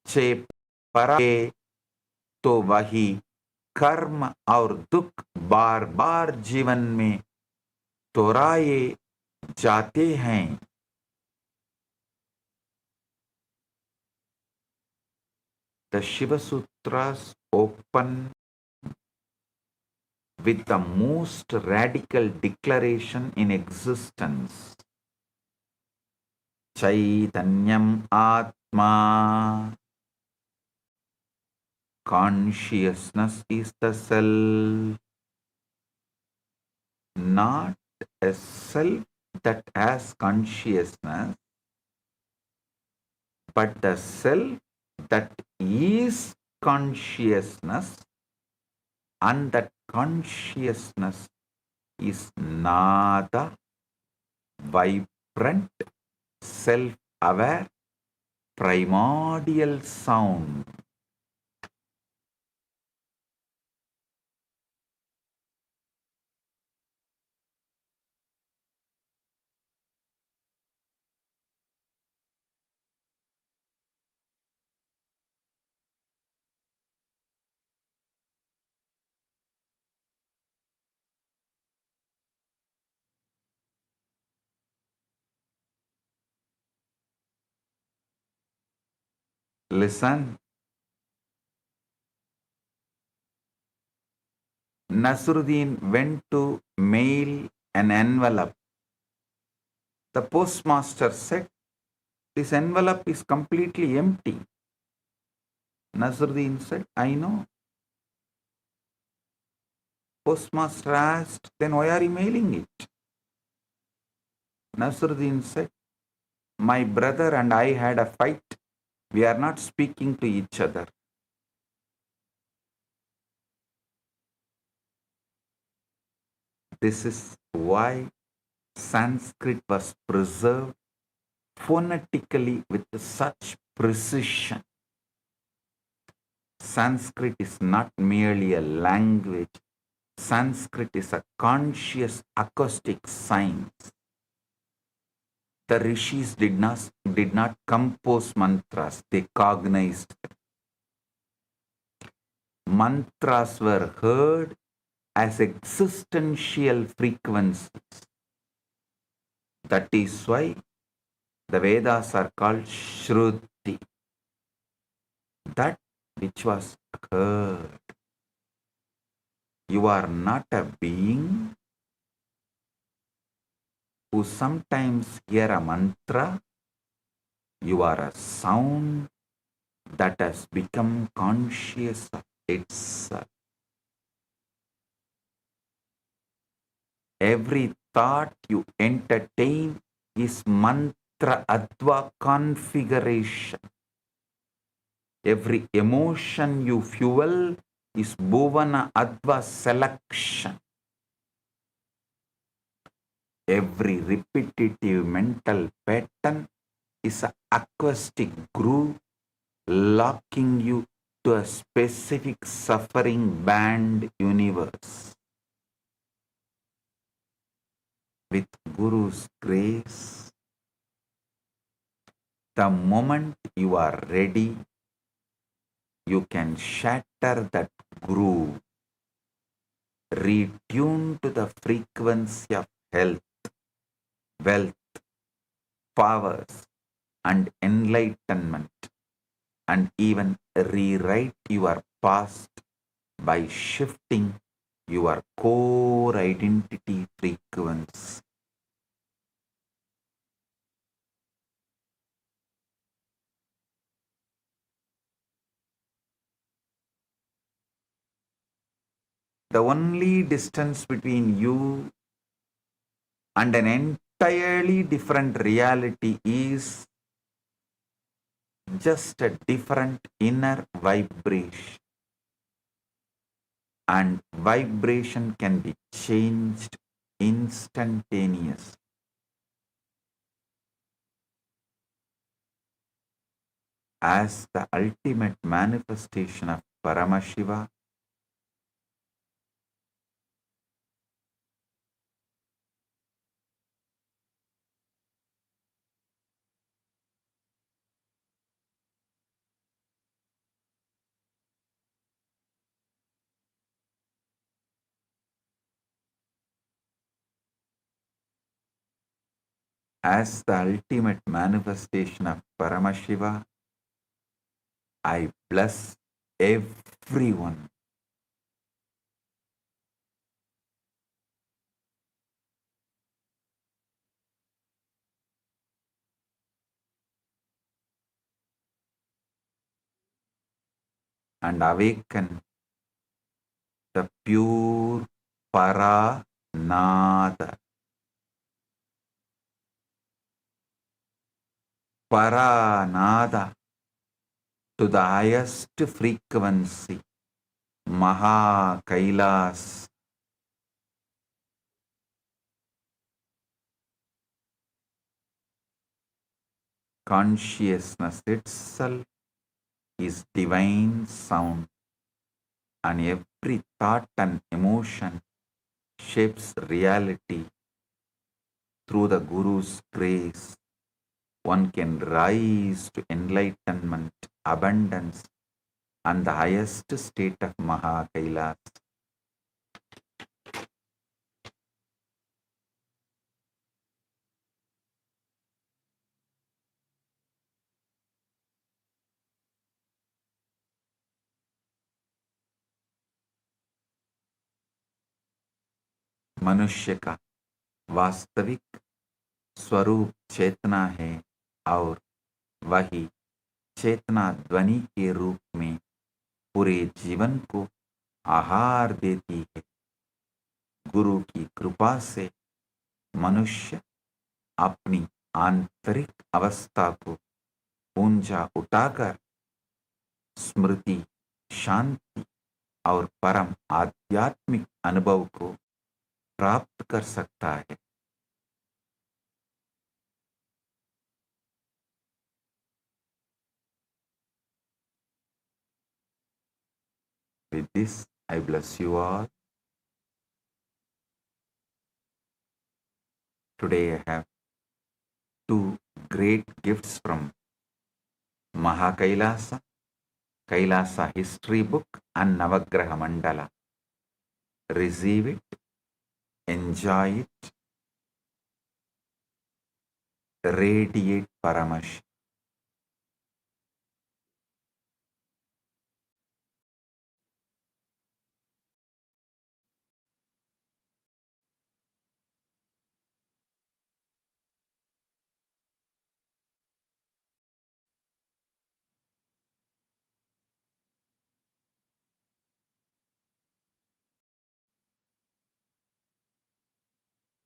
से परा है तो वही कर्म और दुख बार बार जीवन में दोहराए जाते हैं। The Shiva Sutras open with the most radical declaration in existence. Chaitanyam Atma. Consciousness is the self, not a self that has consciousness, but the self that is consciousness, and that consciousness is nada, vibrant, self-aware, primordial sound. Listen. Nasruddin went to mail an envelope. The postmaster said, "This envelope is completely empty." Nasruddin said, "I know." Postmaster asked, "Then why are you mailing it?" Nasruddin said, "My brother and I had a fight. We are not speaking to each other." This is why Sanskrit was preserved phonetically with such precision. Sanskrit is not merely a language. Sanskrit is a conscious acoustic science. The rishis did not compose mantras, they cognized them. Mantras were heard as existential frequencies. That is why the Vedas are called Shruti. That which was heard. You are not a being who sometimes hear a mantra. You are a sound that has become conscious of itself. Every thought you entertain is mantra adva configuration. Every emotion you fuel is bhuvana adva selection. Every repetitive mental pattern is an acoustic groove locking you to a specific suffering band universe. With Guru's grace, The moment you are ready, you can shatter that groove, retune to the frequency of health, wealth, powers, and enlightenment, and even rewrite your past by shifting your core identity frequency. The only distance between you and an entirely different reality is just a different inner vibration. And vibration can be changed instantaneously. As the ultimate manifestation of Paramashiva, as the ultimate manifestation of Paramashiva, I bless everyone. And awaken the pure Paranada. Paranada to the highest frequency, Maha Kailasa. Consciousness itself is divine sound, and every thought and emotion shapes reality through the Guru's grace. One can rise to enlightenment, abundance, and the highest state of Maha Kailasa. मनुष्य का वास्तविक स्वरूप चेतना है और वही चेतना ध्वनि के रूप में पूरे जीवन को आहार देती है। गुरु की कृपा से मनुष्य अपनी आंतरिक अवस्था को ऊंचा उठाकर स्मृति, शांति और परम आध्यात्मिक अनुभव को प्राप्त कर सकता है। With this, I bless you all. Today I have two great gifts from Mahakailasa, Kailasa history book and Navagraha Mandala. Receive it, enjoy it, radiate Paramash.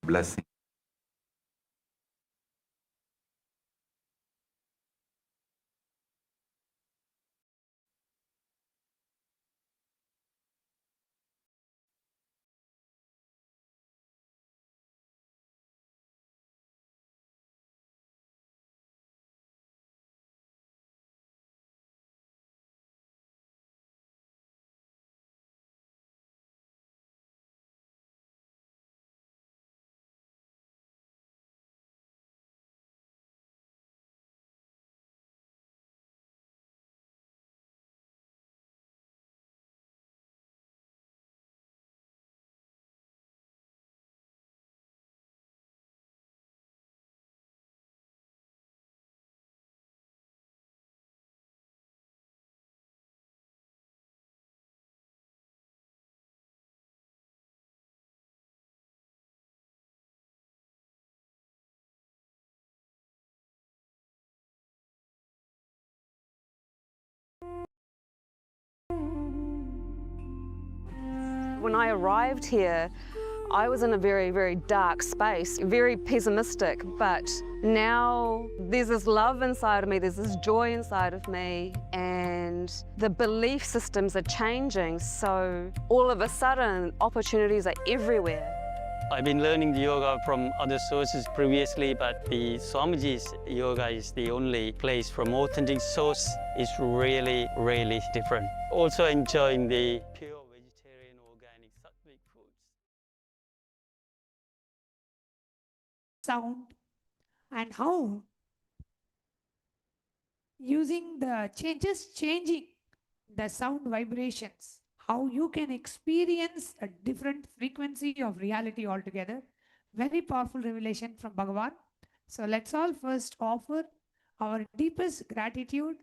Blessing. when I arrived here, I was in a very, very dark space, very pessimistic, but now there's this love inside of me, there's this joy inside of me, and the belief systems are changing, so all of a sudden opportunities are everywhere. I've been learning the yoga from other sources previously, but the Swamiji's yoga is the only place from authentic source. It's really, really different. Also enjoying the pure vegetarian, organic, sattvic foods. Sound and how using the changing the sound vibrations, how you can experience a different frequency of reality altogether. Very powerful revelation from Bhagavan. So let's all first offer our deepest gratitude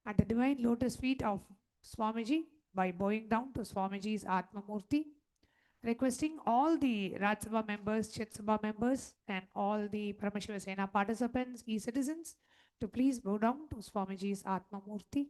at the divine lotus feet of Swamiji by bowing down to Swamiji's Atma Murti, requesting all the Rajya members, Chitsabha members, and all the Paramashiva Sena participants, e-citizens, to please bow down to Swamiji's Atma Murti.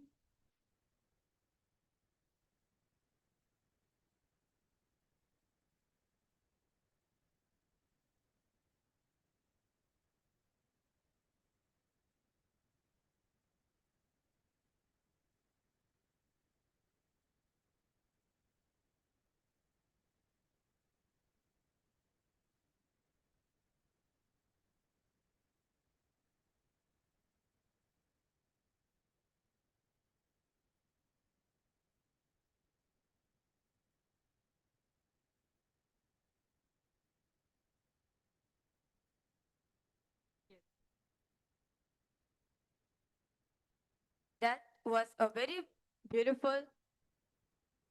That was a very beautiful,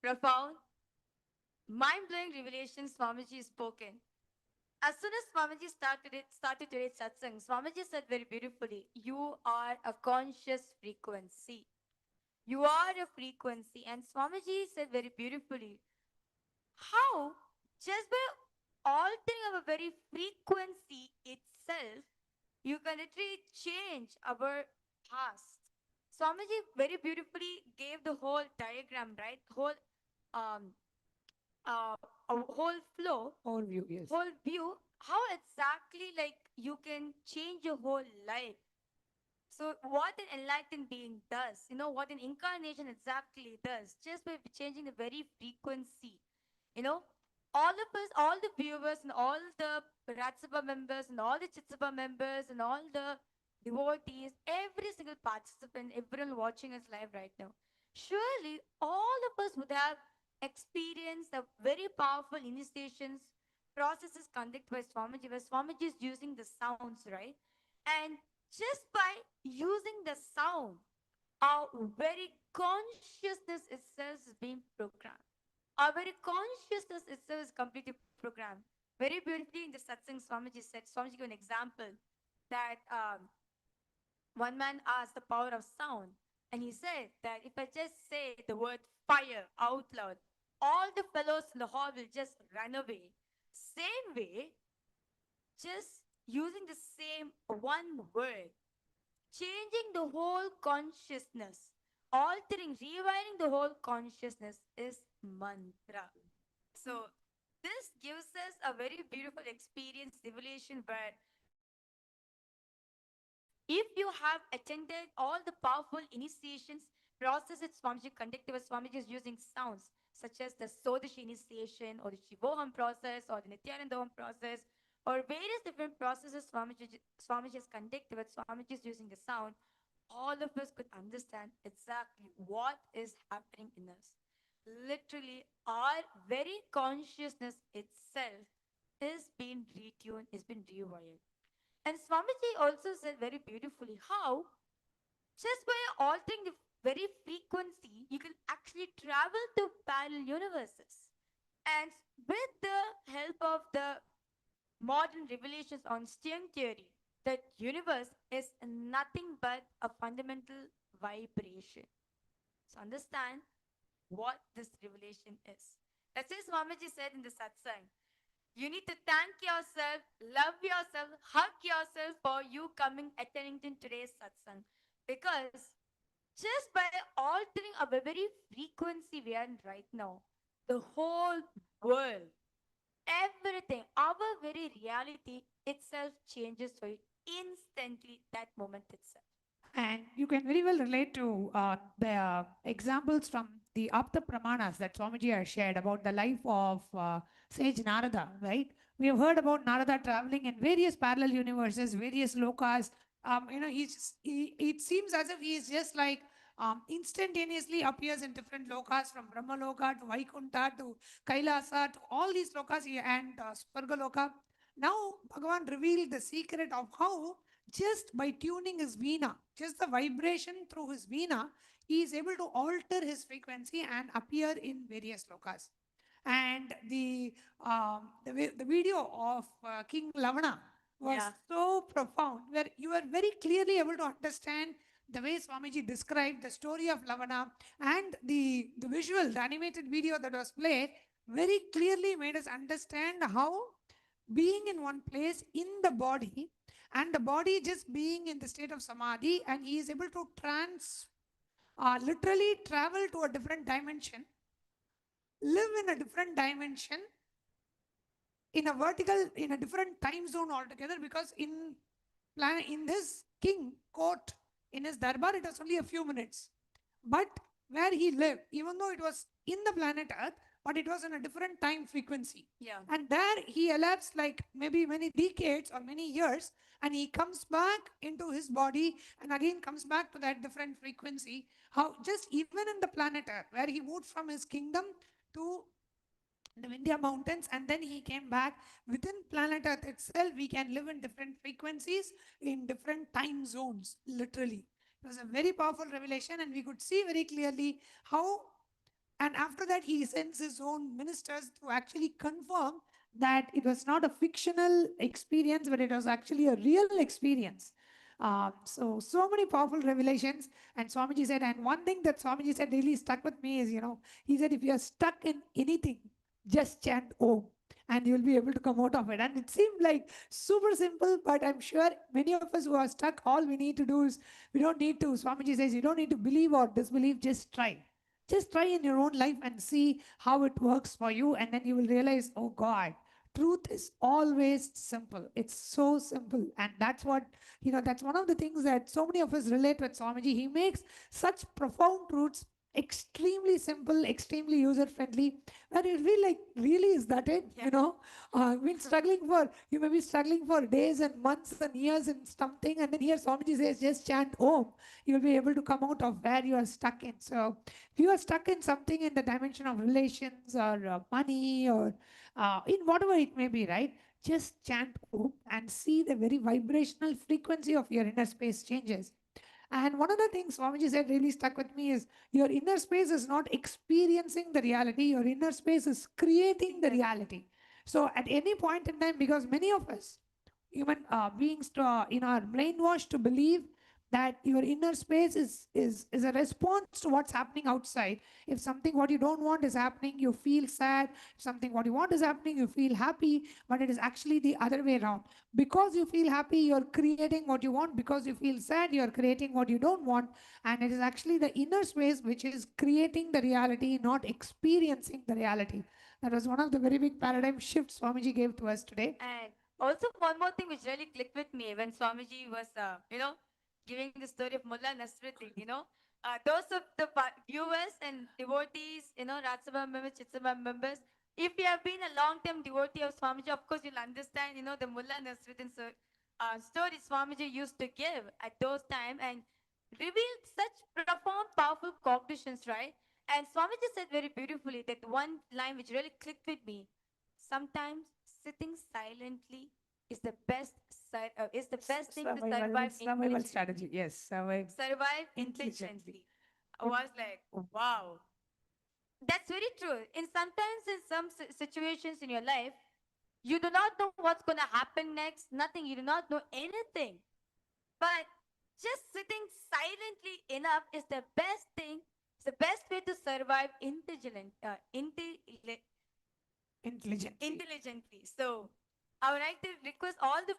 profound, mind-blowing revelation Swamiji spoken. As soon as Swamiji started today's satsang, Swamiji said very beautifully, you are a conscious frequency. You are a frequency. And Swamiji said very beautifully, how just by altering our very frequency itself, you can literally change our past. Swamiji very beautifully gave the whole diagram, right? A whole flow, Whole view, yes. whole view, how exactly like you can change your whole life. So what an enlightened being does, what an incarnation exactly does, just by changing the very frequency. All of us, all the viewers and all the Ratsabha members and all the Chitsabha members and all the devotees, every single participant, everyone watching us live right now, surely all of us would have experienced the very powerful initiations processes conducted by Swamiji, where Swamiji is using the sounds, right? And just by using the sound, our very consciousness itself is being programmed. Our very consciousness itself is completely programmed. Very beautifully in the satsang, Swamiji gave an example that one man asked the power of sound, and he said that if I just say the word fire out loud, all the fellows in the hall will just run away. Same way, just using the same one word, changing the whole consciousness, rewiring the whole consciousness is mantra. So this gives us a very beautiful experience, revelation, where if you have attended all the powerful initiations processes Swamiji conducted, where Swamiji is using sounds such as the Sodashi initiation or the Shivoham process or the Nithyananda process or various different processes Swamiji has conducted, where Swamiji is using the sound, all of us could understand exactly what is happening in us. Literally, our very consciousness itself is being retuned, is being rewired. And Swamiji also said very beautifully how just by altering the very frequency, you can actually travel to parallel universes. And with the help of the modern revelations on string theory, that universe is nothing but a fundamental vibration. So understand what this revelation is. That's why Swamiji said in the satsang, you need to thank yourself, love yourself, hug yourself for you coming, attending to today's satsang. Because just by altering our very frequency we are in right now, the whole world, everything, our very reality itself changes for you instantly, that moment itself. And you can very well relate to the examples from the Apta Pramanas that Swamiji has shared about the life of sage Narada, right? We have heard about Narada traveling in various parallel universes, various lokas. It seems as if he is just like instantaneously appears in different lokas, from Brahma Loka to Vaikunta to Kailasa to all these lokas and Swarga Loka. Now, Bhagavan revealed the secret of how just by tuning his veena, just the vibration through his veena, he is able to alter his frequency and appear in various lokas. And the video of King Lavana was Yeah. so profound, where you are very clearly able to understand the way Swamiji described the story of Lavana, and the visual, the animated video that was played very clearly made us understand how being in one place in the body, and the body just being in the state of samadhi, and he is able to literally travel to a different dimension, live in a different dimension, in a vertical, in a different time zone altogether, because in this king court, in his darbar, it was only a few minutes. But where he lived, even though it was in the planet Earth, but it was in a different time frequency. Yeah. And there he elapsed like maybe many decades or many years, and he comes back into his body and again comes back to that different frequency. How just even in the planet Earth, where he moved from his kingdom to the Vindhya mountains, and then he came back within planet Earth itself, we can live in different frequencies, in different time zones, literally. It was a very powerful revelation, and we could see very clearly how, and after that, he sends his own ministers to actually confirm that it was not a fictional experience, but it was actually a real experience. So many powerful revelations. And Swamiji said, and one thing that Swamiji said really stuck with me is, he said, if you are stuck in anything, just chant Om and you'll be able to come out of it. And it seemed like super simple, but I'm sure many of us who are stuck, all we need to do is, we don't need to, Swamiji says, you don't need to believe or disbelieve, just try. Just try in your own life and see how it works for you. And then you will realize, oh God, truth is always simple. It's so simple. And that's what, that's one of the things that so many of us relate with Swamiji. He makes such profound truths extremely simple, extremely user friendly. And you feel like, really, is that it? Been struggling for, you may be struggling for days and months and years in something. And then here Swamiji says, just chant Om. You'll be able to come out of where you are stuck in. So if you are stuck in something in the dimension of relations or money or in whatever it may be, right? Just chant Om and see the very vibrational frequency of your inner space changes. And one of the things Swamiji said really stuck with me is, your inner space is not experiencing the reality, your inner space is creating the reality. So at any point in time, because many of us, human beings, are brainwashed to believe that your inner space is a response to what's happening outside. If something what you don't want is happening, you feel sad. If something what you want is happening, you feel happy. But it is actually the other way around. Because you feel happy, you're creating what you want. Because you feel sad, you're creating what you don't want. And it is actually the inner space which is creating the reality, not experiencing the reality. That was one of the very big paradigm shifts Swamiji gave to us today. And also one more thing which really clicked with me when Swamiji was, giving the story of Mullah Nasruddin, those of the viewers and devotees, Rajasabha members, Chitsabha members, if you have been a long-term devotee of Swamiji, of course you'll understand, the Mullah Nasruddin story Swamiji used to give at those times and revealed such profound, powerful cognitions, right? And Swamiji said very beautifully that one line which really clicked with me. Sometimes sitting silently is the best thing to survive Survival strategy. Yes, survive intelligently. I was like, wow. That's very true. Sometimes in some situations in your life, you do not know what's going to happen next. Nothing. You do not know anything. But just sitting silently enough is the best thing. It's the best way to survive intelligently. So I would like to request all the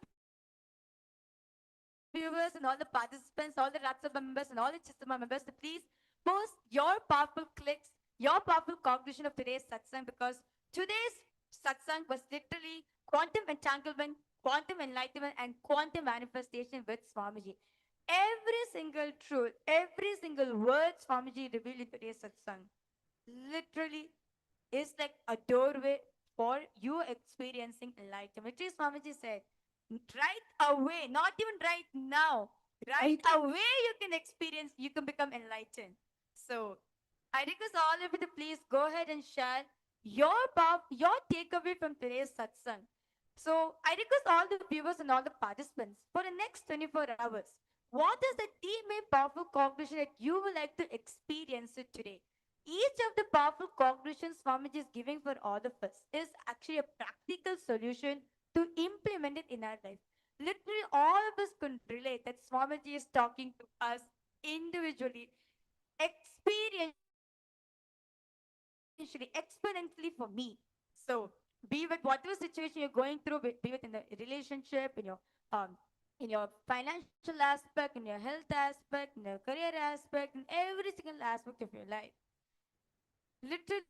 viewers and all the participants, all the Rajya Sabha members and all the Chisama members to please post your powerful clicks your powerful cognition of today's satsang, because today's satsang was literally quantum entanglement, quantum enlightenment, and quantum manifestation with Swamiji. Every single truth, every single word Swamiji revealed in today's satsang literally is like a doorway for you experiencing enlightenment. Which is Swamiji said, right away, not even right now, right away you can experience, you can become enlightened. So I request all of you to please go ahead and share your takeaway from today's satsang. So I request all the viewers and all the participants for the next 24 hours. What is the deep and powerful cognition that you would like to experience it today? Each of the powerful cognitions Swamiji is giving for all of us is actually a practical solution to implement it in our life. Literally, all of us can relate that Swamiji is talking to us individually, experientially, exponentially for me. So, be with whatever situation you're going through, be it in the relationship, um, in your financial aspect, in your health aspect, in your career aspect, in every single aspect of your life. Literally,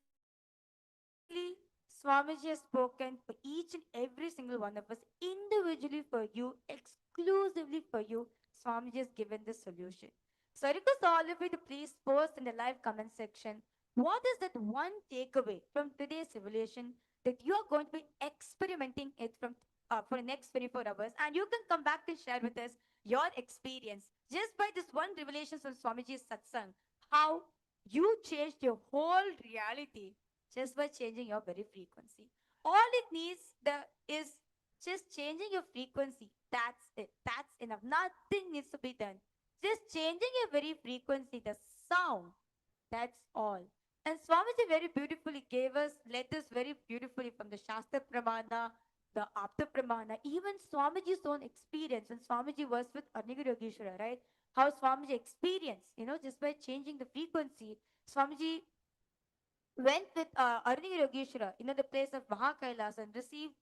Swamiji has spoken for each and every single one of us, individually for you, exclusively for you. Swamiji has given the solution. So I request all of you to please post in the live comment section, what is that one takeaway from today's revelation that you are going to be experimenting it from for the next 24 hours, and you can come back and share with us your experience just by this one revelation from Swamiji's satsang, how you changed your whole reality just by changing your very frequency. All it needs is just changing your frequency. That's it. That's enough. Nothing needs to be done. Just changing your very frequency, the sound. That's all. And Swamiji very beautifully gave us letters very beautifully from the Shastra Pramana, the Apta Pramana, even Swamiji's own experience when Swamiji was with Arnigiri Yogeshwara, right? How Swamiji experienced, just by changing the frequency. Swamiji went with Arnigiri Yogeshwara, the place of Kailasa, and received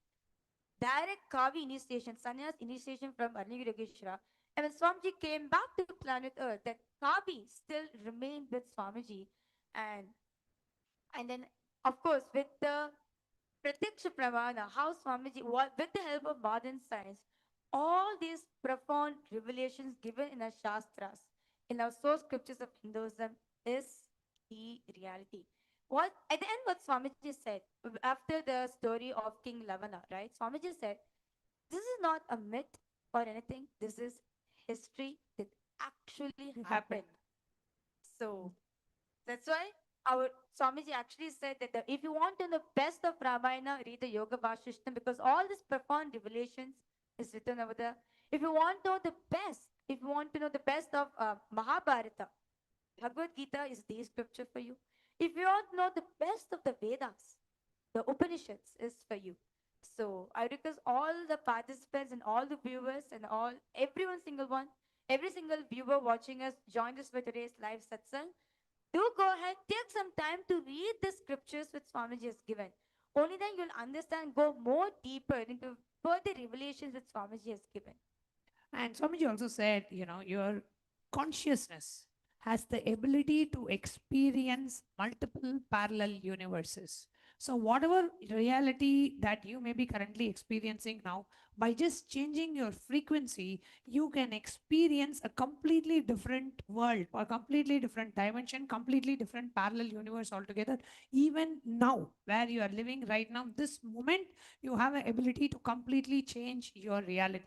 direct Kavi initiation, sannyas initiation from Arnigiri Yogeshwara. And when Swamiji came back to planet Earth, that Kavi still remained with Swamiji. And and then, of course, with the Pratyaksha Pramana, how Swamiji, with the help of modern science, all these profound revelations given in our Shastras, in our source scriptures of Hinduism, is the reality. What at the end, what Swamiji said after the story of King Lavana, right? Swamiji said, "This is not a myth or anything. This is history that actually happened." So that's why our Swamiji actually said that if you want to know the best of Ramayana, read the Yoga Vasishtam, because all these profound revelations is written over there. If you want to know the best, if you want to know the best of Mahabharata, Bhagavad Gita is the scripture for you. If you want to know the best of the Vedas, the Upanishads is for you. So I request all the participants and all the viewers and everyone single one, every single viewer watching us, join us for today's live satsang. Do go ahead, take some time to read the scriptures which Swamiji has given. Only then you'll understand, go more deeper into further revelations that Swamiji has given. And Swamiji also said, your consciousness has the ability to experience multiple parallel universes. So, whatever reality that you may be currently experiencing now, by just changing your frequency, you can experience a completely different world, a completely different dimension, completely different parallel universe altogether. Even now, where you are living right now, this moment, you have an ability to completely change your reality.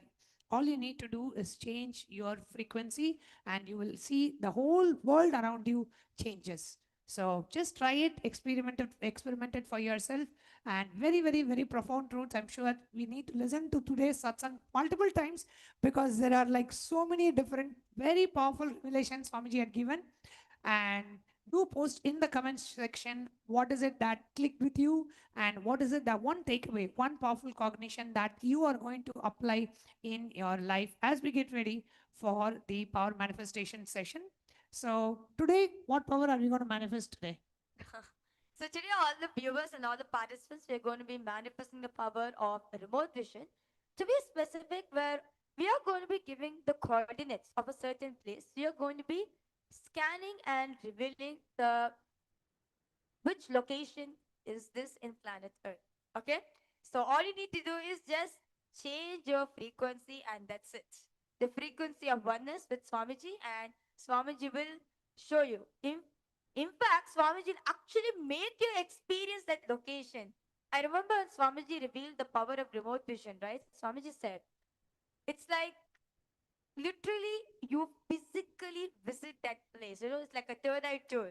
All you need to do is change your frequency, and you will see the whole world around you changes. So just try it, experiment it for yourself. And very, very, very profound truths. I'm sure we need to listen to today's satsang multiple times, because there are like so many different, very powerful revelations Swamiji had given. And do post in the comments section what is it that clicked with you, and what is it that one takeaway, one powerful cognition that you are going to apply in your life as we get ready for the power manifestation session. So today, what power are we going to manifest today? So today, all the viewers and all the participants, we are going to be manifesting the power of remote vision. To be specific, where we are going to be giving the coordinates of a certain place. We are going to be scanning and revealing the which location is this in planet Earth. Okay? So all you need to do is just change your frequency and that's it. The frequency of oneness with Swamiji, and Swamiji will show you. In fact, Swamiji will actually make you experience that location. I remember Swamiji revealed the power of remote vision, right? Swamiji said, it's like literally you physically visit that place. It's like a third eye tour.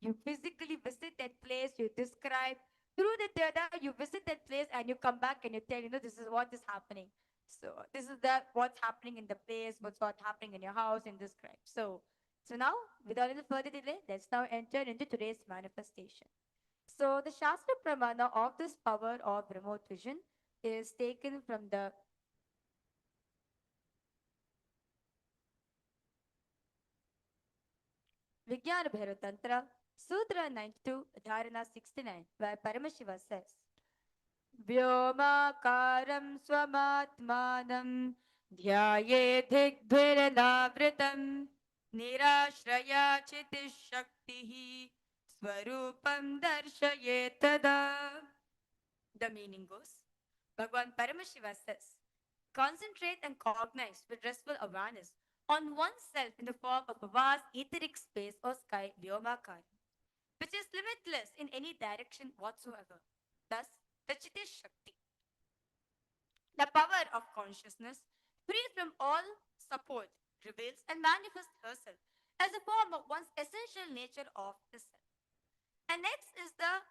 You physically visit that place, you describe through the third eye, you visit that place and you come back and you tell, this is what is happening. So this is what's happening in the place, what's happening in your house, and describe. So now, without any further delay, let's now enter into today's manifestation. So the Shastra Pramana of this power of remote vision is taken from the Vijnana Bhairav Tantra, Sutra 92, Dharana 69, where Paramashiva says, Vyomakaram swamatmanam dhyaye dhigdhiralavritam nirashraya chitishaktihi swarupam darshaye tada. The meaning goes, Bhagwan Paramashiva says, concentrate and cognize with restful awareness on oneself in the form of a vast etheric space or sky Vyomakara, which is limitless in any direction whatsoever. Thus, the Chitta Shakti, the power of consciousness, free from all support, reveals and manifests herself as a form of one's essential nature of the self. And next is the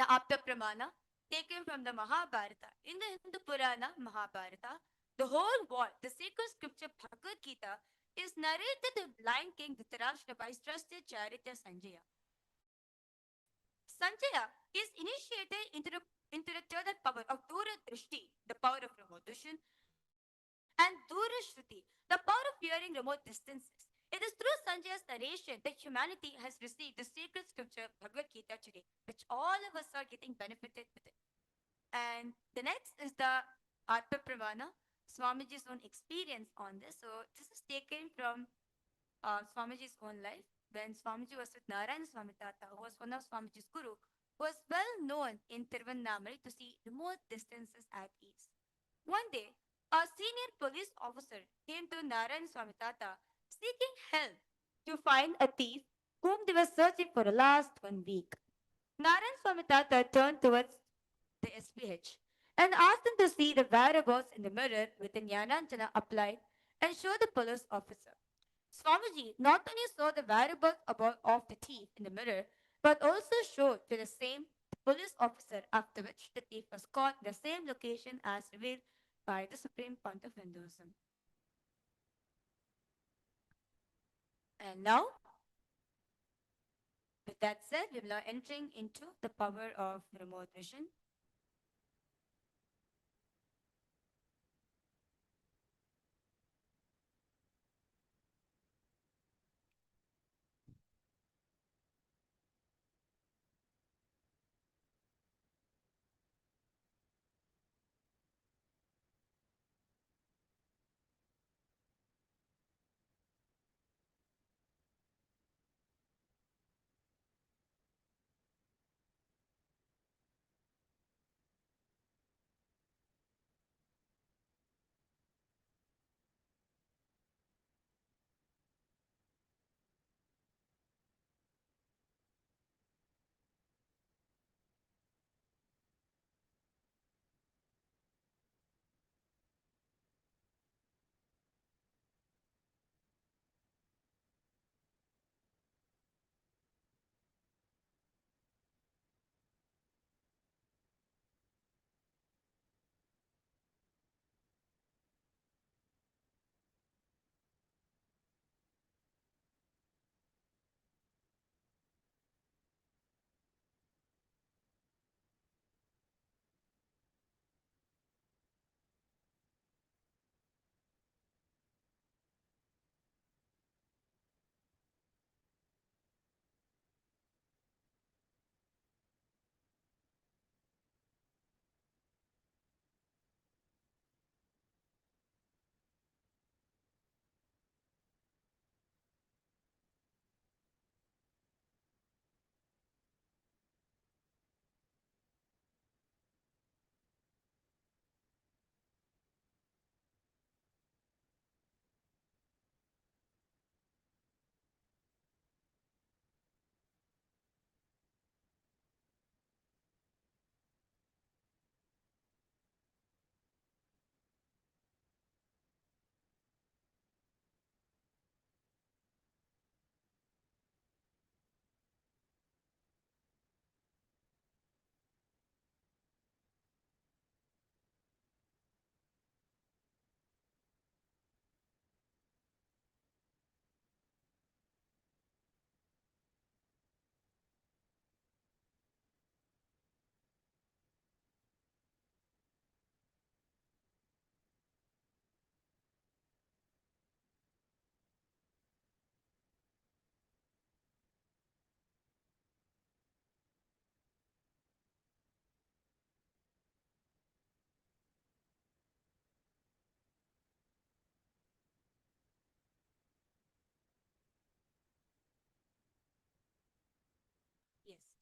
Apta Pramana, taken from the Mahabharata. In the Hindu Purana Mahabharata, the whole world, the sacred scripture Bhagavad Gita, is narrated to blind king Dhritarashtra by his trusted charioteer Sanjaya. Sanjaya is initiated into the third power of Dura Drishti, the power of remote vision, and Dura Shruti, the power of hearing remote distances. It is through Sanjaya's narration that humanity has received the sacred scripture Bhagavad Gita today, which all of us are getting benefited with it. And the next is the Atma Pravana, Swamiji's own experience on this. So this is taken from Swamiji's own life when Swamiji was with Narayana Swami Tata, who was one of Swamiji's guru, who was well known in Tiruvannamalai to see remote distances at ease. One day, a senior police officer came to Narayana Swami Tata seeking help to find a thief whom they were searching for the last 1 week. Narayana Swami Tata turned towards the SPH and asked him to see the whereabouts in the mirror with the Jnananjana applied and show the police officer. Swamiji not only saw the whereabouts of the thief in the mirror, but also showed to the same police officer, after which the thief was caught in the same location as revealed by the Supreme Pontiff of Hinduism. And now, with that said, we are now entering into the power of remote vision.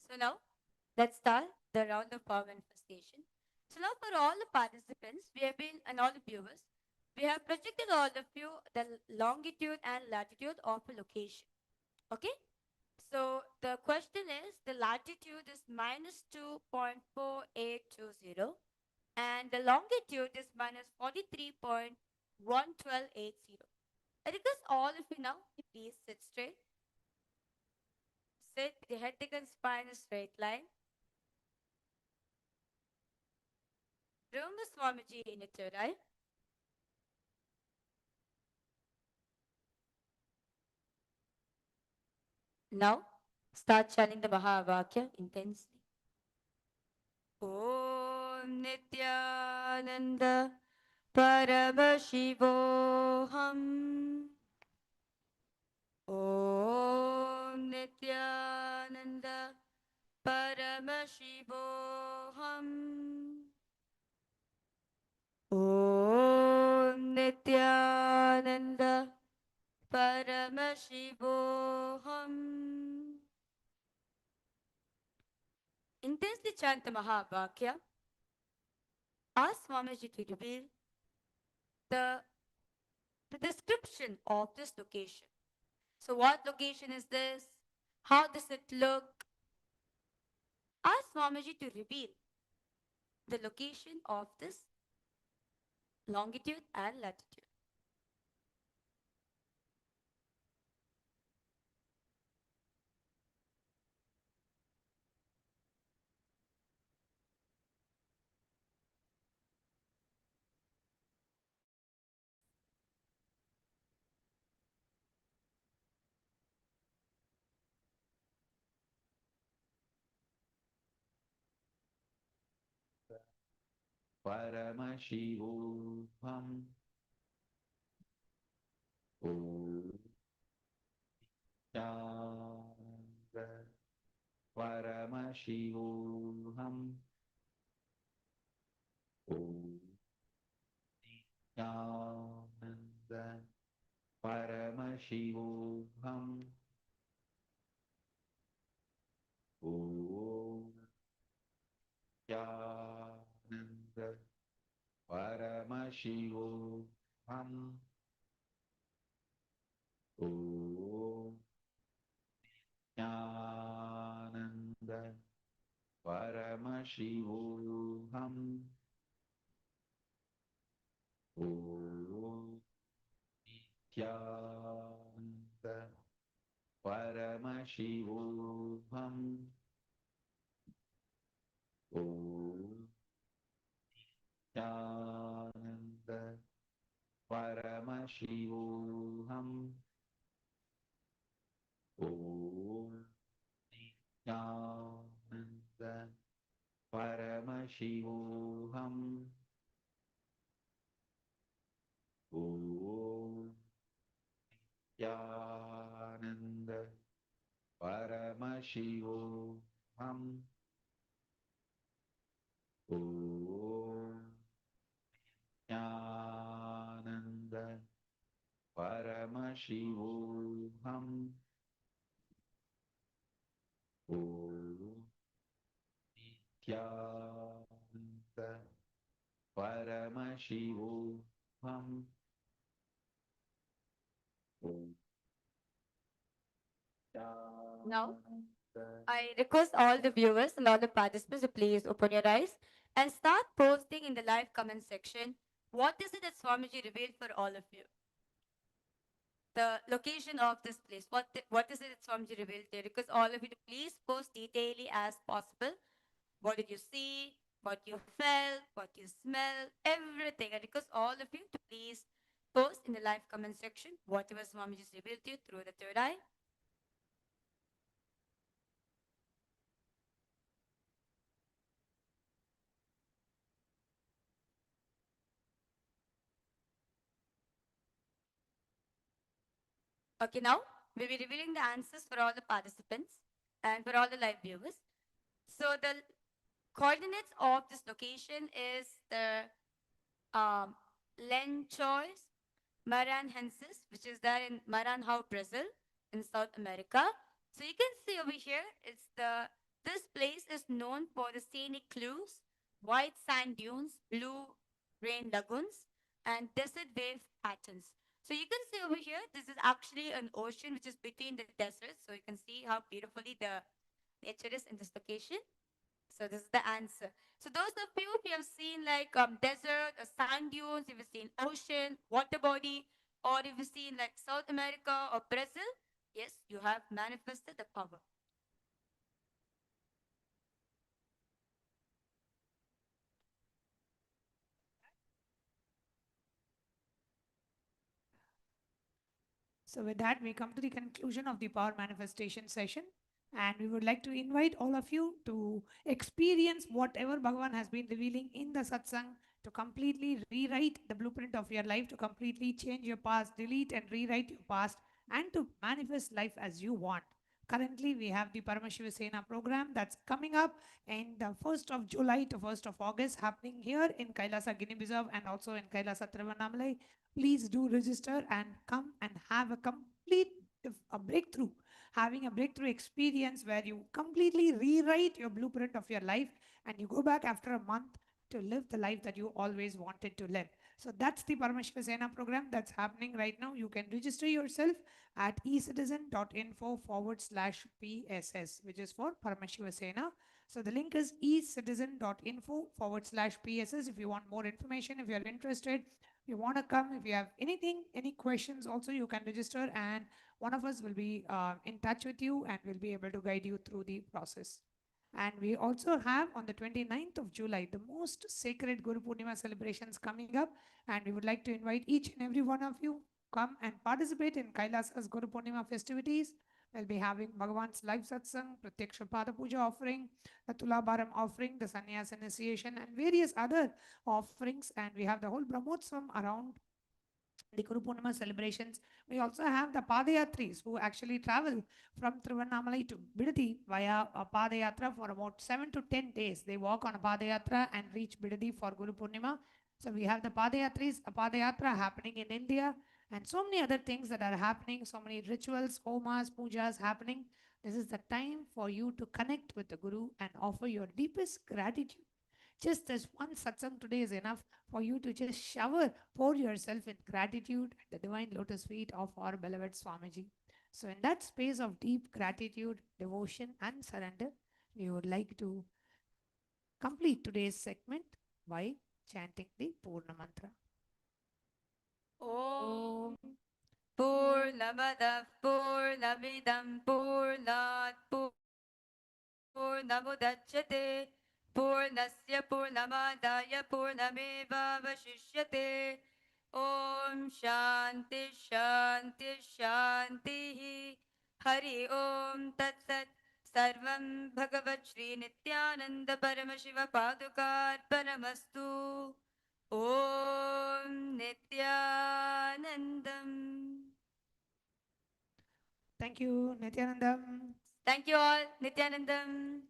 So now, let's start the round of power manifestation. So now for all the participants, we have been, and all the viewers, we have projected all of you the longitude and latitude of a location. Okay? So the question is, the latitude is minus 2.4820 and the longitude is minus 43.11280. I request all of you now, please sit straight. Sit with the head, neck and spine in a straight line. Remember Swamiji in your third eye. Now, start chanting the Mahavakya intensely. Om Nithyananda Paramashivam. Om Nithyananda Paramashivam. Om Nithyananda Paramashivam. Intensely chant the Mahavakya. Ask Swamiji to reveal the description of this location. So what location is this? How does it look? Ask Swamiji to reveal the location of this longitude and latitude. Paramashivam. Om Shanti. Paramashivam. Om Shanti. Paramashivam. Om Shanti. Paramashivam. Om Nityananda Paramashivam. Om Nityananda Paramashivam. Om Nityananda Paramashivam. Om Nityananda Paramashivam. Om Nityananda Paramashivam. Om Nityananda Paramashivam. Om Nityananda Paramashivam. Now, I request all the viewers and all the participants to please open your eyes and start posting in the live comment section. What is it that Swamiji revealed for all of you? The location of this place. What is it that Swamiji revealed there? Because all of you to please post detailedly as possible. What did you see? What you felt? What you smelled? Everything. I request all of you to please post in the live comment section whatever Swamiji revealed to you through the third eye. Okay, now we'll be revealing the answers for all the participants and for all the live viewers. So the coordinates of this location is the Lenchois Maranhensis, which is there in Maranhão, Brazil, in South America. So you can see over here, it's the This place is known for the scenic clues, white sand dunes, blue rain lagoons, and desert wave patterns. So you can see over here, this is actually an ocean which is between the deserts. So you can see how beautifully the nature is in this location. So this is the answer. So those of you who have seen like desert or sand dunes, if you've seen ocean, water body, or if you've seen like South America or Brazil, yes, you have manifested the power. So with that, we come to the conclusion of the power manifestation session. And we would like to invite all of you to experience whatever Bhagavan has been revealing in the satsang, to completely rewrite the blueprint of your life, to completely change your past, delete and rewrite your past, and to manifest life as you want. Currently, we have the Paramashiva Sena program that's coming up in the 1st of July to 1st of August, happening here in Kailasa Guinea-Bissau and also in Kailasa Tiruvannamalai. Please do register and come and have a complete breakthrough, having a breakthrough experience where you completely rewrite your blueprint of your life and you go back after a month to live the life that you always wanted to live. So that's the Paramashiva Sena program that's happening right now. You can register yourself at ecitizen.info/PSS, which is for Paramashiva Sena. So the link is ecitizen.info/PSS. If you want more information, if you're interested, if you want to come, if you have anything, any questions also, you can register and one of us will be in touch with you and will be able to guide you through the process. And we also have on the 29th of July, the most sacred Guru Purnima celebrations coming up. And we would like to invite each and every one of you come and participate in Kailasa's Guru Purnima festivities. We'll be having Bhagavan's live satsang, Pratyaksha Pada Puja offering, the Tulabharam offering, the Sannyas initiation, and various other offerings. And we have the whole Brahmotsavam around the Guru Purnima celebrations. We also have the Padayatris who actually travel from Tiruvannamalai to Bidadi via a Padayatra for about 7 to 10 days. They walk on a Padayatra and reach Bidadi for Guru Purnima. So we have the Padayatris, a Padayatra happening in India, and so many other things that are happening, so many rituals, homas, pujas happening. This is the time for you to connect with the Guru and offer your deepest gratitude. Just this one satsang today is enough for you to just pour yourself in gratitude at the divine lotus feet of our beloved Swamiji. So in that space of deep gratitude, devotion and surrender, we would like to complete today's segment by chanting the Purna Mantra. Om Purnamadav Purnamidam Purnat Purnamudachyate Purnasya Purnamadaya Purnameva Vashishyate. Om Shanti Shanti Shanti. Hari Om Tat Sat. Sarvam Bhagavat Shri Nithyananda Paramashiva Padukar Paramastu. Om Nithyanandam. Thank you, Nithyanandam. Thank you all, Nithyanandam.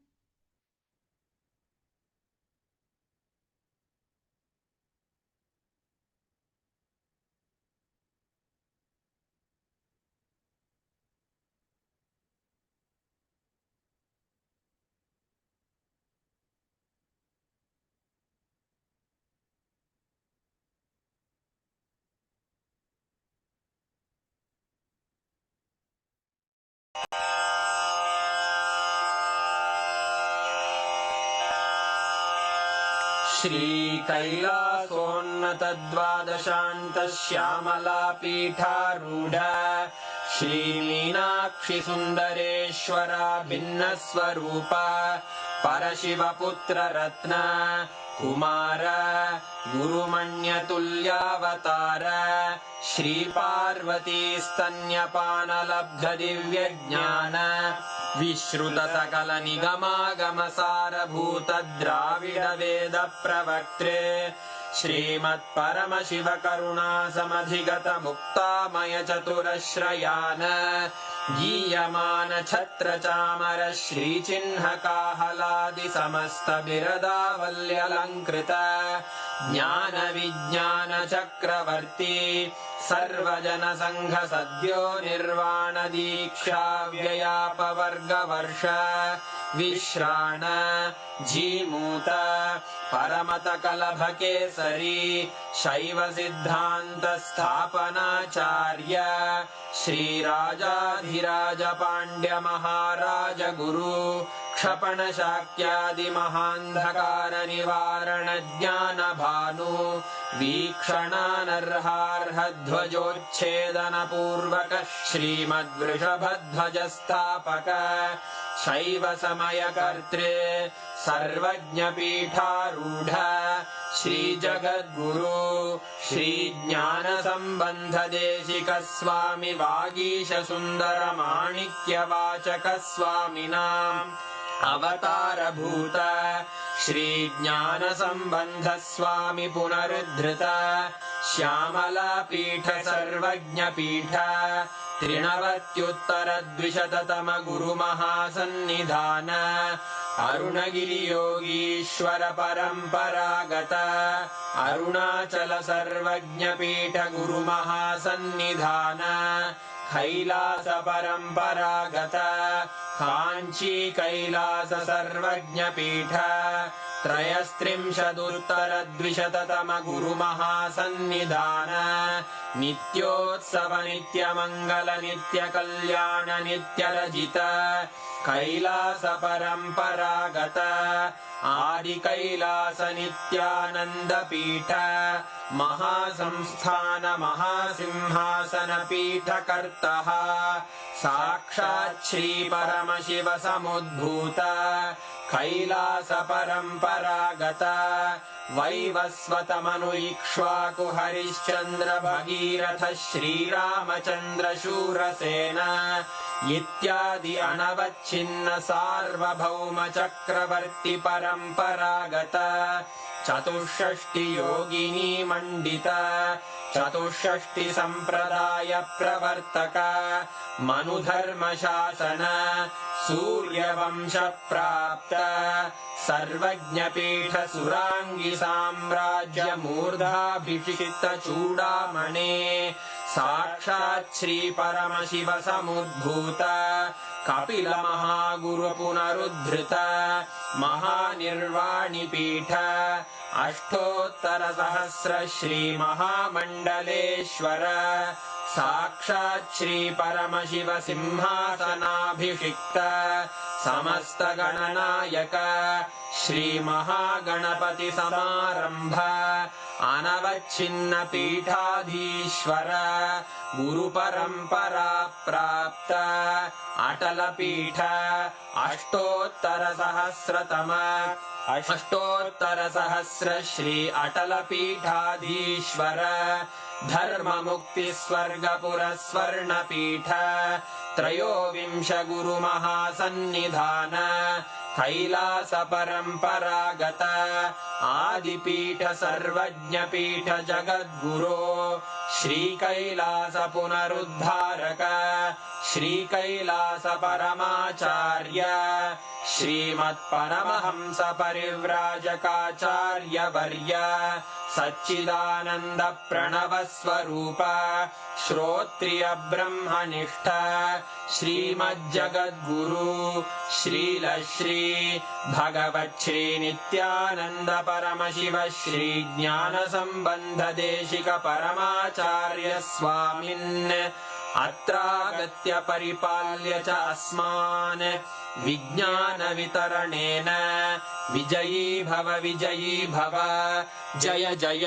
श्रीकैलासोन्नतद्वादशान्तश्यामलापीठारूढ श्रीमीनाक्षिसुन्दरेश्वरा भिन्नस्वरूप परशिवपुत्ररत्न Kumar गुरुमण्यतुल्यावतार श्रीपार्वतीस्तन्यपानलब्धदिव्यज्ञान विश्रुतसकलनिगमागमसारभूतद्राविडवेदप्रवक्त्रे श्रीमत्परमशिवकरुणासमधिगतमुक्तामयचतुरश्रयान् गीयमान छत्रचामर श्रीचिह्नकाहलादिसमस्तबिरदावल्यलङ्कृत ज्ञानविज्ञानचक्रवर्ती सर्वजनसङ्घ सद्यो निर्वाण दीक्षा व्ययापवर्गवर्ष विश्राण जीमूत परमतकलभकेसरी शैव सिद्धान्त स्थापनाचार्य श्रीराजाधिराज पाण्ड्य महाराज गुरु क्षपण शाक्यादि महान्धकार निवारण ज्ञान भानु वीक्षणानर्हार्ह ध्वजोच्छेदन पूर्वक श्रीमद्वृषभध्वज स्थापक शैव समयकर्तृ सर्वज्ञ पीठारूढ श्री जगद्गुरु श्री ज्ञान संबंध देशिक स्वामी वागीश सुंदर माणिक्य वाचक स्वामिनाम् अवतार भूत श्री ज्ञान संबंध स्वामी पुनरुद्धृत श्यामला पीठ सर्वज्ञ पीठ त्रिनवत्युत्तर द्विशततम गुरु महासन्निधान अरुणगिरि योगीश्वर परंपरागत अरुणाचल सर्वज्ञ पीठ गुरु महासन्निधान कैलास परंपरागत कांची कैलास सर्वज्ञ पीठ त्रयस्त्रिंशदुत्तर द्विशततम गुरु महासन्निधान नित्योत्सव नित्य मंगल नित्य कल्याण नित्य रजित कैलास परंपरागत आदि कैलास नित्यानंद पीठ महासंस्थान महासिंहासन पीठ कर्तः साक्षात् श्री परमशिव समुद्भूत कैलास परंपरागत वैवस्वत मनु इक्ष्वाकु हरिश्चंद्र भगीरथ श्रीरामचंद्र शूरसेन इत्यादि अनवच्छिन्न सार्वभौम चक्रवर्ति परंपरागत चतुष्षष्टि योगिनी मंडित चतुष्षष्टि संप्रदाय प्रवर्तक मनुधर्म शासन सूर्यवंश प्राप्त सर्वज्ञ पीठ सुरांगी साम्राज्य मूर्धाभिषिक्त चूड़ामणे साक्षात् श्री परमशिव समुद्भूत कपिल महागुरु पुनरुद्धृत महानिर्वाणि पीठ अष्टोत्तर सहस्र श्री महामंडलेश्वर साक्षात् श्री परमशिव सिंहासनाभिषिक्त समस्त गणनायक श्री महागणपति समारंभ अनवच्छिन्न पीठाधीश्वर गुरु परंपरा प्राप्त अटल पीठ अष्टोत्तर सहस्र श्री अटल पीठाधीश्वर धर्म मुक्ति स्वर्गपुर स्वर्ण पीठ त्रयोविंश गुरु महासन्निधान कैलास परंपरागत आदिपीठ सर्वज्ञ पीठ जगद्गुरो श्री कैलास पुनरुद्धारक श्री कैलास परमाचार्य श्रीमत्परमहंस परिव्राजकाचार्य वर्य सच्चिदानंद प्रणव स्वरूप श्रोत्रिय ब्रह्मनिष्ठ श्रीमज्जगद्गुरु श्रील श्री भगवत् श्री नित्यानंद परमशिव श्री ज्ञान संबंध देशिक परमाचार्य स्वामिन् अत्रागत्य परिपाल्य च अस्मान् विज्ञान वितरणेन विजयी भव जय जय